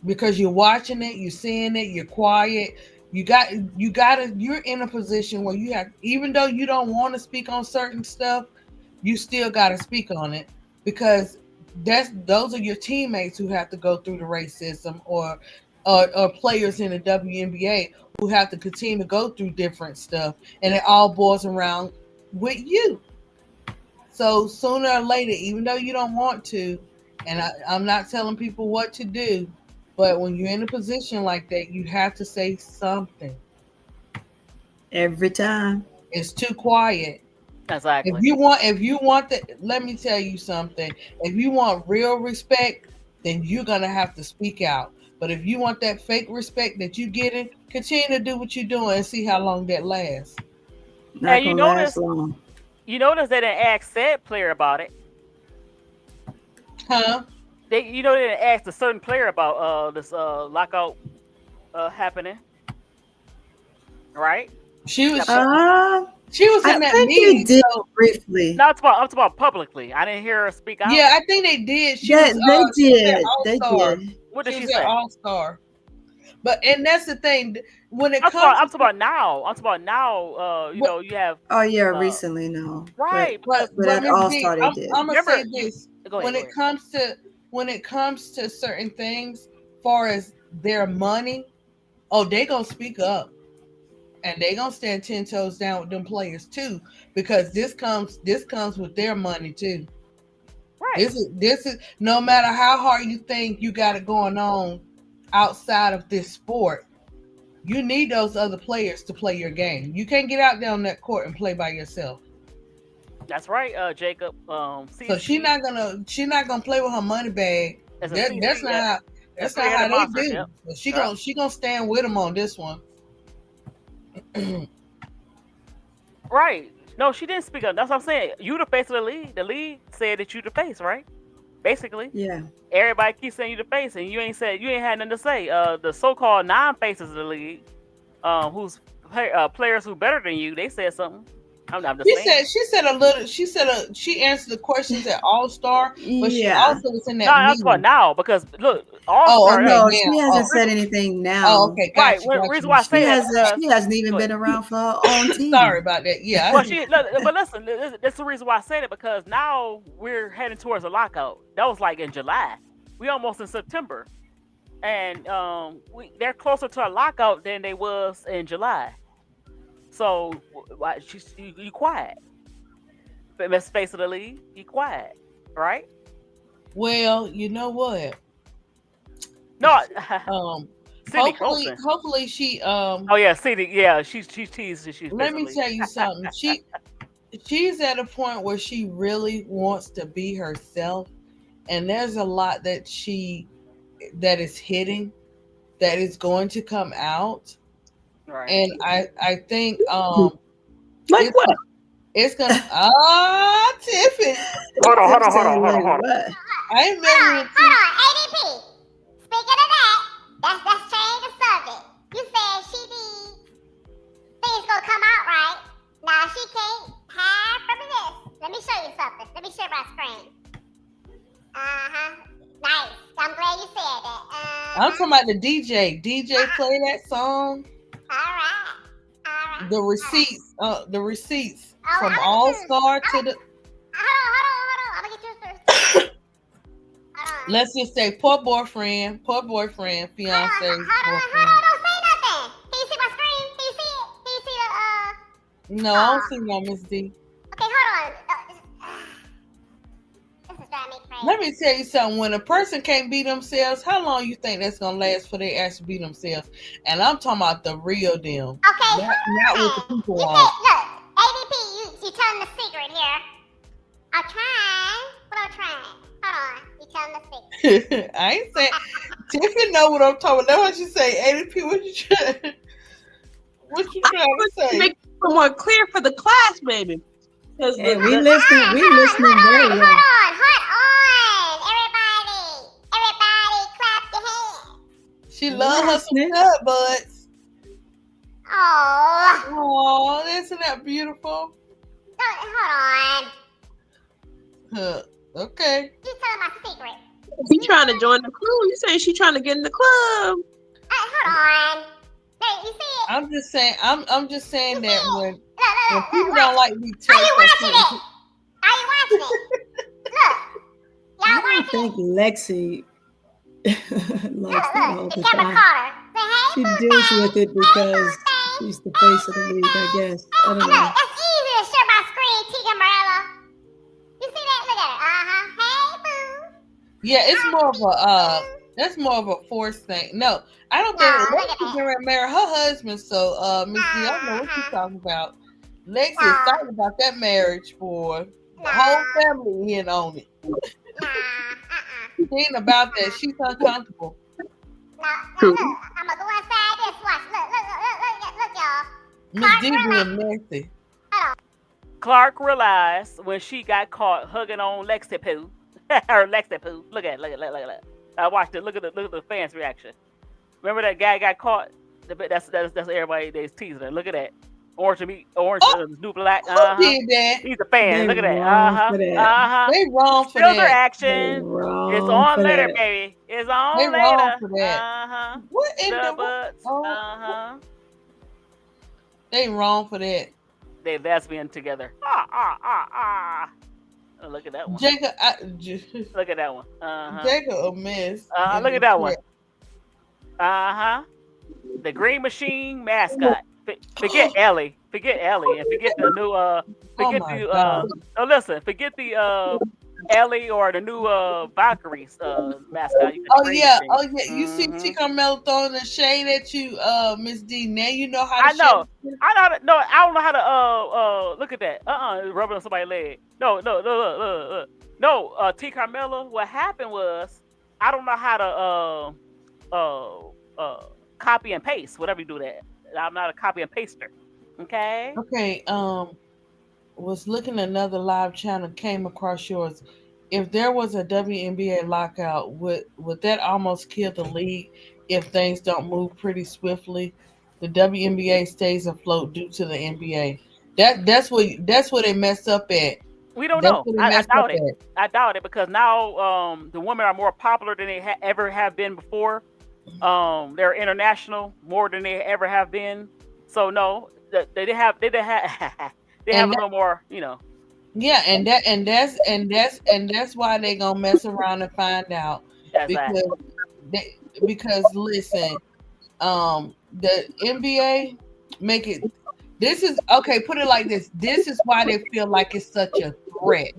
Because you're watching it, you're seeing it, you're quiet. You're in a position where you have, even though you don't want to speak on certain stuff, you still gotta speak on it because those are your teammates who have to go through the racism or players in the WNBA who have to continue to go through different stuff, and it all boils around with you. So sooner or later, even though you don't want to, and I'm not telling people what to do, but when you're in a position like that, you have to say something. Every time. It's too quiet. Exactly. If you want that, let me tell you something. If you want real respect, then you're gonna have to speak out. But if you want that fake respect that you getting, continue to do what you're doing and see how long that lasts. Not And gonna last long. you notice they didn't ask said player about it. Huh? They didn't ask a certain player about this lockout happening, right? She was I in that think meeting. they did So, briefly. No, I'm talking about publicly. I didn't hear her speak out. yeah, I think they did. She They was, did. They All-Star. did. What did She she was say? at All-Star. But and that's the thing. When it I'm comes talking about now. I'm talking about now. You have Oh yeah, recently no. right. But at Ms. All-Star D, they I'm did. gonna Remember, say this. go ahead. When it comes to certain things, far as their money, they gonna speak up. And they gonna stand 10 toes down with them players too, because this comes with their money too. Right. This is no matter how hard you think you got it going on outside of this sport, you need those other players to play your game. You can't get out there on that court and play by yourself. That's right, Jacob. So she's not gonna play with her money bag. That's not how they do. Yep. But she gonna stand with them on this one. Right. No, she didn't speak up. That's what I'm saying. You the face of the league. The league said that you the face, right? Basically. Yeah. Everybody keeps saying you the face, and you ain't had nothing to say. The so-called non-faces of the league, who's players who better than you, they said something. I'm just saying. She answered the questions at All-Star, but she Yeah. also was in that No, that's meeting. about now because look, All-Star. No, now. she hasn't said anything now. Oh, okay, Right. gotcha. Reason why I say She hasn't even been around for her own team. Sorry about that. Yeah. But listen, that's the reason why I said it, because now we're heading towards a lockout. That was like in July. We almost in September, and they're closer to a lockout than they was in July. So you quiet. Miss Face of the league, you quiet, right? Well, you know what? No. Hopefully she Oh yeah, Cindy. Yeah, she's teased. Let me tell you something. She's at a point where she really wants to be herself, and there's a lot that is hitting, that is going to come out. Right. And I think like what? It's gonna Tiffany. Hold on. I ain't measuring. Hold on, ADP. Speaking of that, let's change the subject. You said she needs things gonna come out right. Now she can't have from this. Let me show you something. Let me share my screen. Nice. I'm glad you said that. I'm talking about the DJ. DJ play that song. All right. The receipts. The receipts from All-Star to the. Hold on. I'm gonna get you first. Let's just say poor boyfriend, fiance. Hold on. Don't say nothing. Can you see my screen? Can you see it? Can you see the No, I don't see no Miss D. Okay, hold on. This is driving me crazy. Let me tell you something. When a person can't be themselves, how long you think that's gonna last for they actually be themselves? And I'm talking about the real them. Okay, not what the people you want. look, ADP, you telling the secret here. I'm trying. What I'm trying? Hold on. You telling the secret. I ain't saying. Tiffany know what I'm talking about. That's what you say. ADP, what you trying? What you trying to say? Make it more clear for the class, baby. Yeah, we listening. We listening very well. Hold on. Everybody, clap your hands. She love her some nut butts. Oh, isn't that beautiful? hold on. Okay. You telling my secret. She trying to join the crew. You saying she trying to get in the club? Hold on. Hey, you see it? I'm just saying that when Look, people don't like me Are touched you by watching certain it? Are you watching it? Look. Y'all I watching think Lexi likes it? that all Look, the the camera time. caught her. Say, hey, She boo deals thing. with it because she's the face of the league, I guess. I don't know. Look, it's easy to share my screen, Tika Morello. Yeah, it's more of a that's more of a forced thing. No, I don't think Lexi's gonna marry her husband. So, Miss D, I don't know what you're talking about. Lexi excited about that marriage, boy. The whole family in on it. She ain't about that. She's uncomfortable. True. Look, I'm gonna go inside this. Watch. Look, y'all. Miss D being messy. Clark realized when she got caught hugging on Lexi Poo, her Lexi Poo. Look at it. I watched it. Look at the fans' reaction. Remember that guy got caught? That's everybody that's teasing her. Look at that. Orange new black. Who did that? He's a fan. They Look at that. wrong for that. They wrong for Filter that. action. Wrong It's on for later, that. baby. It's They on later. wrong for that. What in The the butts. oh, they wrong for that. They lesbian together. Oh, look at that one. Jacob, Look at that one. Jacob a mess. Look at that one. The Green Machine mascot. Forget Ellie. Forget Ellie, and forget the new. Forget the Ellie or the new Valkyries mascot. Oh yeah. You see T. Carmelo throwing the shade at you, Miss D. Now you know how to. I know. I don't know how to look at that. Rubbing on somebody's leg. No. No, T. Carmelo. What happened was I don't know how to copy and paste. Whatever you do that. I'm not a copy and paster. Okay. Okay. Was looking at another live channel, came across yours. If there was a WNBA lockout, would that almost kill the league if things don't move pretty swiftly? The WNBA stays afloat due to the NBA. That's what they messed up at. We don't know. I doubt it. I doubt it because now the women are more popular than they ever have been before. They're international more than they ever have been. So no, they have a little more, you know. Yeah, and that's why they gonna mess around and find out because listen, the NBA make it. This is okay. Put it like this. This is why they feel like it's such a threat.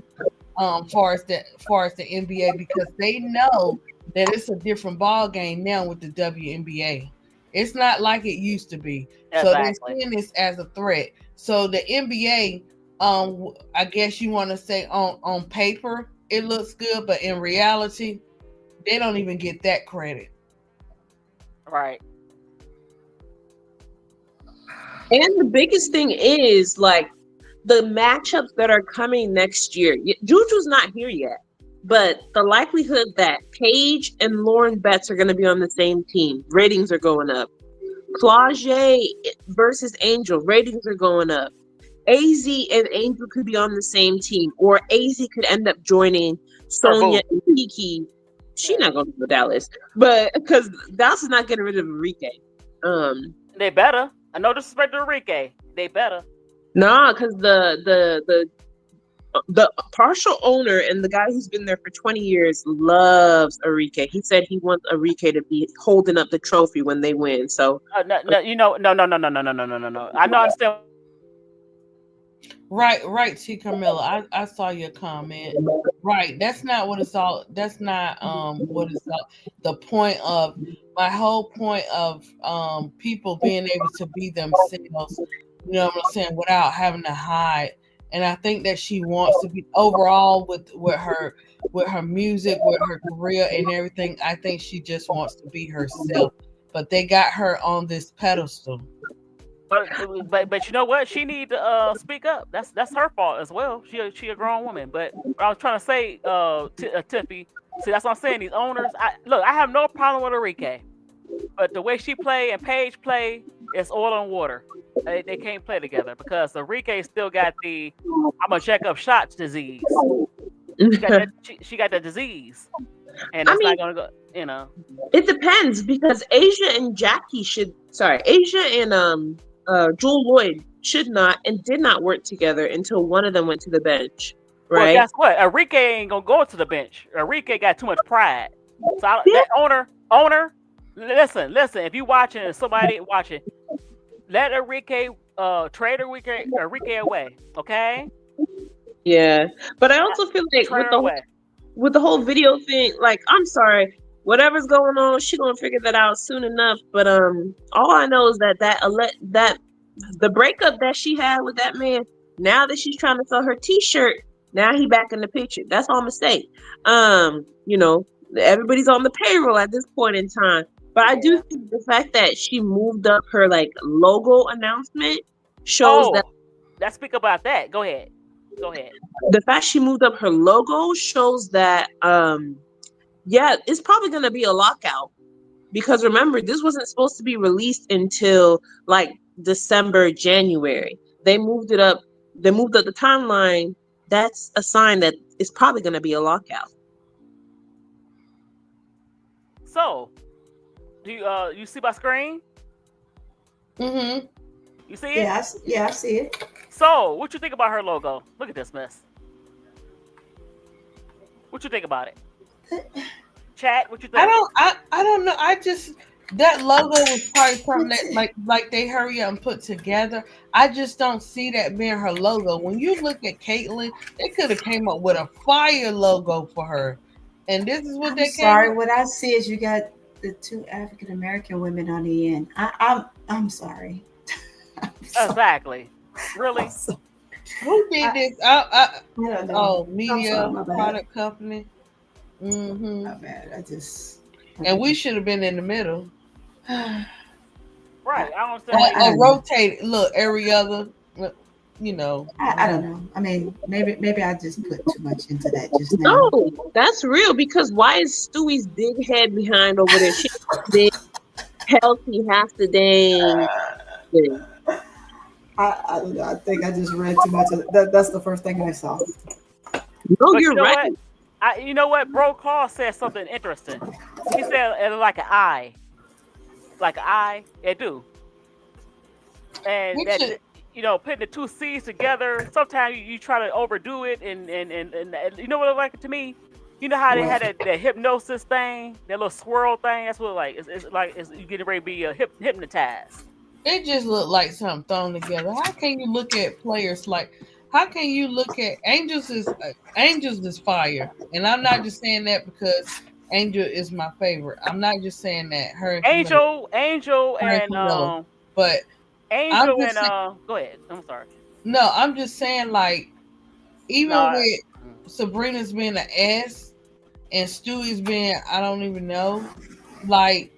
Far as the NBA, because they know that it's a different ball game now with the WNBA. It's not like it used to be. Exactly. So they're seeing this as a threat. So the NBA, I guess you want to say on paper it looks good, but in reality, they don't even get that credit. Right. And the biggest thing is like the matchups that are coming next year. Juju's not here yet, but the likelihood that Paige and Lauren Betts are going to be on the same team, ratings are going up. Claude versus Angel, ratings are going up. AZ and Angel could be on the same team, or AZ could end up joining Sonya and Kiki. She's not going to go to Dallas, but because Dallas is not getting rid of Enrique. They better. I no disrespect to Enrique. They better. Nah, because the partial owner and the guy who's been there for 20 years loves Enrique. He said he wants Enrique to be holding up the trophy when they win. So no. I know. Understand. Right, T. Carmella. I saw your comment. Right, that's not what it's all. That's not what it's all. The point of my whole point of people being able to be themselves. You know what I'm saying, without having to hide. And I think that she wants to be overall with her music, with her career and everything. I think she just wants to be herself. But they got her on this pedestal. But you know what? She need to speak up. That's her fault as well. She a grown woman. But what I was trying to say, Tiffy. See, that's what I'm saying. These owners. I have no problem with Enrique, but the way she play and Paige play is oil and water. They can't play together because Enrique still got the I'm gonna check up shots disease. She got that disease, and it's not gonna go. You know, it depends because Asia and Jewel Lloyd should not and did not work together until one of them went to the bench. Right? Well, guess what? Enrique ain't gonna go to the bench. Enrique got too much pride. So that owner, listen. If you watching and somebody watching, let Enrique trade Enrique away. Okay. Yeah, but I also feel like with the whole video thing, like, I'm sorry, whatever's going on, she gonna figure that out soon enough. But all I know is that the breakup that she had with that man, now that she's trying to sell her T-shirt, now he back in the picture. That's all I'm gonna say. You know, everybody's on the payroll at this point in time. But I do think the fact that she moved up her like logo announcement shows that. Let's speak about that. Go ahead. The fact she moved up her logo shows that yeah, it's probably gonna be a lockout, because remember, this wasn't supposed to be released until like December, January. They moved it up. They moved up the timeline. That's a sign that it's probably gonna be a lockout. So, do you see my screen? Mm-hmm. You see it? Yeah, I see it. So, what you think about her logo? Look at this mess. What you think about it? Chat, what you think? I don't know. I just, that logo was probably something that like they hurry up and put together. I just don't see that being her logo. When you look at Caitlyn, they could have came up with a fire logo for her, and this is what they came. Sorry, what I see is you got the two African American women on the end. I'm sorry. Exactly. Really? Who did this? I don't know. Oh, media sorry, product company. Mm-hmm. My bad. And we should have been in the middle. Right. I don't understand. Rotate. Look, every other. You know. I don't know. I mean, maybe I just put too much into that just now. No, that's real, because why is Stewie's big head behind over there? She's big, healthy, half the dang thing. I don't know. I think I just read too much. That's the first thing I saw. No, you're right. You know what? Bro Carl said something interesting. He said it like an eye. Like an eye. It do. And that, you know, putting the two C's together, sometimes you try to overdo it, and you know what it like to me? You know how they had that hypnosis thing, that little swirl thing? That's what it's you getting ready to be hypnotized. It just looked like something thrown together. How can you look at players like? How can you look at Angels is fire, and I'm not just saying that because Angel is my favorite. I'm not just saying that her Angel but Angel and go ahead. I'm sorry. No, I'm just saying, like, even with Sabrina's being an S and Stewie's being I don't even know, like,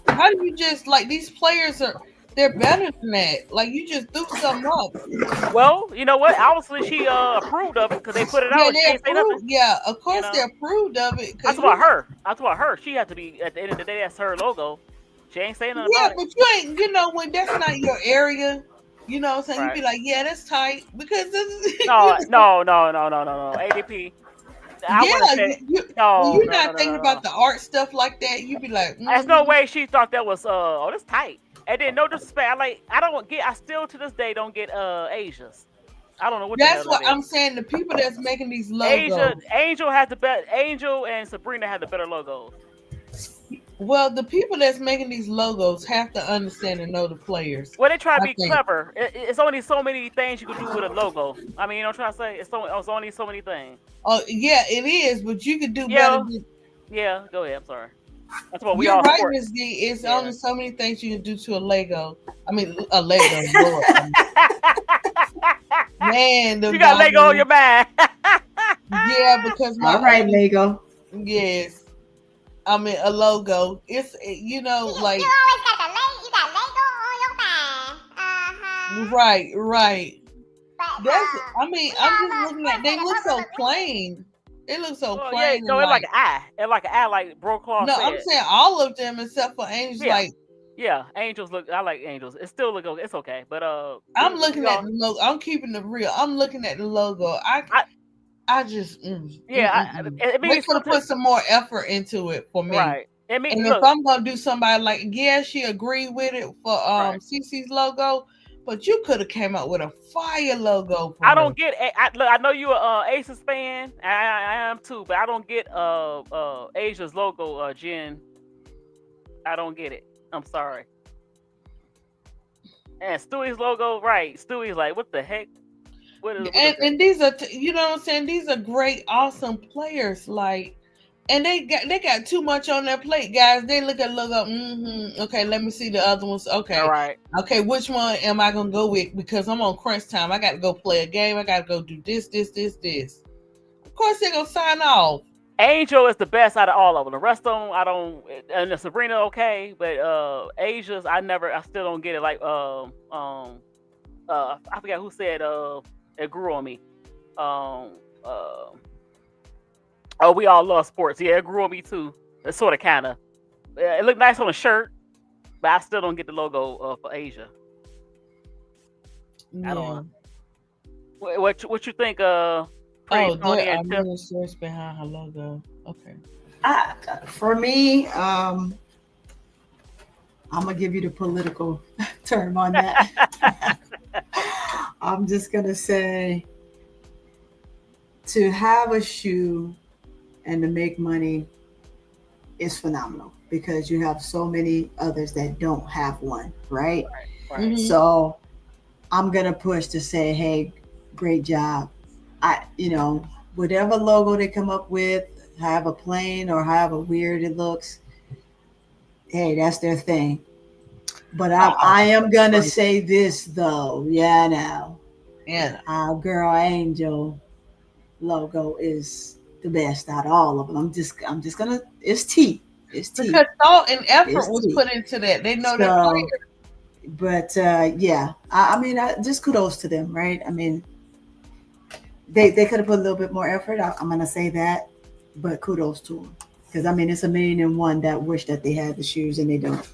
how do you just like these players they're better than that? Like, you just threw something up. Well, you know what? Obviously, she approved of it because they put it out. They approved. Yeah, of course they approved of it. That's about her. That's about her. She has to be, at the end of the day, that's her logo. She ain't saying nothing about it. Yeah, but you ain't, you know, when that's not your area, you know what I'm saying? Right. You be like, yeah, that's tight. Because this is no. ADP. You're not thinking about the art stuff like that. You be like, there's no way she thought that was that's tight. And then no disrespect, I still to this day don't get Asia's. I don't know what. That's what I'm saying. The people that's making these logos. Angel has the best. Angel and Sabrina have the better logos. Well, the people that's making these logos have to understand and know the players. Well, they try to be clever. It's only so many things you can do with a logo. I mean, you know what I'm trying to say? It's only so many things. Oh, yeah, it is, but you could do better. Yeah, go ahead. I'm sorry. That's what we You're all right, support. Ms. D. It's only so many things you can do to a Lego. I mean, a Lego. Lord. Man, you got Lego on your mind. Yeah, because all right, Lego. Yes. I mean, a logo. It's, you know, like. You always got Lego on your mind. Right. But, that's. I mean, I'm just looking at. They look so plain. It looks so plain. Yeah, no, it's like an eye. It's like an eye, like Bro Claw said. I'm saying all of them except for Angels. Yeah, Angels look. I like Angels. It still look okay. It's okay, but I'm looking at the logo. I'm keeping it real. I'm looking at the logo. I just it means we're gonna put some more effort into it for me. Right. And if I'm gonna do somebody like, she agreed with it for CC's logo, but you could have came up with a fire logo. For I don't get. I know you're a Aces fan. I am too, but I don't get Asia's logo, Jen. I don't get it. I'm sorry. And Stewie's logo, right? Stewie's like, what the heck? And these are, you know what I'm saying? These are great, awesome players. Like, and they got too much on their plate, guys. They look at logo. Okay, let me see the other ones. Okay, all right. Okay, which one am I gonna go with? Because I'm on crunch time. I got to go play a game. I got to go do this. Of course, they're gonna sign off. Angel is the best out of all of them. The rest of them, I don't. And the Sabrina, okay, but Asia's, I still don't get it. Like I forgot who said it grew on me. Oh, we all love sports. Yeah, it grew on me too. It's sort of kind of. It looked nice on a shirt, but I still don't get the logo for Asia. Yeah. I don't know. What you think? There are many sources behind her logo. Okay. For me, I'm gonna give you the political term on that. I'm just gonna say, to have a shoe and to make money is phenomenal because you have so many others that don't have one, right? Right. So I'm gonna push to say, hey, great job. Whatever logo they come up with, however plain or however weird it looks, hey, that's their thing. But I am gonna say this though, our girl Angel logo is the best out of all of them. I'm just gonna. It's T. Because thought and effort was put into that. They know that player. But I mean, just kudos to them, right? I mean, they could have put a little bit more effort. I'm gonna say that, but kudos to them because I mean, it's 1,000,001 that wish that they had the shoes and they don't.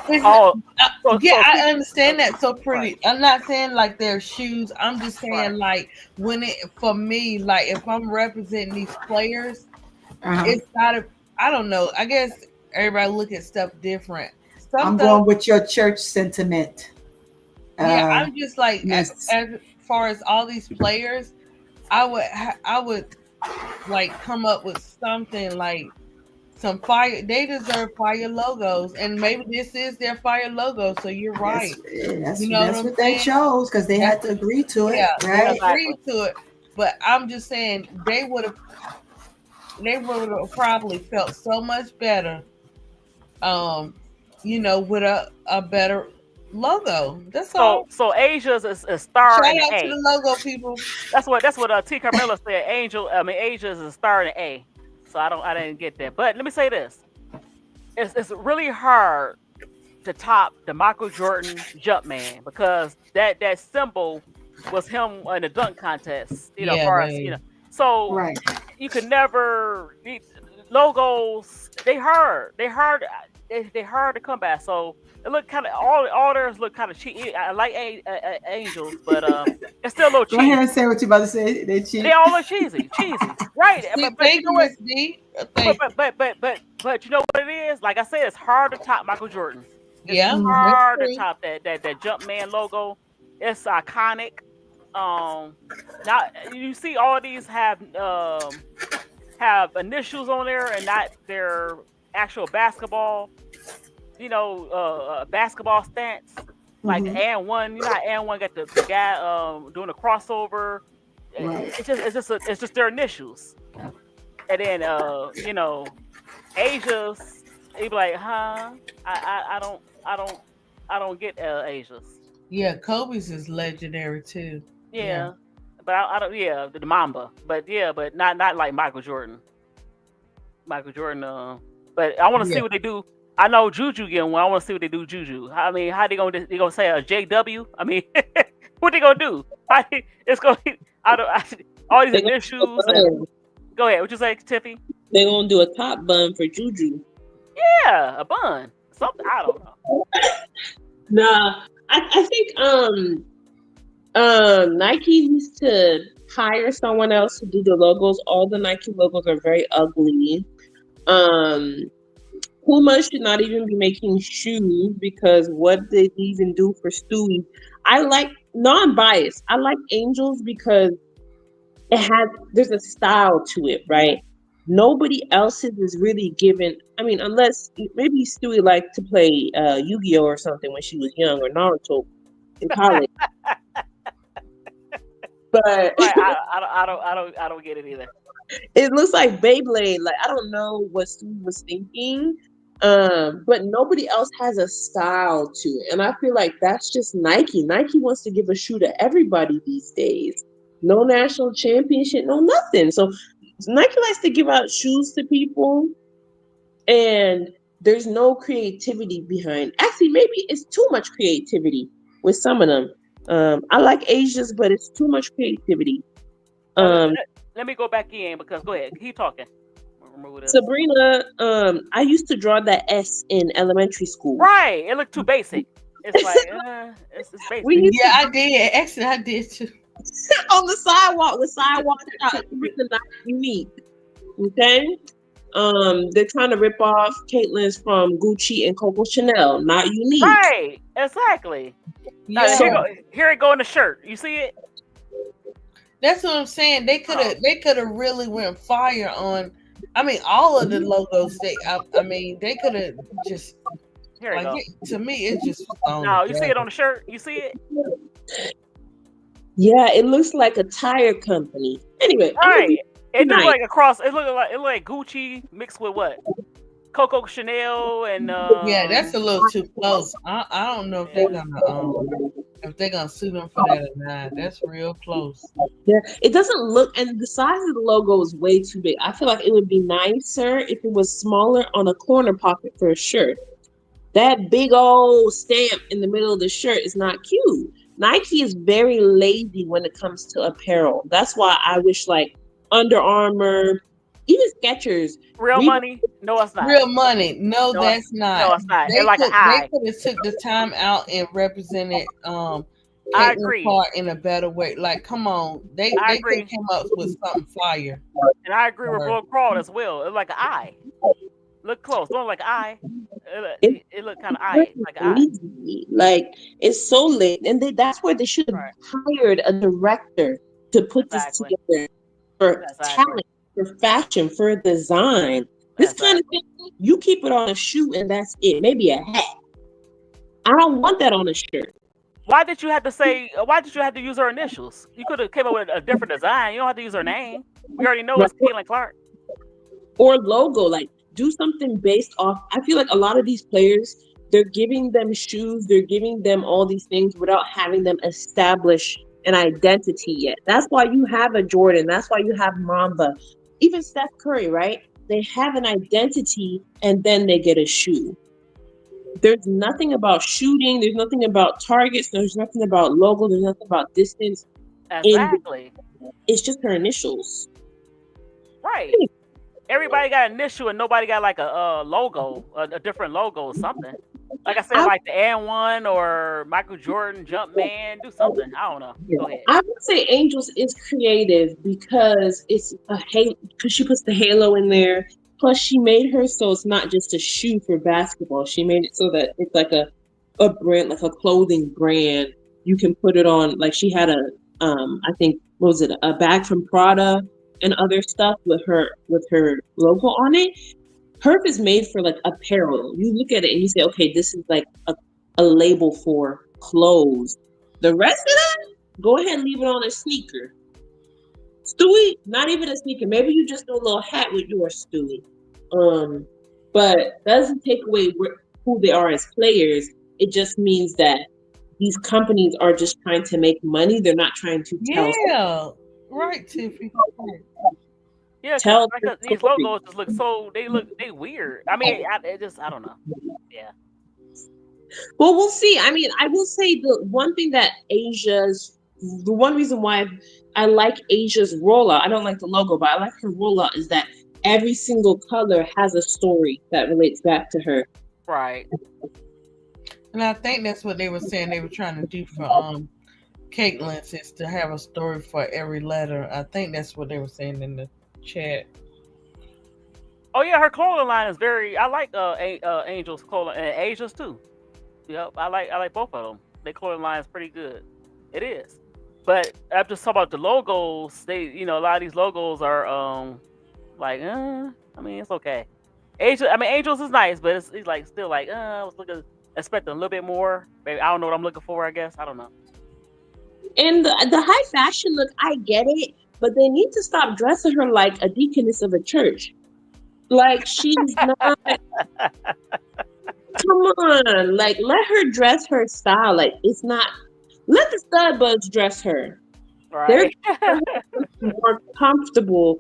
I understand that so pretty. Right. I'm not saying like their shoes. I'm just saying like for me, like if I'm representing these players, it's not I don't know. I guess everybody look at stuff different. I'm going with your church sentiment. I'm just like as far as all these players, I would like come up with something like some fire. They deserve fire logos, and maybe this is their fire logo. So you're right. That's what they chose because they had to agree to it. Yeah, right? They agreed to it. But I'm just saying they would have probably felt so much better, with a better logo. That's all. So Asia's a star. Shout out to the logo people. That's what T. Carmella said. Asia's a star in A. So I didn't get that. But let me say this: it's really hard to top the Michael Jordan Jumpman because that symbol was him in the dunk contest. So you could never logos. They hard to come by. So it look kind of all theirs look kind of cheap. I like Angels, but it's still a little cheesy. Go ahead and say what you about to say. They cheap. They all look cheesy, right? But you know what? But you know what it is? Like I said, it's hard to top Michael Jordan. It's hard to top that Jumpman logo. It's iconic. Now you see all these have initials on there and not their actual basketball. Basketball stance. Like and one, and one got the guy doing a crossover. Right. It's just their initials. And then Asia's, he be like, huh? I don't get Asia's. Yeah, Kobe's is legendary too. Yeah. But I don't. Yeah, the Mamba. But not like Michael Jordan. But I want to see what they do. I know Juju getting one. I want to see what they do. Juju. I mean, how they gonna say a JW? I mean, what they gonna do? It's gonna. All these issues. Go ahead. What you say, Tiffy? They're gonna do a top bun for Juju. Yeah, a bun. Something I don't know. Nah, I think Nike needs to hire someone else to do the logos. All the Nike logos are very ugly. Puma should not even be making shoes because what did they even do for Stewie? I'm biased. I like Angels because there's a style to it, right? Nobody else's is really given. I mean, unless maybe Stewie liked to play Yu-Gi-Oh or something when she was young or Naruto in college. but Right. I don't get it either. it looks like Beyblade. Like I don't know what Stu was thinking, but nobody else has a style to it, and I feel like that's just Nike. Nike wants to give a shoe to everybody these days. No national championship, no nothing. So Nike likes to give out shoes to people, and there's no creativity behind. Actually, maybe it's too much creativity with some of them. I like Asia's, but it's too much creativity. Let me go back in because go ahead, keep talking. Remove this. Sabrina, I used to draw that S in elementary school. Right, it looked too basic. It's like it's basic. Yeah, I did. Actually, I did too. On the sidewalk with sidewalk shop with the not unique. Okay. They're trying to rip off Caitlin's from Gucci and Coco Chanel, not unique. Right, exactly. Now, Yeah. here it go in the shirt. You see it? That's what I'm saying. They could have really went fire on. I mean, all of the logos. They could have just Here it go. to me, it's just. No, you see it on the shirt. You see it? Yeah, it looks like a tire company. Anyway, Right. It looks nice. like a cross. It looked like Gucci mixed with what? Coco Chanel and Yeah, that's a little too close. I don't know if they're gonna sue them for that or not. That's real close. Yeah, it doesn't look, and the size of the logo is way too big. I feel like it would be nicer if it was smaller on a corner pocket for a shirt. That big old stamp in the middle of the shirt is not cute. Nike is very lazy when it comes to apparel. That's why I wish like Under Armour, even Skechers. Real money. No, it's not. Real money. No, that's not. No, it's not. They They're like an eye. could have took the time out and represented I Caitlin agree. Clark in a better way. Like, come on, they I could agree. have came up with something fire. And I agree with Will Crawl as well. It's like an eye. Look close. Don't like an eye. It look kind of eye, like an eye. Lazy. Like it's so late, and that's where they should have hired a director to put this together for talent, for fashion, for design. This kind of thing, you keep it on a shoe and that's it. Maybe a hat. I don't want that on a shirt. Why did you have to say? Why did you have to use her initials? You could have came up with a different design. You don't have to use her name. We already know it's Caitlin Clark. Or logo, like do something based off. I feel like a lot of these players, they're giving them shoes, they're giving them all these things without having them establish an identity yet. That's why you have a Jordan. That's why you have Mamba. Even Steph Curry, right? They have an identity and then they get a shoe. There's nothing about shooting. There's nothing about targets. There's nothing about logo. There's nothing about distance. Exactly. It's just her initials. Right. Everybody got an initial and nobody got like a logo, a different logo or something. Like I said, like the N1 or Michael Jordan Jumpman, do something. I don't know. Go ahead. I would say Angels is creative because it's a halo, because she puts the halo in there. Plus, she made her so it's not just a shoe for basketball. She made it so that it's like a brand, like a clothing brand. You can put it on. Like she had I think, what was it, a bag from Prada and other stuff with her logo on it. Herb is made for like apparel. You look at it and you say, okay, this is like a label for clothes. The rest of that, go ahead and leave it on a sneaker. Stewie, not even a sneaker. Maybe you just do a little hat with yours, Stewie. But that doesn't take away who they are as players. It just means that these companies are just trying to make money. They're not trying to tell. Yeah, right, Tiffy. Yeah, because these logos just look they weird. I mean, I don't know. Yeah. Well, we'll see. I mean, I will say the one thing that the one reason why I like Asia's rollout, I don't like the logo, but I like her rollout, is that every single color has a story that relates back to her. Right. And I think that's what they were saying they were trying to do for Caitlin's, is to have a story for every letter. I think that's what they were saying in the chat. Oh yeah, her clothing line is very. I like Angel's clothing and Asia's too. Yep, I like both of them. Their clothing line is pretty good. It is. But I'm just talking about the logos. A lot of these logos are I mean, it's okay. Angels is nice, but it's like still like I was expecting a little bit more. Maybe I don't know what I'm looking for. I guess I don't know. And the high fashion look, I get it, but they need to stop dressing her like a deaconess of a church. Like she's not. Come on, like let her dress her style. Like it's not. Let the stud buds dress her. They're Right. more comfortable.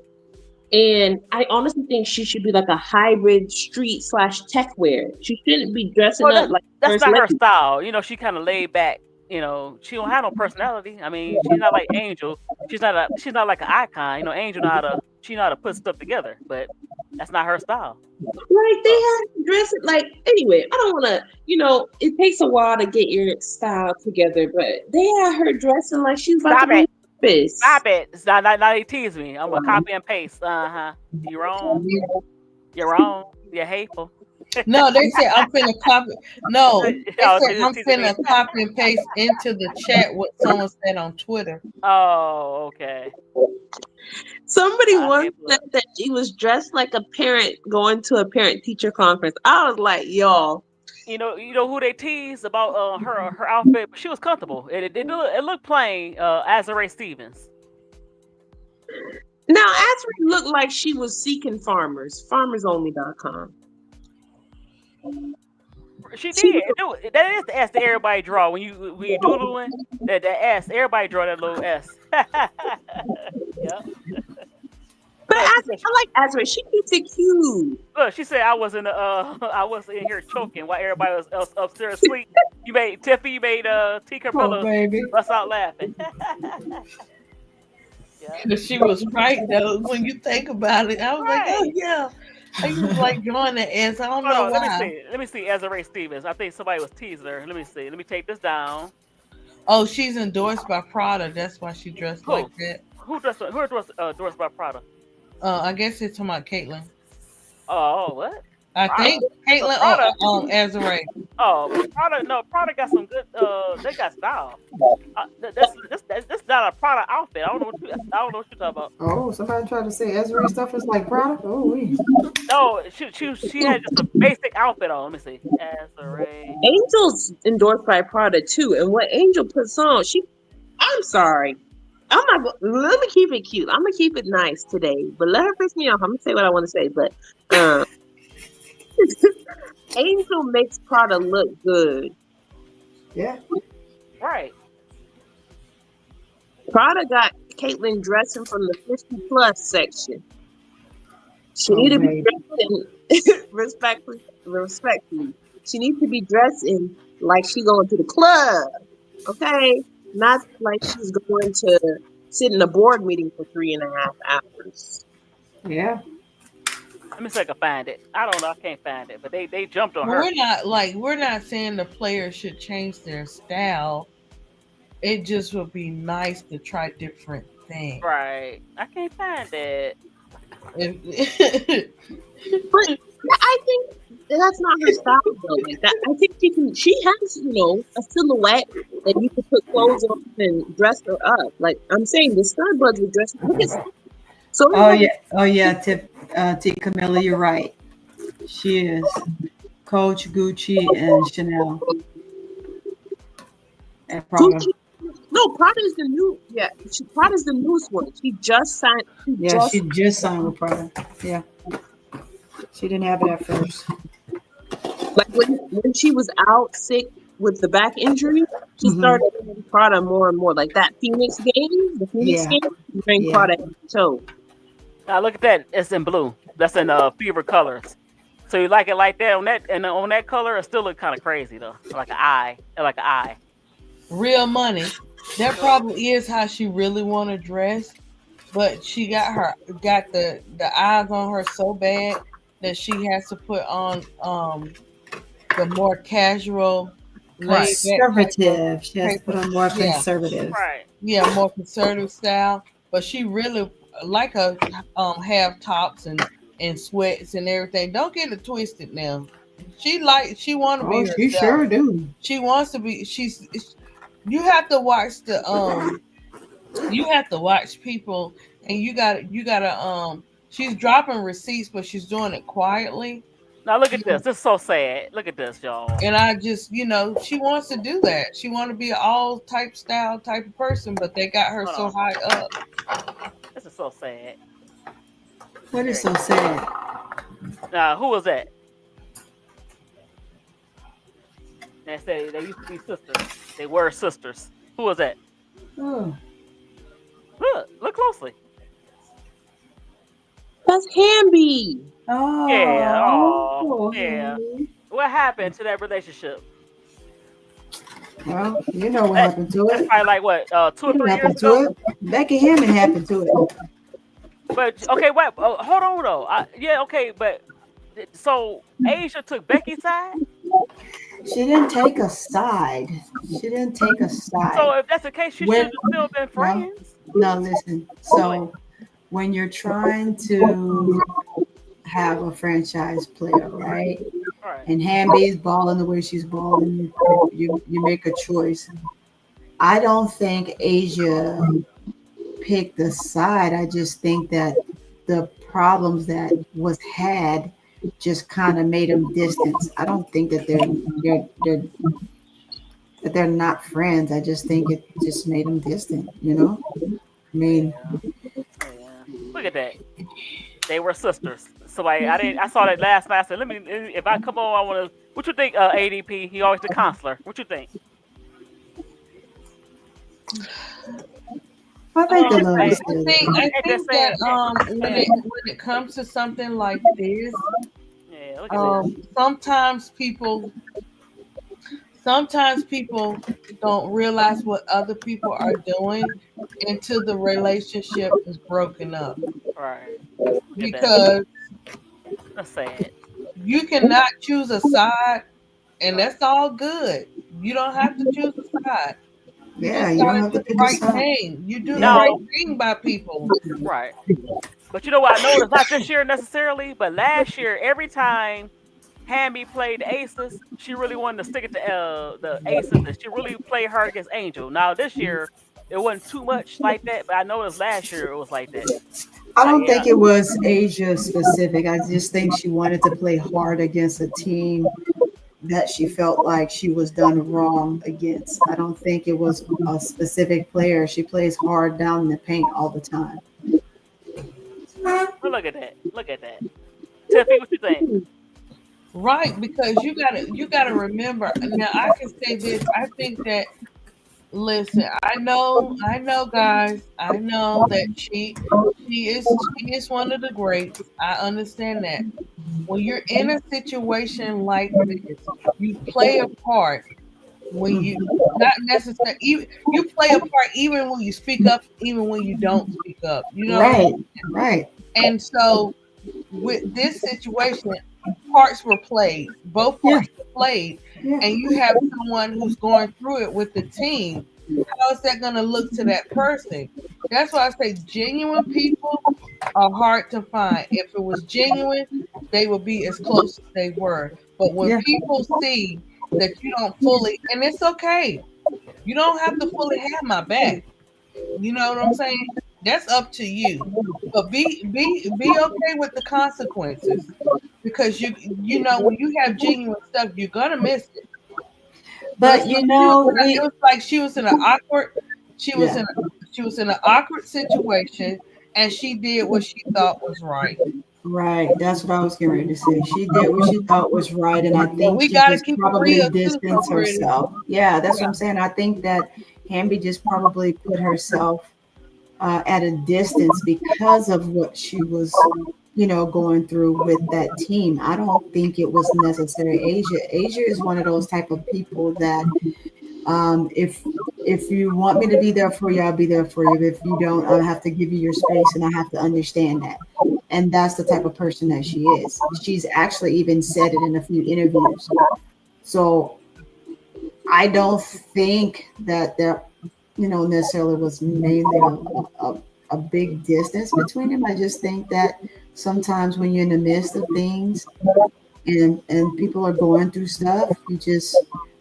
And I honestly think she should be like a hybrid street / tech wear. She shouldn't be dressing Well, up like that's first not her lady. style. She kind of laid back. She don't have no personality. I mean, she's not like Angel. She's not like an icon. Angel know how to put stuff together, but that's not her style. Like they have to dress it like anyway. I don't want to. It takes a while to get your style together, but they had her dressing like she's about to Stop be it. in office. Stop it. It's not they tease me. I'm gonna copy and paste. You wrong. You're wrong. You're hateful. No, they said I'm finna copy. No, they Oh, said they I'm just teasing me. finna copy and paste into the chat what someone said on Twitter. Oh, okay. Somebody I once can't said look. that she was dressed like a parent going to a parent teacher conference. I was like, y'all. You know who they teased about her outfit, but she was comfortable. It looked plain. Azare Stevens. Now, Ashley looked like she was seeking farmersonly.com. She She did. That is the S that everybody draw when you doodling. That S, everybody draw that little S. Yep. But Look, I like Ashley. She keeps it cute. she said I was I was in here choking while everybody else upstairs asleep. You made T Capella baby. bust out laughing. Yeah. She was right though. When you think about it, I was like, oh Right. yeah. I used to like drawing the S. I don't Hold know on, why. let me see Azare Stevens. I think somebody was teasing her. Let me see. Let me take this down. Oh, she's endorsed by Prada. That's why she dressed like Who? that. Who endorsed by Prada? I guess it's talking about Caitlyn. Oh, what? I Prada? think Caitlyn Prada. or Azare. Oh, Prada. No, Prada got some good. They got style. That's not a Prada outfit. I don't know what you're talking about. Oh, somebody tried to say Ezra stuff is like product. Oh, we. No, she had just a basic outfit on. Let me see. Azare. Angel's endorsed by Prada too, and what Angel puts on, I'm sorry. I'm not. Let me keep it cute. I'm gonna keep it nice today, but let her piss me off. I'm gonna say what I want to say, but Angel makes Prada look good. Yeah. Right. Prada got Caitlyn dressing from the 50+ section. She Oh, need to be baby. dressed in respectfully. She needs to be dressed in like she going to the club. Okay? Not like she's going to sit in a board meeting for 3.5 hours. Yeah. Let me see if I can find it. I don't know. I can't find it, but they jumped on her. We're not saying the players should change their style. It just would be nice to try different things. Right. I can't find it. But I think that's not her style though. Like that, I think she has, a silhouette that you can put clothes on and dress her up. Like I'm saying, the stud buds would dress her. Look at so Oh yeah, T Camilla, you're right. She is Coach, Gucci, and Chanel. And Prada. Gucci. No, Prada's the new. Yeah, Prada's the newest one. She just signed. She just signed with Prada. Yeah, she didn't have it at first. Like when she was out sick with the back injury, she started wearing Prada more and more. Like that Phoenix game, wearing Prada head to toe. Now look at that. It's in blue. That's in fever colors. So you like it like that on that color? It still look kind of crazy though, like an eye. Real money. That probably is how she really want to dress, but she got the eyes on her so bad that she has to put on the more casual, conservative. She has to put on more conservative. Right. Yeah, more conservative style. But she really like her half tops and sweats and everything. Don't get it twisted now. She want to be herself. She sure do. She wants to be. You have to watch you have to watch people, and you gotta she's dropping receipts, but she's doing it quietly. Now look at this. This is so sad. Look at this, y'all. And I just, she wants to do that. She want to be an all type style type of person, but they got her so high up. This is so sad. What is so sad? Who was that? They said they used to be sisters. They were sisters. Who was that? Oh. Look closely. That's Hamby. Oh. Yeah. Oh. Yeah. What happened to that relationship? Well, you know what happened to it. Probably like what, 2 or 3 years happened ago? to it. Becky Hammond happened to it. But okay, wait. Hold on though. Okay, but so Asia took Becky's side. She didn't take a side. So if that's the case, she should have still been friends. No, listen. So when you're trying to have a franchise player, right? And Hamby's balling the way she's balling, you make a choice. I don't think Asia picked a side. I just think that the problems that was had just kind of made them distant. I don't think that they're not friends. I just think it just made them distant. I mean, look at that. They were sisters. So I saw that last night. I said, if I come on, I want to. What you think, ADP? He always the counselor. What you think? I think that when it comes to something like this, sometimes people don't realize what other people are doing until the relationship is broken up. Right. Because that's sad. You cannot choose a side, and that's all good. You don't have to choose a side. Yeah, you don't have to pick a side. You do the right thing by people. Right. But you know what I noticed? Not this year necessarily, but last year, every time Hamby played the Aces, she really wanted to stick it to the Aces, and she really played her against Angel. Now this year, it wasn't too much like that, but I noticed last year it was like that. I don't think it was Asia specific. I just think she wanted to play hard against a team that she felt like she was done wrong against. I don't think it was a specific player. She plays hard down in the paint all the time. Well, look at that. Tiffany, what you think? Right, because you gotta remember. Now I can say this. I think that. Listen, I know, guys. I know that she is one of the greats. I understand that. When you're in a situation like this, you play a part. When you not necessarily, you play a part even when you speak up, even when you don't speak up. You know, right. And so, with this situation, parts were played. Both parts were played. And you have someone who's going through it with the team. How is that going to look to that person? That's why I say genuine people are hard to find. If it was genuine, they would be as close as they were. But when people see that you don't fully, and it's okay, you don't have to fully have my back. You know what I'm saying? That's up to you. But be okay with the consequences. Because you know when you have genuine stuff, you're gonna miss it. But it was like she was in an awkward situation, and she did what she thought was right. Right, that's what I was getting ready to say. She did what she thought was right, and I think we she gotta just keep probably real distanced herself. Yeah, that's what I'm saying. I think that Hamby just probably put herself at a distance because of what she was, going through with that team. I don't think it was necessary. Asia is one of those type of people that if you want me to be there for you, I'll be there for you. If you don't, I'll have to give you your space, and I have to understand that. And that's the type of person that she is. She's actually even said it in a few interviews. So I don't think that there, necessarily was mainly a big distance between them. I just think that sometimes when you're in the midst of things and people are going through stuff,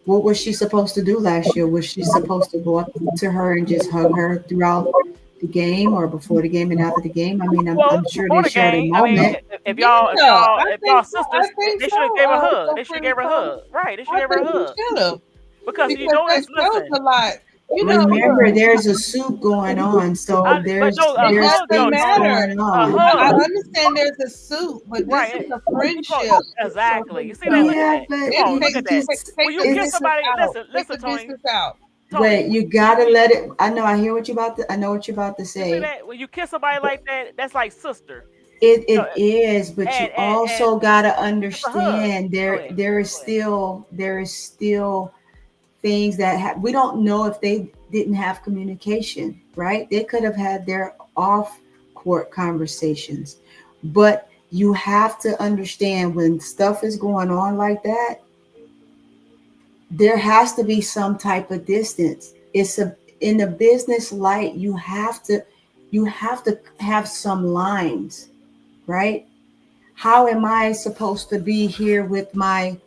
what was she supposed to do last year? Was she supposed to go up to her and just hug her throughout the game or before the game and after the game? I mean, Well, I'm sure before they the shared a game, I mean, moment. if Yeah, y'all, if y'all, I if y'all think so. I sisters, think they so. should have gave her a hug. So They should have pretty gave her a Tony. hug. Right? They should I have gave her a think you hug should have. because you Because know that this. shows Listen, a lot. You know, Remember, look, there's a suit going on, so but there's no, a it hug though, doesn't things Tony, matter. going a on. I hug. understand there's a suit, but this Right? is a You call friendship. exactly. You see that? Look at Yeah, that. but Come on, look you at that. just When you The kiss it's distance somebody, out. listen, Take listen, the Tony. distance out. Tony, wait. You gotta let it. I know. I hear what you about to. I know what you're about to you see say. that? When you kiss somebody like that, that's like sister. You know, It is, but you and also gotta it's a hug. understand Go there ahead. there is Go ahead. still things that we don't know if they didn't have communication, right? They could have had their off court conversations, but you have to understand when stuff is going on like that, there has to be some type of distance. It's a in the business light, you have to have some lines, right? How am I supposed to be here with my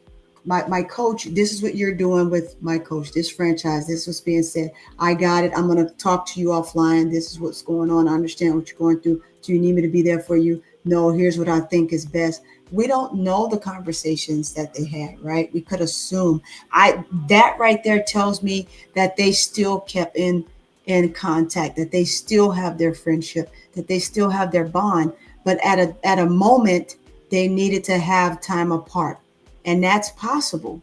coach? This is what you're doing with my coach, this franchise. This was being said. I got it. I'm going to talk to you offline. This is what's going on. I understand what you're going through. Do you need me to be there for you? No, here's what I think is best. We don't know the conversations that they had, right? We could assume. I that right there tells me that they still kept in contact, that they still have their friendship, that they still have their bond. But at a moment, they needed to have time apart, and that's possible.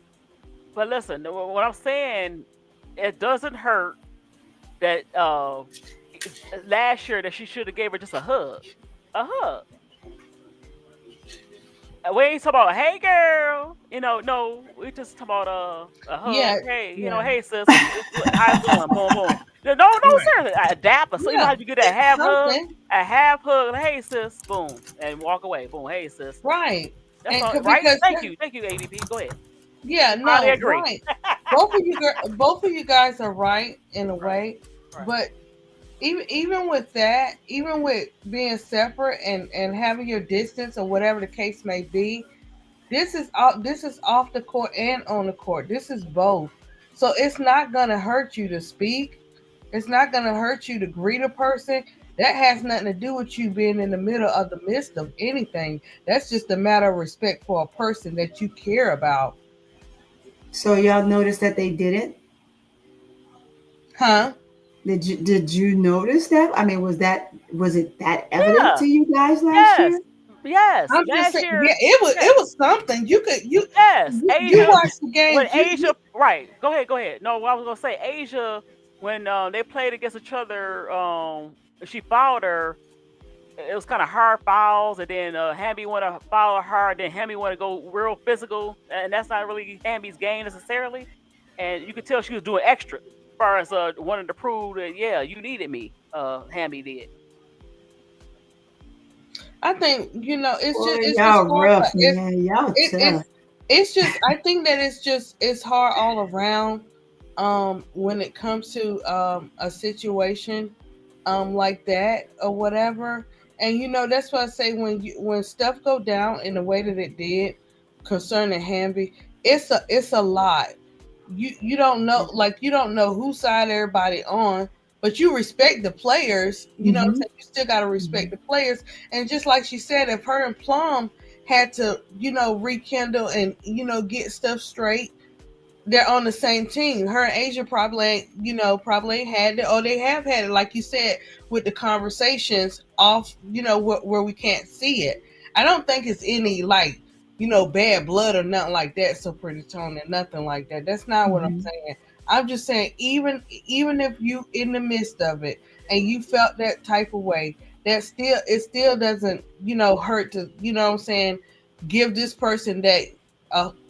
But listen, what I'm saying, it doesn't hurt that last year that she should have gave her just a hug, a hug. We ain't talking about hey girl, no, we just talking about a Yeah, hug. Hey, yeah, hey sis, how it's going? Boom, boom. No, no, right. seriously, a dap. So you know Yeah, how you get that half hug, something. a half hug. Hey sis, boom, and walk away. Boom, hey sis. Right. That's all right. Because Thank you, ADP. Go ahead. yeah, Highly no, agree. right. Both of you guys are right in a Right, way, right. but even with that, even with being separate and having your distance or whatever the case may be, this is off the court and on the court. This is both. So it's not gonna hurt you to speak. It's not gonna hurt you to greet a person. That has nothing to do with you being in the middle of the midst of anything. That's just a matter of respect for a person that you care about. So y'all notice that they didn't. Huh? Did you notice that? I mean, was it that evident Yeah. to you guys last Yes. year? Yes. I'm just Last saying, yeah, year. it was Yes. it was something. You could you Yes. you, you Asia. watch the When games. You Asia. Right. Go ahead. Go ahead. No, what I was gonna say, Asia. When they played against each other, she fouled her. It was kind of hard fouls, and then Hamby want to foul hard, then Hamby want to go real physical, and that's not really Hamby's game necessarily. And you could tell she was doing extra, as far as wanting to prove that yeah, you needed me. Hamby did. I think it's Boy, just y'all hard. rough, man. Y'all It's tough. it's just I think that it's hard all around when it comes to a situation like that or whatever. And that's why I say when stuff go down in the way that it did concerning Hamby, it's a lot. You don't know, like, you don't know whose side everybody on, but you respect the players. You know what I'm Hmm. saying? You still got to respect the players. And just like she said, if her and Plum had to rekindle and get stuff straight, they're on the same team. Her and Asia probably ain't had it, or they have had it, like you said, with the conversations off, where we can't see it. I don't think it's any, like, bad blood or nothing like that. So Pretty Tony, nothing like that. That's not what I'm Hmm. saying. I'm just saying, even if you in the midst of it and you felt that type of way, it still doesn't hurt to, what I'm saying, give this person that,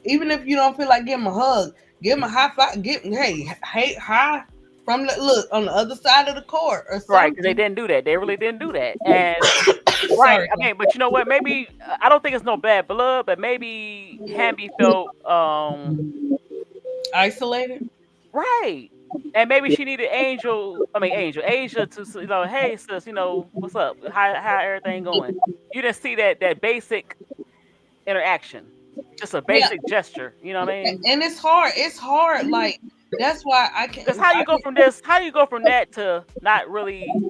even if you don't feel like giving a hug, give him a high five. Hey, hi from the look on the other side of the court or Right, because they something. didn't do that. They really didn't do that. And right, Sorry, I mean, but you know what? Maybe I don't think it's no bad blood, but maybe Hamby felt isolated. right, and maybe she needed Angel, Asia to hey sis, what's up? How everything going? You didn't see that basic interaction, just a Yeah, basic gesture. You know what I mean? and it's hard. It's hard. Like, that's why I Because can. how you go from this? How you go from that to not really,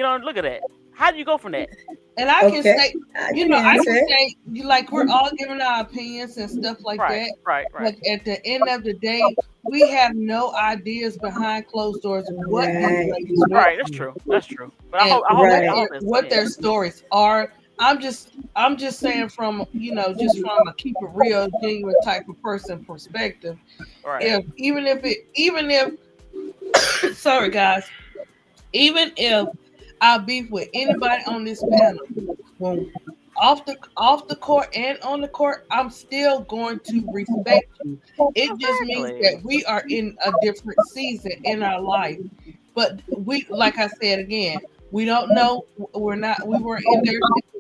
look at that. How do you go from that? And I can Okay. say, I you can know, I answer can it. say, like, we're all giving our opinions and stuff like Right, that. right, But right. at the end of the day, we have no ideas behind closed doors what these Right. ladies went Right, that's through true. That's true. But I and hope I Right. hope it's what yeah. their stories are. I'm just saying from, just from a keep it real, genuine type of person perspective. Right. Even if sorry guys, even if I beef with anybody on this panel, when off the court and on the court, I'm still going to respect you. It just means Exactly. that we are in a different season in our life. But we, like I said again, we don't know. We weren't in their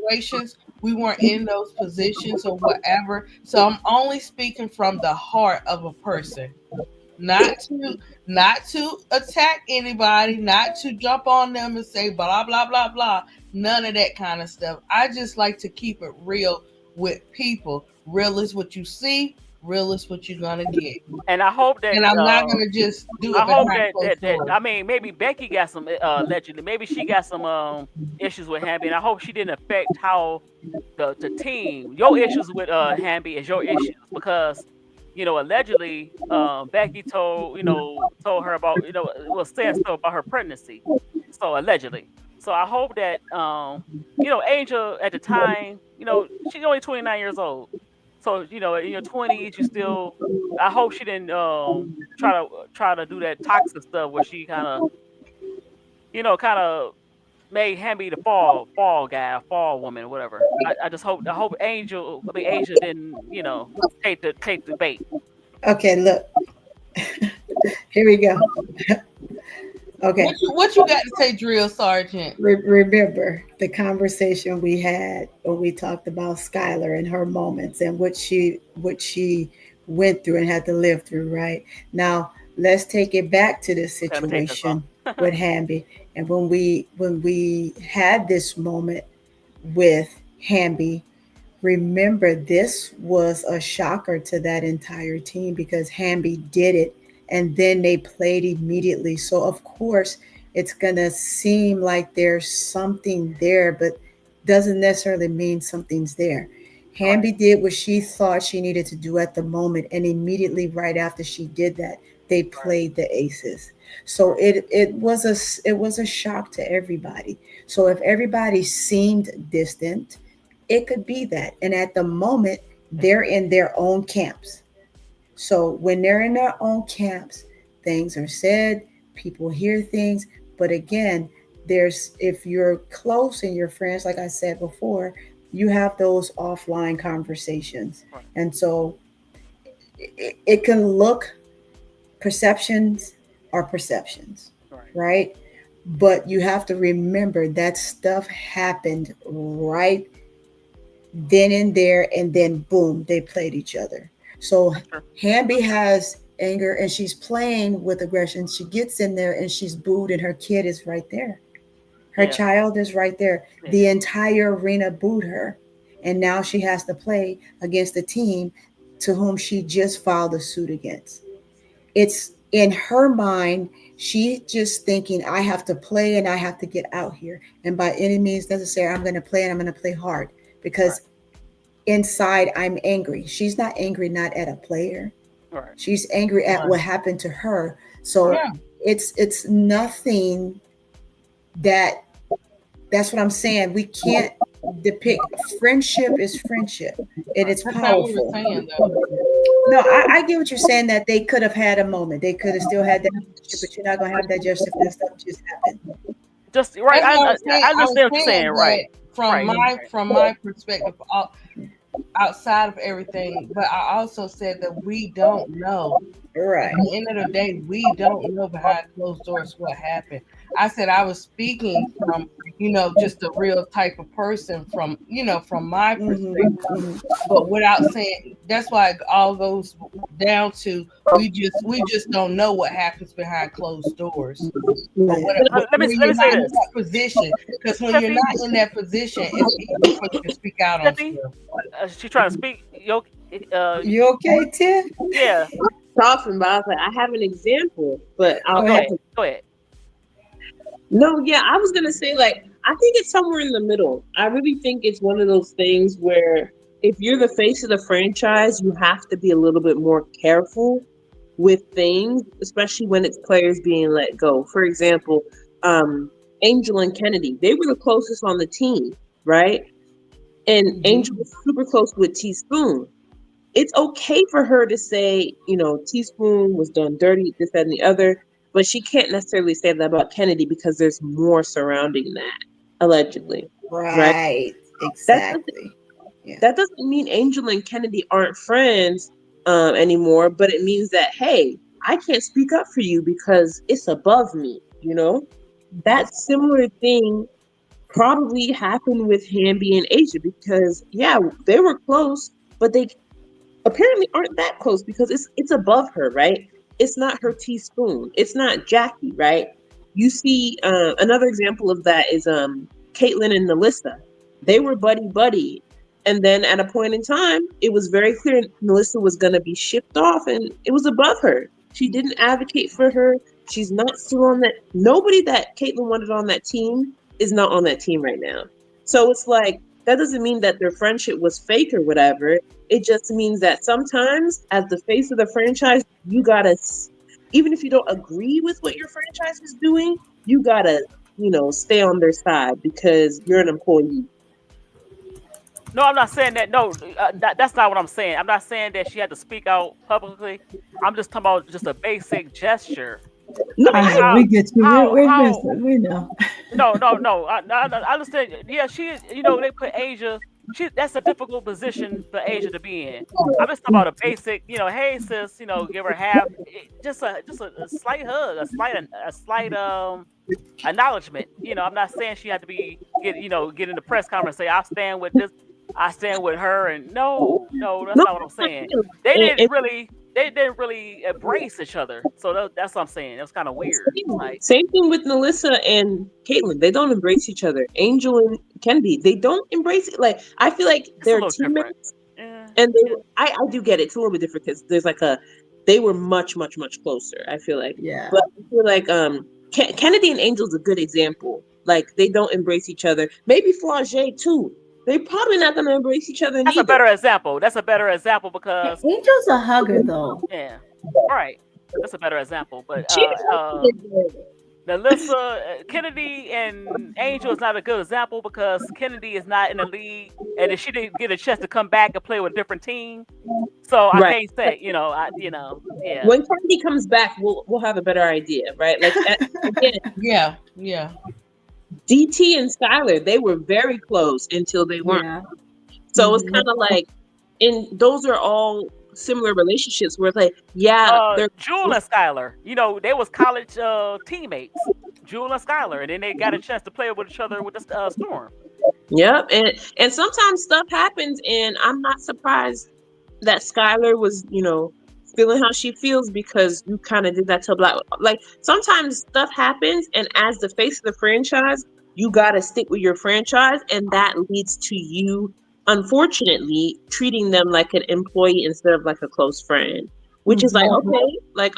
situations. We weren't in those positions or whatever. So I'm only speaking from the heart of a person. Not to attack anybody, not to jump on them and say blah blah blah blah. None of that kind of stuff. I just like to keep it real with people. Real is what you see, real is what you're gonna get. And I hope that And I'm not gonna just do it I hope behind closed that doors. I mean maybe Becky got some allegedly maybe she got some issues with Hamby, and I hope she didn't affect how the team. Your issues with Hamby is your issues because allegedly Becky told her about was saying stuff about her pregnancy, so allegedly. So I hope that Angel at the time, she's only 29 years old, so in your 20s you still. I hope she didn't try to do that toxic stuff where she kind of made Hamby the fall guy, fall woman, whatever. I just hope Asia didn't take the bait. Okay, look. Here we go. Okay. What you got to say, Drill Sergeant? Remember the conversation we had when we talked about Skylar and her moments and what she went through and had to live through, right? Now let's take it back to this Okay, let me take this off. situation with Hamby. And when we had this moment with Hamby, remember this was a shocker to that entire team because Hamby did it and then they played immediately. So of course it's gonna seem like there's something there, but doesn't necessarily mean something's there. Hamby did what she thought she needed to do at the moment, and immediately right after she did that, they played the aces. So it was a shock to everybody. So if everybody seemed distant, it could be that. And at the moment, they're in their own camps. So when they're in their own camps, things are said, people hear things. But again, if you're close and you're friends, like I said before, you have those offline conversations. And so it can look, perceptions are perceptions, right? But you have to remember that stuff happened right then and there, and then boom, they played each other. So Hamby has anger and she's playing with aggression. She gets in there and she's booed, and her kid is right there. Her child is right there. The entire arena booed her. And now she has to play against the team to whom she just filed a suit against. It's in her mind, she just thinking, I have to play and I have to get out here. And by any means necessary, I'm going to play and I'm going to play hard because inside I'm angry. She's not angry, not at a player. She's angry at what happened to her. So it's nothing that's what I'm saying. We can't depict friendship is friendship and it's powerful. No, I get what you're saying, that they could have had a moment. They could have still had that relationship, but you're not gonna have that just if that stuff just happened. Just right. I understand what you're saying, right? From my perspective, outside of everything, but I also said that we don't know. Right. At the end of the day, we don't know behind closed doors what happened. I said I was speaking from, just a real type of person from my perspective. But without saying, that's why it all goes down to we just don't know what happens behind closed doors. Let me say this. Position, because when you're not in that position, it's easy for you to speak out on stuff. She's trying to speak. You okay, Tim? Yeah. Talking about, I was like, I have an example, but I'll go ahead. No, yeah, I was gonna say like I think it's somewhere in the middle. I really think it's one of those things where if you're the face of the franchise, you have to be a little bit more careful with things, especially when it's players being let go. For example, Angel and Kennedy, they were the closest on the team, right? And Angel was super close with Teaspoon. It's okay for her to say, Teaspoon was done dirty, this, that, and the other, but she can't necessarily say that about Kennedy because there's more surrounding that, allegedly. Right? Right. That doesn't, Exactly. Yeah. that doesn't mean Angel and Kennedy aren't friends anymore, but it means that, hey, I can't speak up for you because it's above me, That similar thing probably happened with Hamby and Asia because, yeah, they were close, but they apparently aren't that close because it's above her, right? It's not her teaspoon. It's not Jackie, right? You see, another example of that is Caitlyn and Melissa. They were buddy, and then at a point in time, it was very clear Melissa was going to be shipped off, and it was above her. She didn't advocate for her. She's not still on that. Nobody that Caitlyn wanted on that team is not on that team right now. So it's like that doesn't mean that their friendship was fake or whatever. It just means that sometimes, as the face of the franchise, you gotta, even if you don't agree with what your franchise is doing, you gotta, stay on their side because you're an employee. No, I'm not saying that. No, that's not what I'm saying. I'm not saying that she had to speak out publicly. I'm just talking about just a basic gesture. No, I mean, we get you. how We know. no. I understand. Yeah, she is. They put Asia. That's a difficult position for Asia to be in. I'm just talking about a basic. Hey sis. Give her half. Just a slight hug, a slight acknowledgement. I'm not saying she had to get in the press conference and say I stand with this. I stand with her. And no, that's not what I'm saying. They didn't really embrace each other. So that's what I'm saying. It was kind of weird. Like, same thing with Melissa and Caitlyn. They don't embrace each other. Angel and Kennedy, they don't embrace it. Like, I feel like they're teammates. Yeah, and I do get it. It's a little bit different because there's they were much, much, much closer. I feel like, yeah. But I feel like Kennedy and Angel's a good example. Like, they don't embrace each other. Maybe Flau'jae too. They're probably not going to embrace each other. That's a better example. That's a better example because Angel's a hugger, though. Yeah, right. That's a better example. But Melissa, Kennedy, and Angel is not a good example because Kennedy is not in the league, and she didn't get a chance to come back and play with a different team. So I can't say, yeah. When Kennedy comes back, we'll have a better idea, right? Like, again, yeah. DT and Skylar, they were very close until they weren't. Yeah. So it's kind of like, and those are all similar relationships where it's like, they're Jewel and Skylar. They was college teammates, Jewel and Skylar, and then they got a chance to play with each other with the Storm. Yep, and sometimes stuff happens, and I'm not surprised that Skylar was, feeling how she feels because you kind of did that to Black. Like, sometimes stuff happens, and as the face of the franchise, you gotta stick with your franchise, and that leads to you, unfortunately, treating them like an employee instead of like a close friend, which is like, okay, like,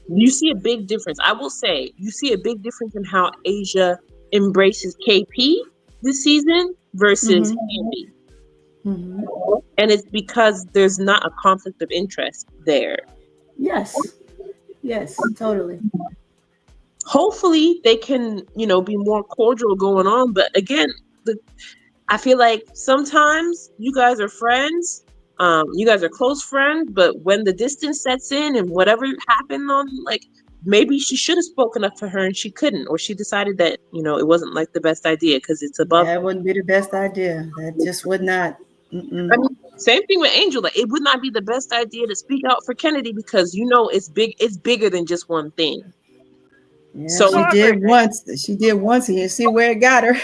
you see a big difference. I will say, you see a big difference in how Asia embraces KP this season versus Hamby. And it's because there's not a conflict of interest there. Yes, totally. Hopefully they can, be more cordial going on. But again, I feel like sometimes you guys are friends. You guys are close friends, but when the distance sets in and whatever happened maybe she should have spoken up for her and she couldn't, or she decided that, it wasn't like the best idea because it's above. That wouldn't be the best idea. That just would not. I mean, same thing with Angel. Like, it would not be the best idea to speak out for Kennedy because it's big. It's bigger than just one thing. Yeah, so she did once. She did once, and you see where it got her.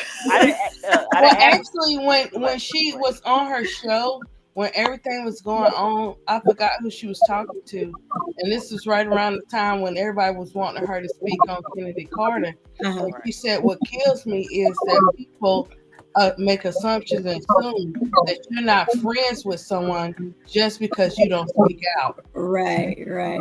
Actually, when she was on her show, when everything was going on, I forgot who she was talking to, and this was right around the time when everybody was wanting her to speak on Kennedy Carter. And she said, "What kills me is that people make assumptions and assume that you're not friends with someone just because you don't speak out." Right. Yeah.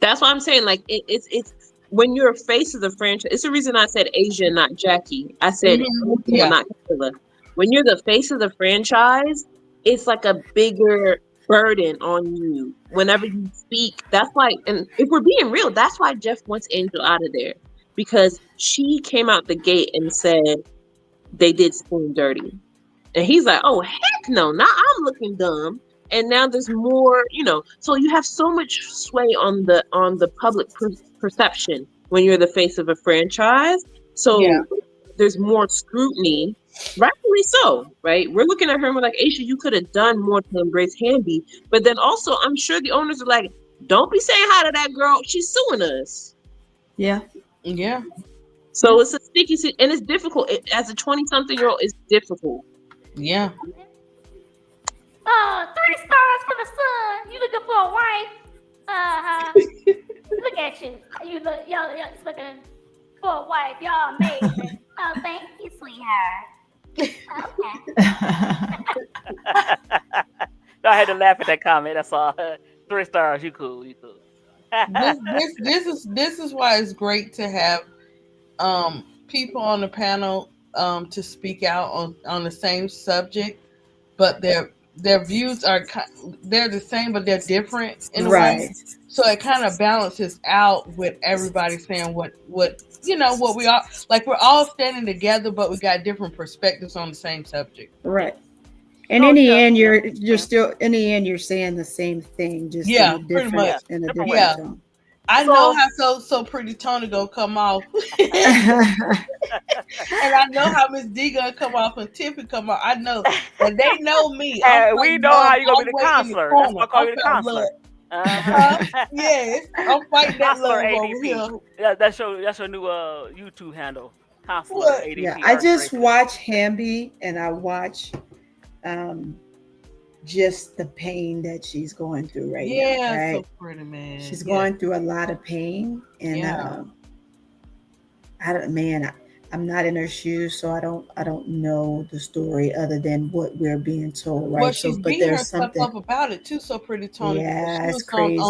That's why I'm saying, like, it's when you're a face of the franchise, it's the reason I said Asia, not Jackie. I said, Yeah. not Camilla. When you're the face of the franchise, it's like a bigger burden on you whenever you speak. That's why, and if we're being real, that's why Jeff wants Angel out of there, because she came out the gate and said they did Spoon dirty. And he's like, oh, heck no, now I'm looking dumb. And now there's more, so you have so much sway on the public perception when you're the face of a franchise. So Yeah. there's more scrutiny, rightfully so, right? We're looking at her and we're like, Aisha, you could have done more to embrace Hamby. But then also, I'm sure the owners are like, don't be saying hi to that girl. She's suing us. Yeah. Yeah. So it's a sticky, and it's difficult. As a 20-something-year-old, it's difficult. Yeah. 3 stars for the sun. You looking for a wife? Look at you. You look, y'all looking for a wife. Y'all amazing. Oh, thank you, sweetheart. Okay. I had to laugh at that comment. That's all. 3 stars. You cool. This is why it's great to have people on the panel to speak out on the same subject, but their views they're the same, but they're different in a way. So it kind of balances out with everybody saying what what we are, like we're all standing together, but we got different perspectives on the same subject. Right. And in the end, you're still you're saying the same thing, just in a pretty much in a different tone. I know how so pretty Tony gonna come off, and I know how Miss D gonna come off and Tiffany come off. I know, and they know me. We know how you gonna be the counselor. That's why I call you the counselor. Yes, I'm fighting that love over here. Yeah, that's your new YouTube handle, counselor ADP. Yeah, I just watch Hamby and I watch just the pain that she's going through right now. Yeah, right? so pretty, man. She's going through a lot of pain, and I'm not in her shoes, so I don't know the story other than what we're being told, right? Well, she's beating herself up about it too, so pretty Tony. Yeah, it's crazy.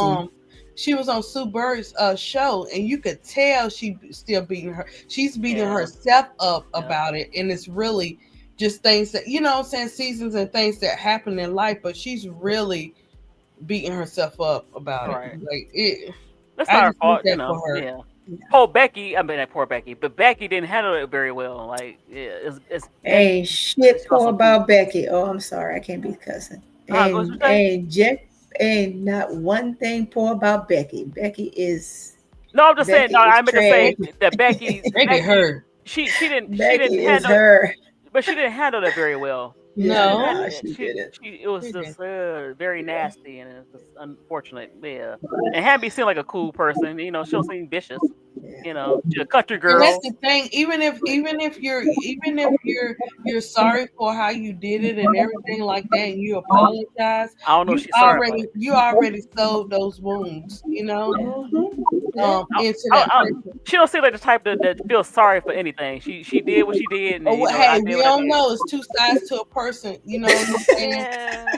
She was on Sue Bird's show, and you could tell she's still beating her. She's beating herself up about it, and it's really just things that, seasons and things that happen in life, but she's really beating herself up about it. Like that's not her fault, Yeah. Poor Becky, poor Becky, but Becky didn't handle it very well. Like, ain't shit poor about Becky. Oh, I'm sorry, I can't be cussing. Ain't not one thing poor about Becky. Becky is. No, I'm just saying. No, I meant to say that Becky her. She didn't handle her. But she didn't handle it very well. No, she didn't. It was just very nasty, and it's just unfortunate. Yeah, and Hamby seemed like a cool person. She don't seem vicious. She's a country girl. And that's the thing. Even if you're sorry for how you did it and everything like that, and you apologize, I don't know. You already sewed those wounds. Into that person. She don't seem like the type that feels sorry for anything. She did what she did. And, hey, we don't know. It's two sides to a person. You know what I'm saying?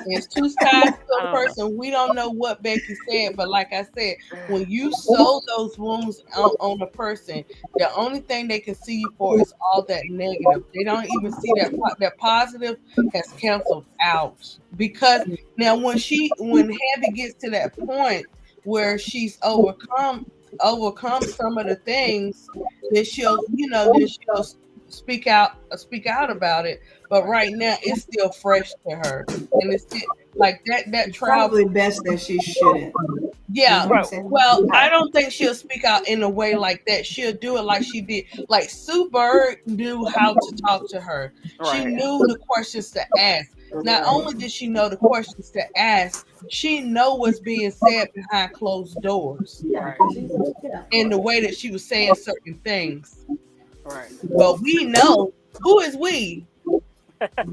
It's two sides to a person. We don't know what Becky said, but like I said, when you sew those wounds on a person, the only thing they can see you for is all that negative. They don't even see that positive has canceled out. Because now when Hamby gets to that point where she's overcome some of the things, then she'll speak out about it. But right now it's still fresh to her, and it's still, like that trial. Probably best that she shouldn't. Yeah. Well, I don't think she'll speak out in a way like that. She'll do it like she did. Like Sue Bird knew how to talk to her. She knew the questions to ask. Not only did she know the questions to ask, she know what's being said behind closed doors. In the way that she was saying certain things. Right. But we know, who is we?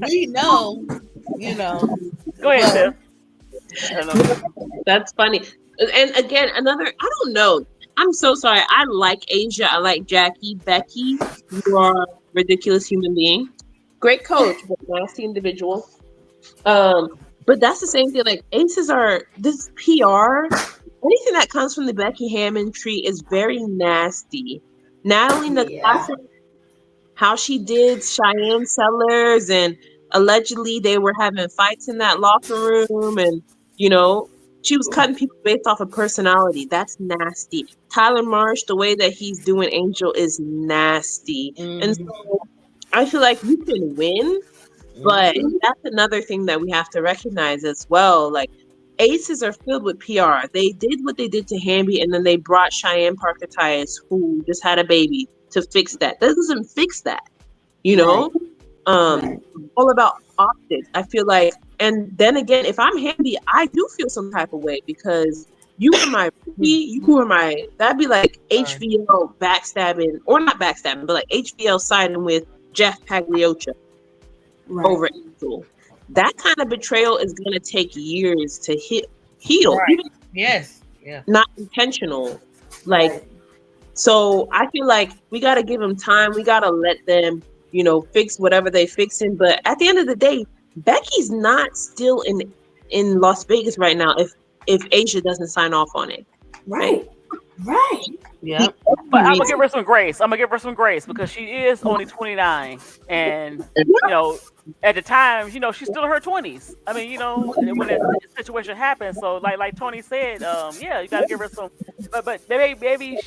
We know, Go ahead, Tiff. That's funny. And again, I don't know. I'm so sorry. I like Asia. I like Jackie. Becky, you are a ridiculous human being. Great coach, but nasty individual. But that's the same thing. Like, aces are this PR. anything that comes from the Becky Hammon tree is very nasty. Natalie Yeah. Natasha, how she did Cheyenne Sellers, and allegedly they were having fights in that locker room, and you know she was cutting people based off of personality. That's nasty. Tyler Marsh, the way that he's doing Angel is nasty, and so I feel like you can win, but that's another thing that we have to recognize as well. Like, aces are filled with PR. They did what they did to Hamby, and then they brought Cheyenne Parker Tyus, who just had a baby, to fix that. That doesn't fix that, you know? Right. All about optics. I feel like, and then again, if I'm Hamby, I do feel some type of way because you were my that'd be like HVL backstabbing, or not backstabbing, but like HVL siding with Jeff Paglioccia over Angel. That kind of betrayal is going to take years to heal, even not intentional. Like, so I feel like we got to give them time. We got to let them, fix whatever they fixing. But at the end of the day, Becky's not still in Las Vegas right now if Asia doesn't sign off on it. Right. Yeah. But I'm gonna give her some grace. Because she is only 29, and at the time, she's still in her 20s. I mean, when that situation happens. So like Tony said, yeah, you gotta give her some. But maybe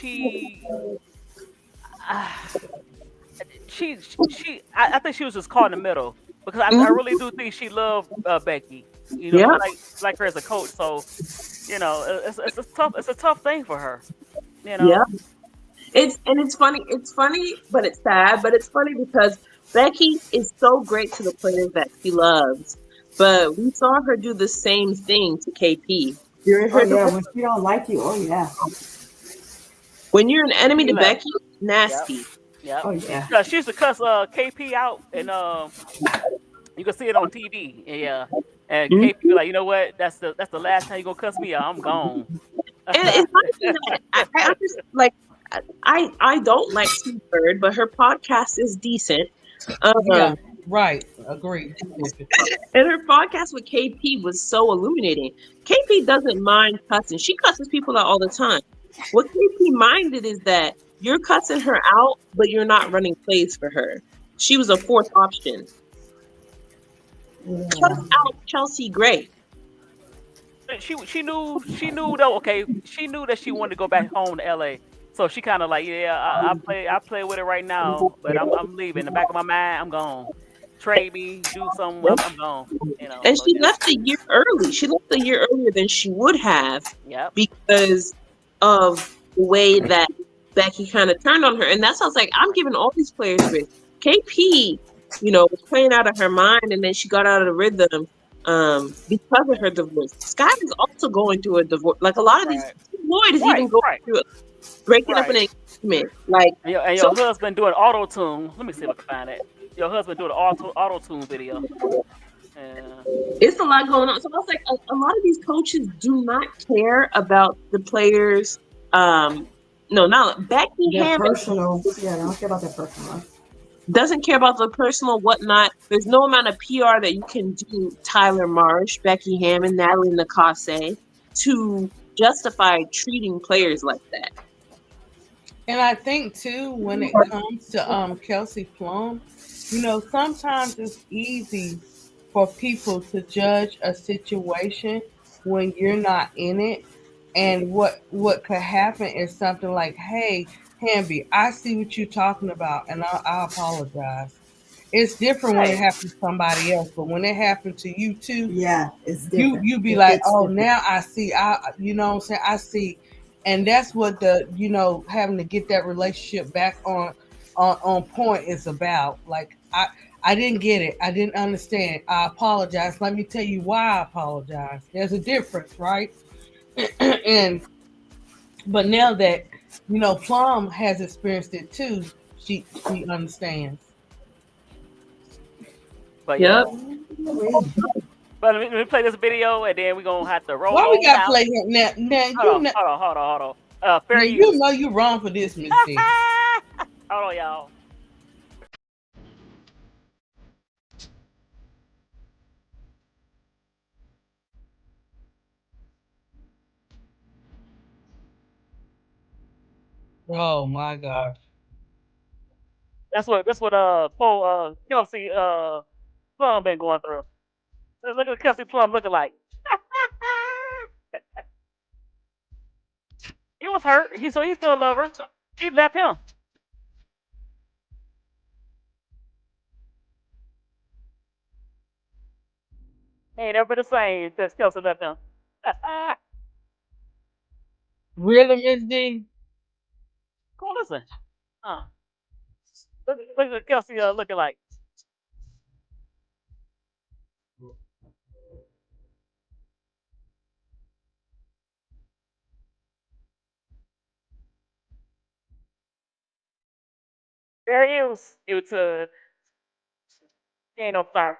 I think she was just caught in the middle, because I really do think she loved Becky. Like her as a coach. So it's a tough thing for her. Yeah. It's funny. It's funny, but it's sad. But it's funny because Becky is so great to the players that she loves. But we saw her do the same thing to KP during her divorce. When she don't like you, When you're an enemy to Becky, nasty. Yep. Oh yeah. She used to cuss KP out, and you can see it on TV. Yeah. And KP be like, you know what? That's the last time you gonna cuss me out. I'm gone. And it's not I just like. I don't like Sue Bird, but her podcast is decent. Right. Agreed. And her podcast with KP was so illuminating. KP doesn't mind cussing. She cusses people out all the time. What KP minded is that you're cussing her out, but you're not running plays for her. She was a fourth option. Cuss out Chelsea Gray. She knew though. Okay, she knew that she wanted to go back home to LA. So she kind of like, I play with it right now, but I'm leaving. In the back of my mind, I'm gone. Trade me, do something, I'm gone. And she left a year early. She left a year earlier than she would have, because of the way that Becky kind of turned on her. And that's why I was like, I'm giving all these players grace. KP, was playing out of her mind, and then she got out of the rhythm because of her divorce. Scott is also going through a divorce. Like a lot of these, Lloyd is even going through breaking up an engagement. Like, and your husband doing auto tune. Let me see if I can find it. Your husband doing an auto tune video. It's a lot going on. So I was like, a lot of these coaches do not care about the players. No, not Becky Hammon. Personal. Yeah, I don't care about that personal. Doesn't care about the personal whatnot. There's no amount of PR that you can do Tyler Marsh, Becky Hammon, Natalie Nakase to justify treating players like that. And I think too, when it comes to Kelsey Plum, sometimes it's easy for people to judge a situation when you're not in it. And what could happen is something like, hey, Hamby, I see what you're talking about, and I apologize. It's different when it happens to somebody else, but when it happened to you too, it's different. You be like, oh, now I see. You know what I'm saying? I see. And that's what the having to get that relationship back on point is about. Like, I didn't get it. I didn't understand. I apologize. Let me tell you why I apologize. There's a difference, right? But now that Plum has experienced it too, she understands. But But let me play this video, and then we're gonna have to roll. Why we gotta play it now? Hold on. Fair use. You know you wrong for this, Miss C. Hold on, y'all. Oh my gosh. That's what Paul Kelsey Plum been going through. Look at Kelsey Plum looking like. He was hurt. He still love her. She left him. He ain't never been the same since Kelsey left him. Really, Miss D? Come on, listen. Uh, look at Kelsey looking like. There he is. He was he ain't no star.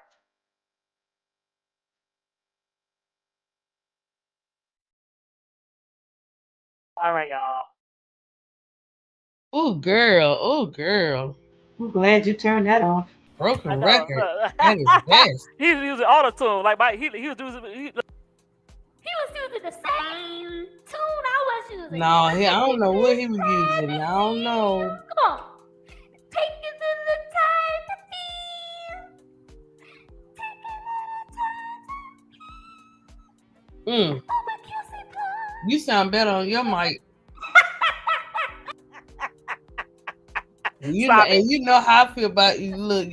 All right, y'all. Oh girl. Oh girl. I'm glad you turned that off. Broken I know. record. That is best. He's using auto tune. Like he was using. He was using the same tune I was using. No, I don't know what he was using. I don't know. Come on. Take it to the time to feel. Take it to the time. Mm. You sound better on your mic. You know, Stop it. and you know how I feel about you. Look,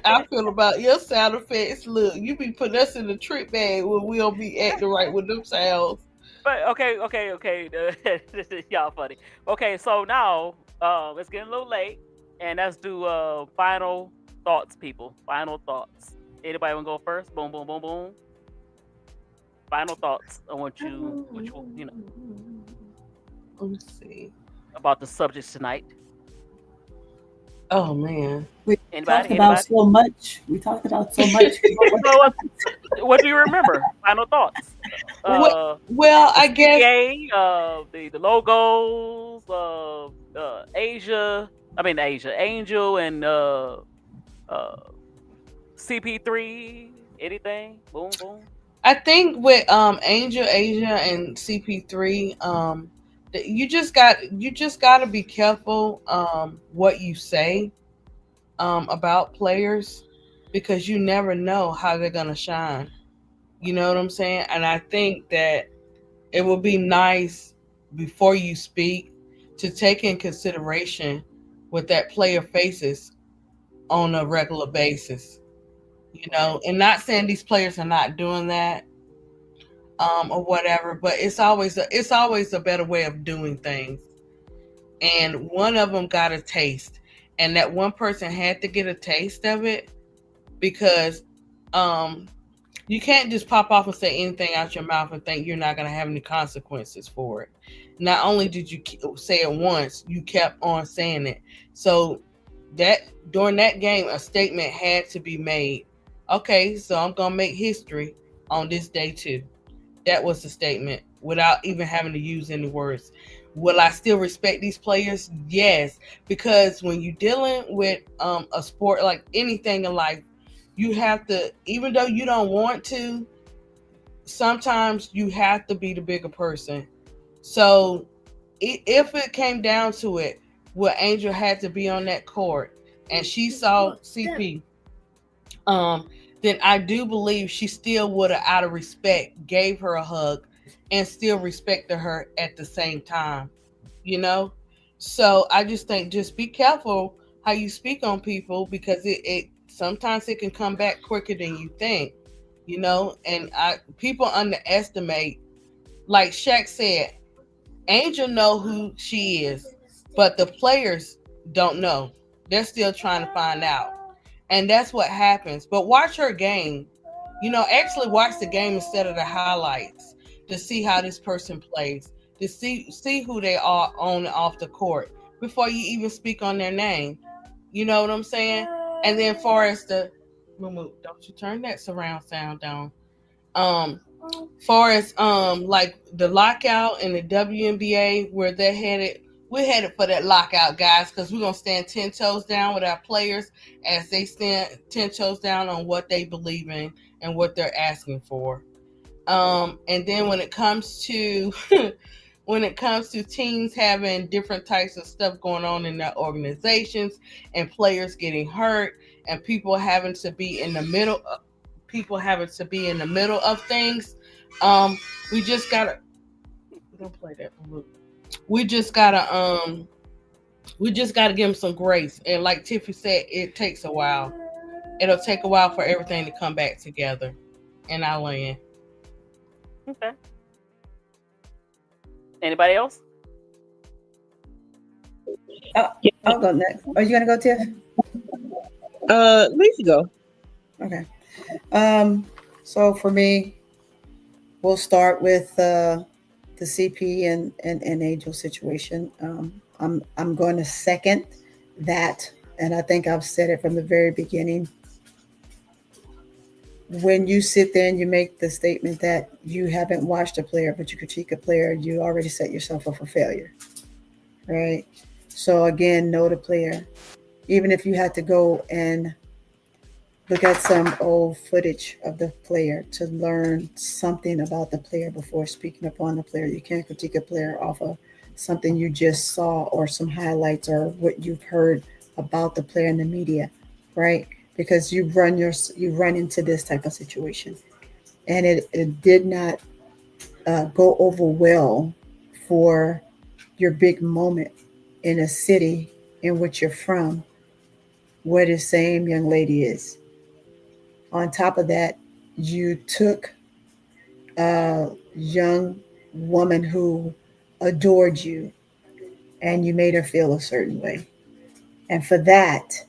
I feel about your sound effects. Look, you be putting us in the trick bag when we don't be acting right with them sounds. But okay. Y'all funny. Okay, so now it's getting a little late, and let's do final thoughts, people. Final thoughts. Anybody want to go first? Boom, boom, boom, boom. Final thoughts. I want you Let me see. about the subjects tonight. Oh man. We Anybody? talked about so much. So, what do you remember? Final thoughts. Well, I guess The logos, Asia. I mean Asia, Angel, and CP3. Anything? Boom, boom. I think with Angel, Asia, and CP3, you just got to be careful what you say about players, because you never know how they're gonna shine. You know what I'm saying? And I think that it would be nice before you speak to take in consideration what that player faces on a regular basis. You know, and not saying these players are not doing that or whatever, but it's always a better way of doing things. And one of them got a taste, and that one person had to get a taste of it, because you can't just pop off and say anything out your mouth and think you're not going to have any consequences for it. Not only did you say it once, you kept on saying it. So that during that game, a statement had to be made. Okay, so I'm going to make history on this day too. That was the statement without even having to use any words. Will I still respect these players? Yes, because when you're dealing with a sport like anything in life, you have to, even though you don't want to, sometimes you have to be the bigger person. So if it came down to it, where Angel had to be on that court and she saw CP, then I do believe she still would have, out of respect, gave her a hug and still respected her at the same time, you know? So I just think, just be careful how you speak on people, because it sometimes it can come back quicker than you think, you know? And people underestimate, like Shaq said, Angel know who she is, but the players don't know. They're still trying to find out. And that's what happens. But watch her game. You know, actually watch the game instead of the highlights, to see how this person plays, to see who they are on and off the court before you even speak on their name. You know what I'm saying? And then far as the remove, don't you turn that surround sound down. Far as like the lockout in the WNBA, where they're headed, we're headed for that lockout, guys, because we're gonna stand 10 toes down with our players as they stand 10 toes down on what they believe in and what they're asking for. And then when it comes to when it comes to teams having different types of stuff going on in their organizations and players getting hurt and people having to be in the middle of things. We just gotta don't play that. We just gotta give them some grace. And like Tiffy said, it takes a while. It'll take a while for everything to come back together. And I land. Okay. Anybody else? I'll go next. Are you gonna go, Tiff? Lisa go. Okay. So for me, we'll start with the CP and Angel situation. I'm going to second that, and I think I've said it from the very beginning. When you sit there and you make the statement that you haven't watched a player, but you critique a player, you already set yourself up for failure, right? So again, know the player. Even if you had to go and look at some old footage of the player to learn something about the player before speaking upon the player, you can't critique a player off of something you just saw or some highlights or what you've heard about the player in the media, right? Because you run into this type of situation, and it did not go over well for your big moment in a city in which you're from, where the same young lady is. On top of that, you took a young woman who adored you and you made her feel a certain way. And for that,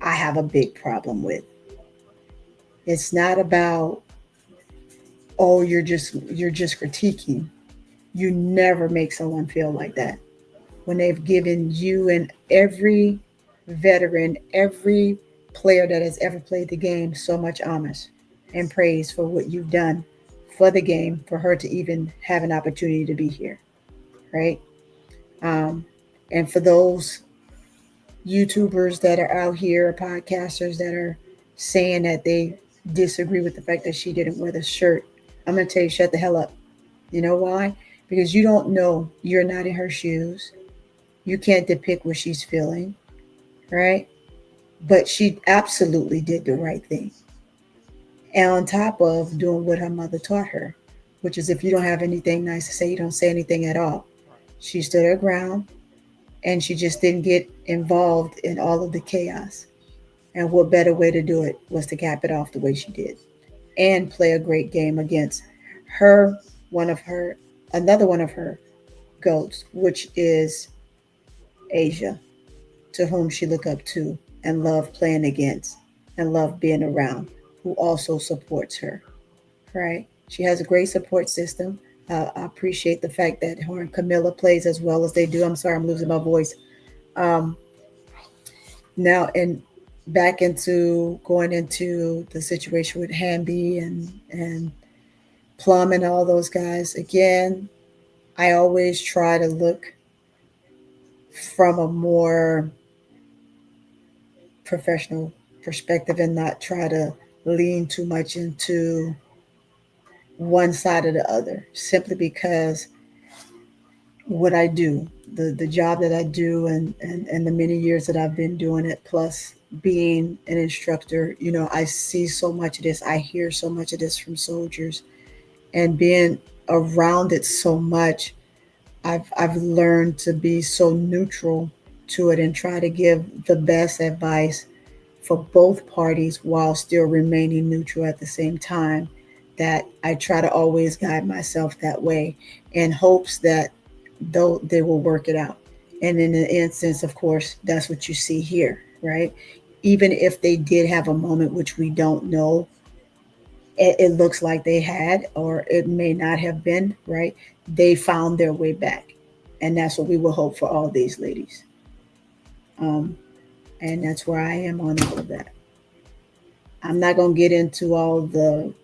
I have a big problem with. It's not about, oh, you're just critiquing. You never make someone feel like that when they've given you and every veteran, every player that has ever played the game so much homage and praise for what you've done for the game, for her to even have an opportunity to be here, right? And for those YouTubers that are out here, podcasters that are saying that they disagree with the fact that she didn't wear the shirt, I'm going to tell you, shut the hell up. You know why? Because you don't know. You're not in her shoes. You can't depict what she's feeling, right? But she absolutely did the right thing. And on top of doing what her mother taught her, which is if you don't have anything nice to say, you don't say anything at all. She stood her ground and she just didn't get involved in all of the chaos. And what better way to do it was to cap it off the way she did and play a great game against her, another one of her goats, which is Asia, to whom she looked up to and loved playing against and loved being around, who also supports her, right? She has a great support system. I appreciate the fact that her and Camilla plays as well as they do. I'm sorry, I'm losing my voice. Um, Now, and back into going into the situation with Hamby and Plum and all those guys. Again, I always try to look from a more professional perspective and not try to lean too much into one side or the other, simply because what I do, the job that I do, and the many years that I've been doing it, plus being an instructor, I see so much of this, I hear so much of this from soldiers, and being around it so much, I've learned to be so neutral to it and try to give the best advice for both parties while still remaining neutral at the same time. That I try to always guide myself that way in hopes that though they will work it out. And in the instance, of course, that's what you see here, right? Even if they did have a moment, which we don't know, it looks like they had, or it may not have been, right? They found their way back. And that's what we will hope for all these ladies. Um, and that's where I am on all of that. I'm not going to get into all the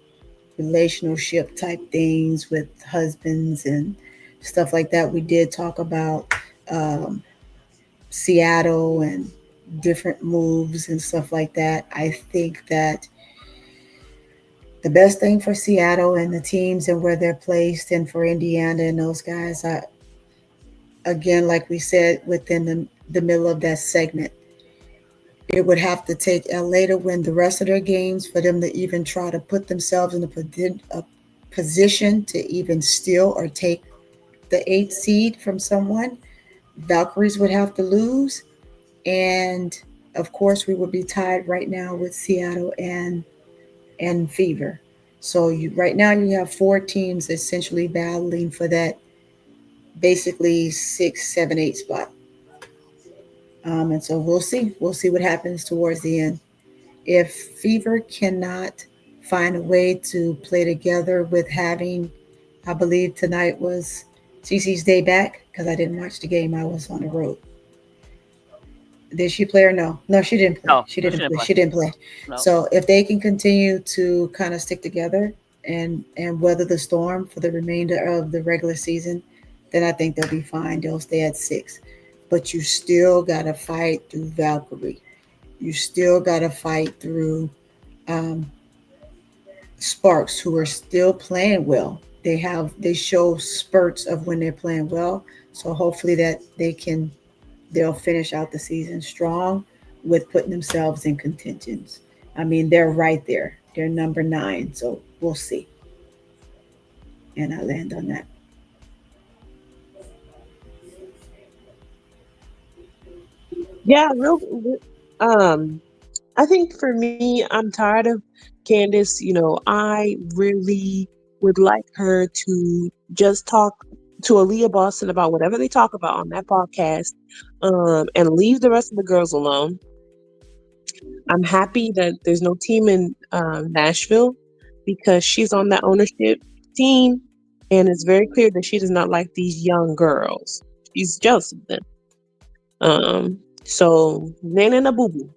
relationship type things with husbands and stuff like that. We did talk about um, Seattle and different moves and stuff like that. I think that the best thing for Seattle and the teams and where they're placed, and for Indiana and those guys, again, like we said, within the middle of that segment, it would have to take LA to win the rest of their games for them to even try to put themselves in a position to even steal or take the eighth seed from someone. Valkyries would have to lose, and of course, we would be tied right now with Seattle and Fever. So right now you have four teams essentially battling for that basically 6, 7, 8 spot. And so we'll see. We'll see what happens towards the end. If Fever cannot find a way to play together with having, I believe tonight was CC's day back because I didn't watch the game. I was on the road. Did she play or no? No, she didn't play. No, She no, didn't she didn't play. play. She didn't play. No. So if they can continue to kind of stick together and weather the storm for the remainder of the regular season, then I think they'll be fine. They'll stay at 6. But you still gotta fight through Valkyrie. You still gotta fight through um, Sparks, who are still playing well. They show spurts of when they're playing well. So hopefully that they'll finish out the season strong with putting themselves in contentions. I mean, they're right there. They're number 9, so we'll see. And I land on that. Yeah, I think for me, I'm tired of Candice. I really would like her to just talk to Aaliyah Boston about whatever they talk about on that podcast, and leave the rest of the girls alone. I'm happy that there's no team in Nashville because she's on that ownership team, and it's very clear that she does not like these young girls. She's jealous of them. So Nana na Boo Boo.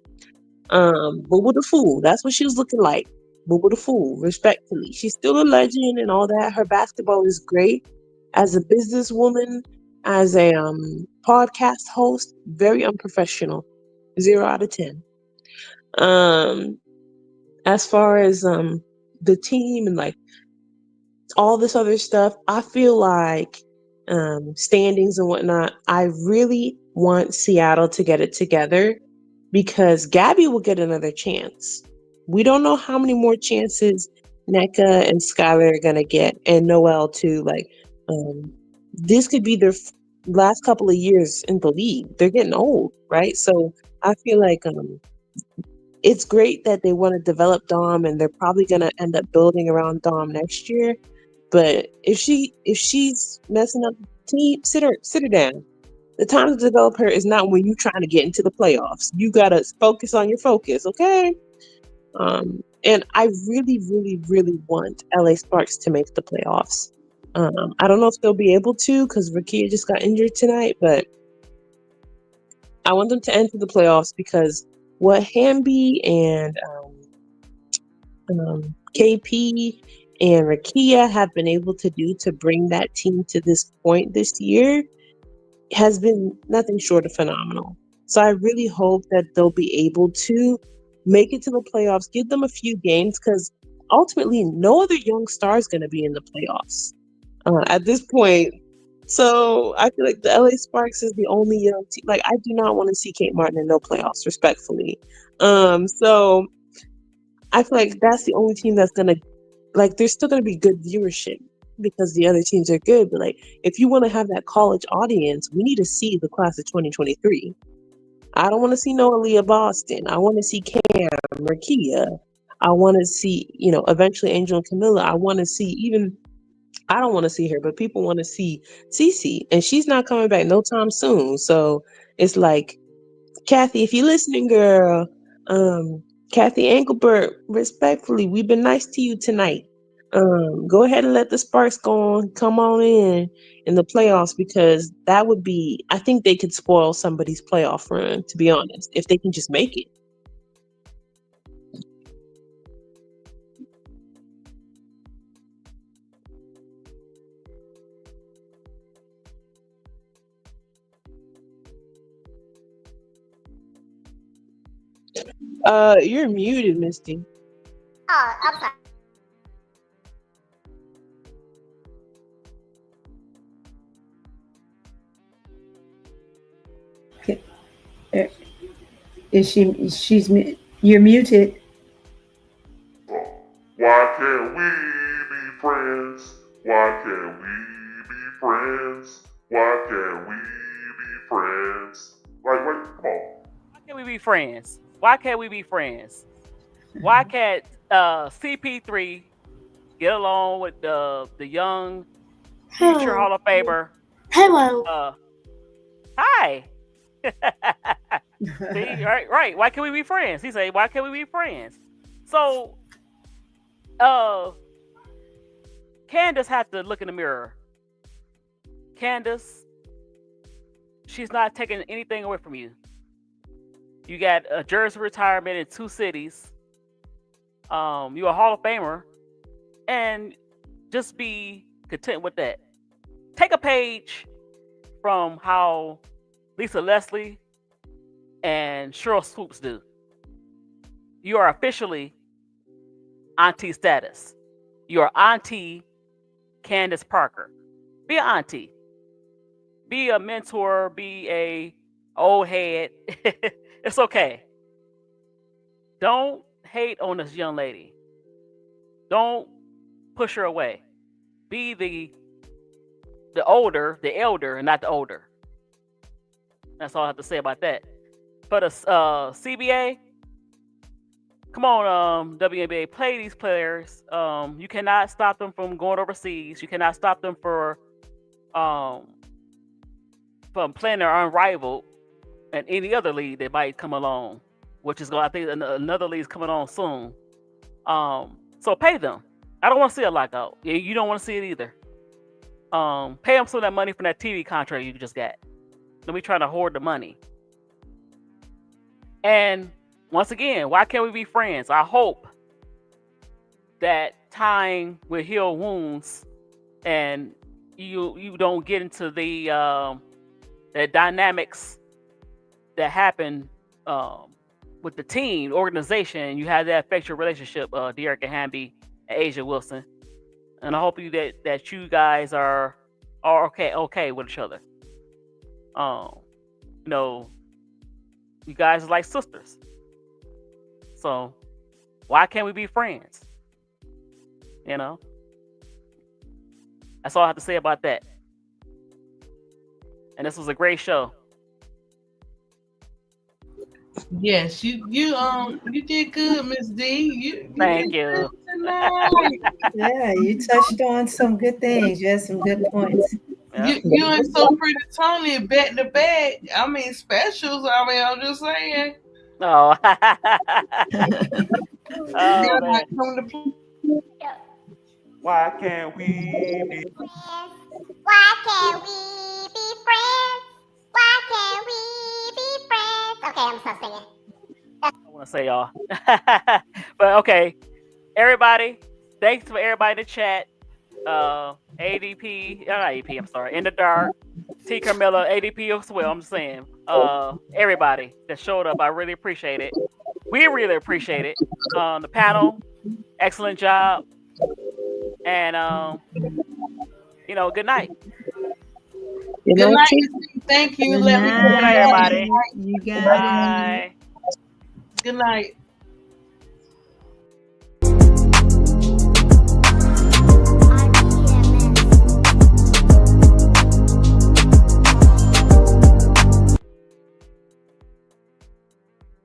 Boo Boo the Fool. That's what she was looking like. Boo Boo the Fool, respectfully. She's still a legend and all that. Her basketball is great. As a businesswoman, as a podcast host, very unprofessional. 0 out of 10. Um, as far as the team and like all this other stuff, I feel like standings and whatnot, I really want Seattle to get it together because Gabby will get another chance. We don't know how many more chances NECA and Skylar are going to get, and Noel too. Like, this could be their last couple of years in the league. They're getting old, right? So I feel like it's great that they want to develop Dom, and they're probably going to end up building around Dom next year. But if she's messing up the team, sit her down. The time to develop her is not when you're trying to get into the playoffs. You gotta focus on your focus, okay? And I really, really, really want LA Sparks to make the playoffs. I don't know if they'll be able to because Rakia just got injured tonight, but I want them to enter the playoffs because what Hamby and KP and Rakia have been able to do to bring that team to this point this year has been nothing short of phenomenal. So I really hope that they'll be able to make it to the playoffs, give them a few games, because ultimately no other young star is going to be in the playoffs at this point. So I feel like the LA Sparks is the only young team. Like, I do not want to see Kate Martin in no playoffs, respectfully. So I feel like that's the only team that's going to, like, there's still going to be good viewership because the other teams are good. But, like, if you want to have that college audience, we need to see the class of 2023. I don't want to see no Aaliyah Boston. I want to see Cam, Markia. I want to see, eventually Angel and Camilla. I want to see I don't want to see her, but people want to see Cece. And she's not coming back no time soon. So it's like, Kathy, if you're listening, girl, Kathy Engelbert, respectfully, we've been nice to you tonight. Go ahead and let the Sparks go on, come on in the playoffs, because that would be, I think they could spoil somebody's playoff run, to be honest, if they can just make it. You're muted, Misty. Oh, I'm sorry. Is she? You're muted. Why can't we be friends? Why can't we be friends? Why can't we be friends? Like, wait, come on. Why can't we be friends? Why can't we be friends? Why can't CP3 get along with the young future Hall of Famer? Hello. Hi. See, right. Why can't we be friends? He say, why can't we be friends? So, Candice had to look in the mirror. Candice, she's not taking anything away from you. You got a jersey retirement in 2 cities. You're a Hall of Famer, and just be content with that. Take a page from how Lisa Leslie and Cheryl Swoops do. You are officially auntie status. You are Auntie Candice Parker. Be an auntie. Be a mentor. Be a old head. It's okay. Don't hate on this young lady. Don't push her away. Be the elder, and not the older. That's all I have to say about that. For the CBA, come on, WNBA, play these players. You cannot stop them from going overseas. You cannot stop them from playing their unrivaled and any other league that might come along, which is I think another league is coming on soon. So pay them. I don't want to see a lockout. You don't want to see it either. Pay them some of that money from that TV contract you just got. Don't be trying to hoard the money. And once again, why can't we be friends? I hope that time will heal wounds, and you don't get into the dynamics that happen with the team, organization. You have that affect your relationship, De'Arica Hamby and Asia Wilson. And I hope that you guys are okay with each other. You guys are like sisters. So why can't we be friends? That's all I have to say about that. And this was a great show. Yes, you did good, Miss D. You Thank did you. good tonight. Yeah, you touched on some good things. You had some good points. Yeah. You and So Pretty Tony back to back. I mean specials. I mean, I'm just saying. Oh. They're Man. not coming to Why can't we be friends? Why can't we be friends? Why can't we be friends? Okay, I'm stop singing. I want to say y'all. But okay, everybody, thanks for everybody in the chat. ADP, not ADP, I'm sorry, In the Dark, T. Carmilla, ADP as well, I'm just saying. Everybody that showed up, I really appreciate it. We really appreciate it. The panel, excellent job. And, good night. Good Good night, night. Chief. Thank you. Good Let me night, Good night, everybody. You got it. Bye. Good night.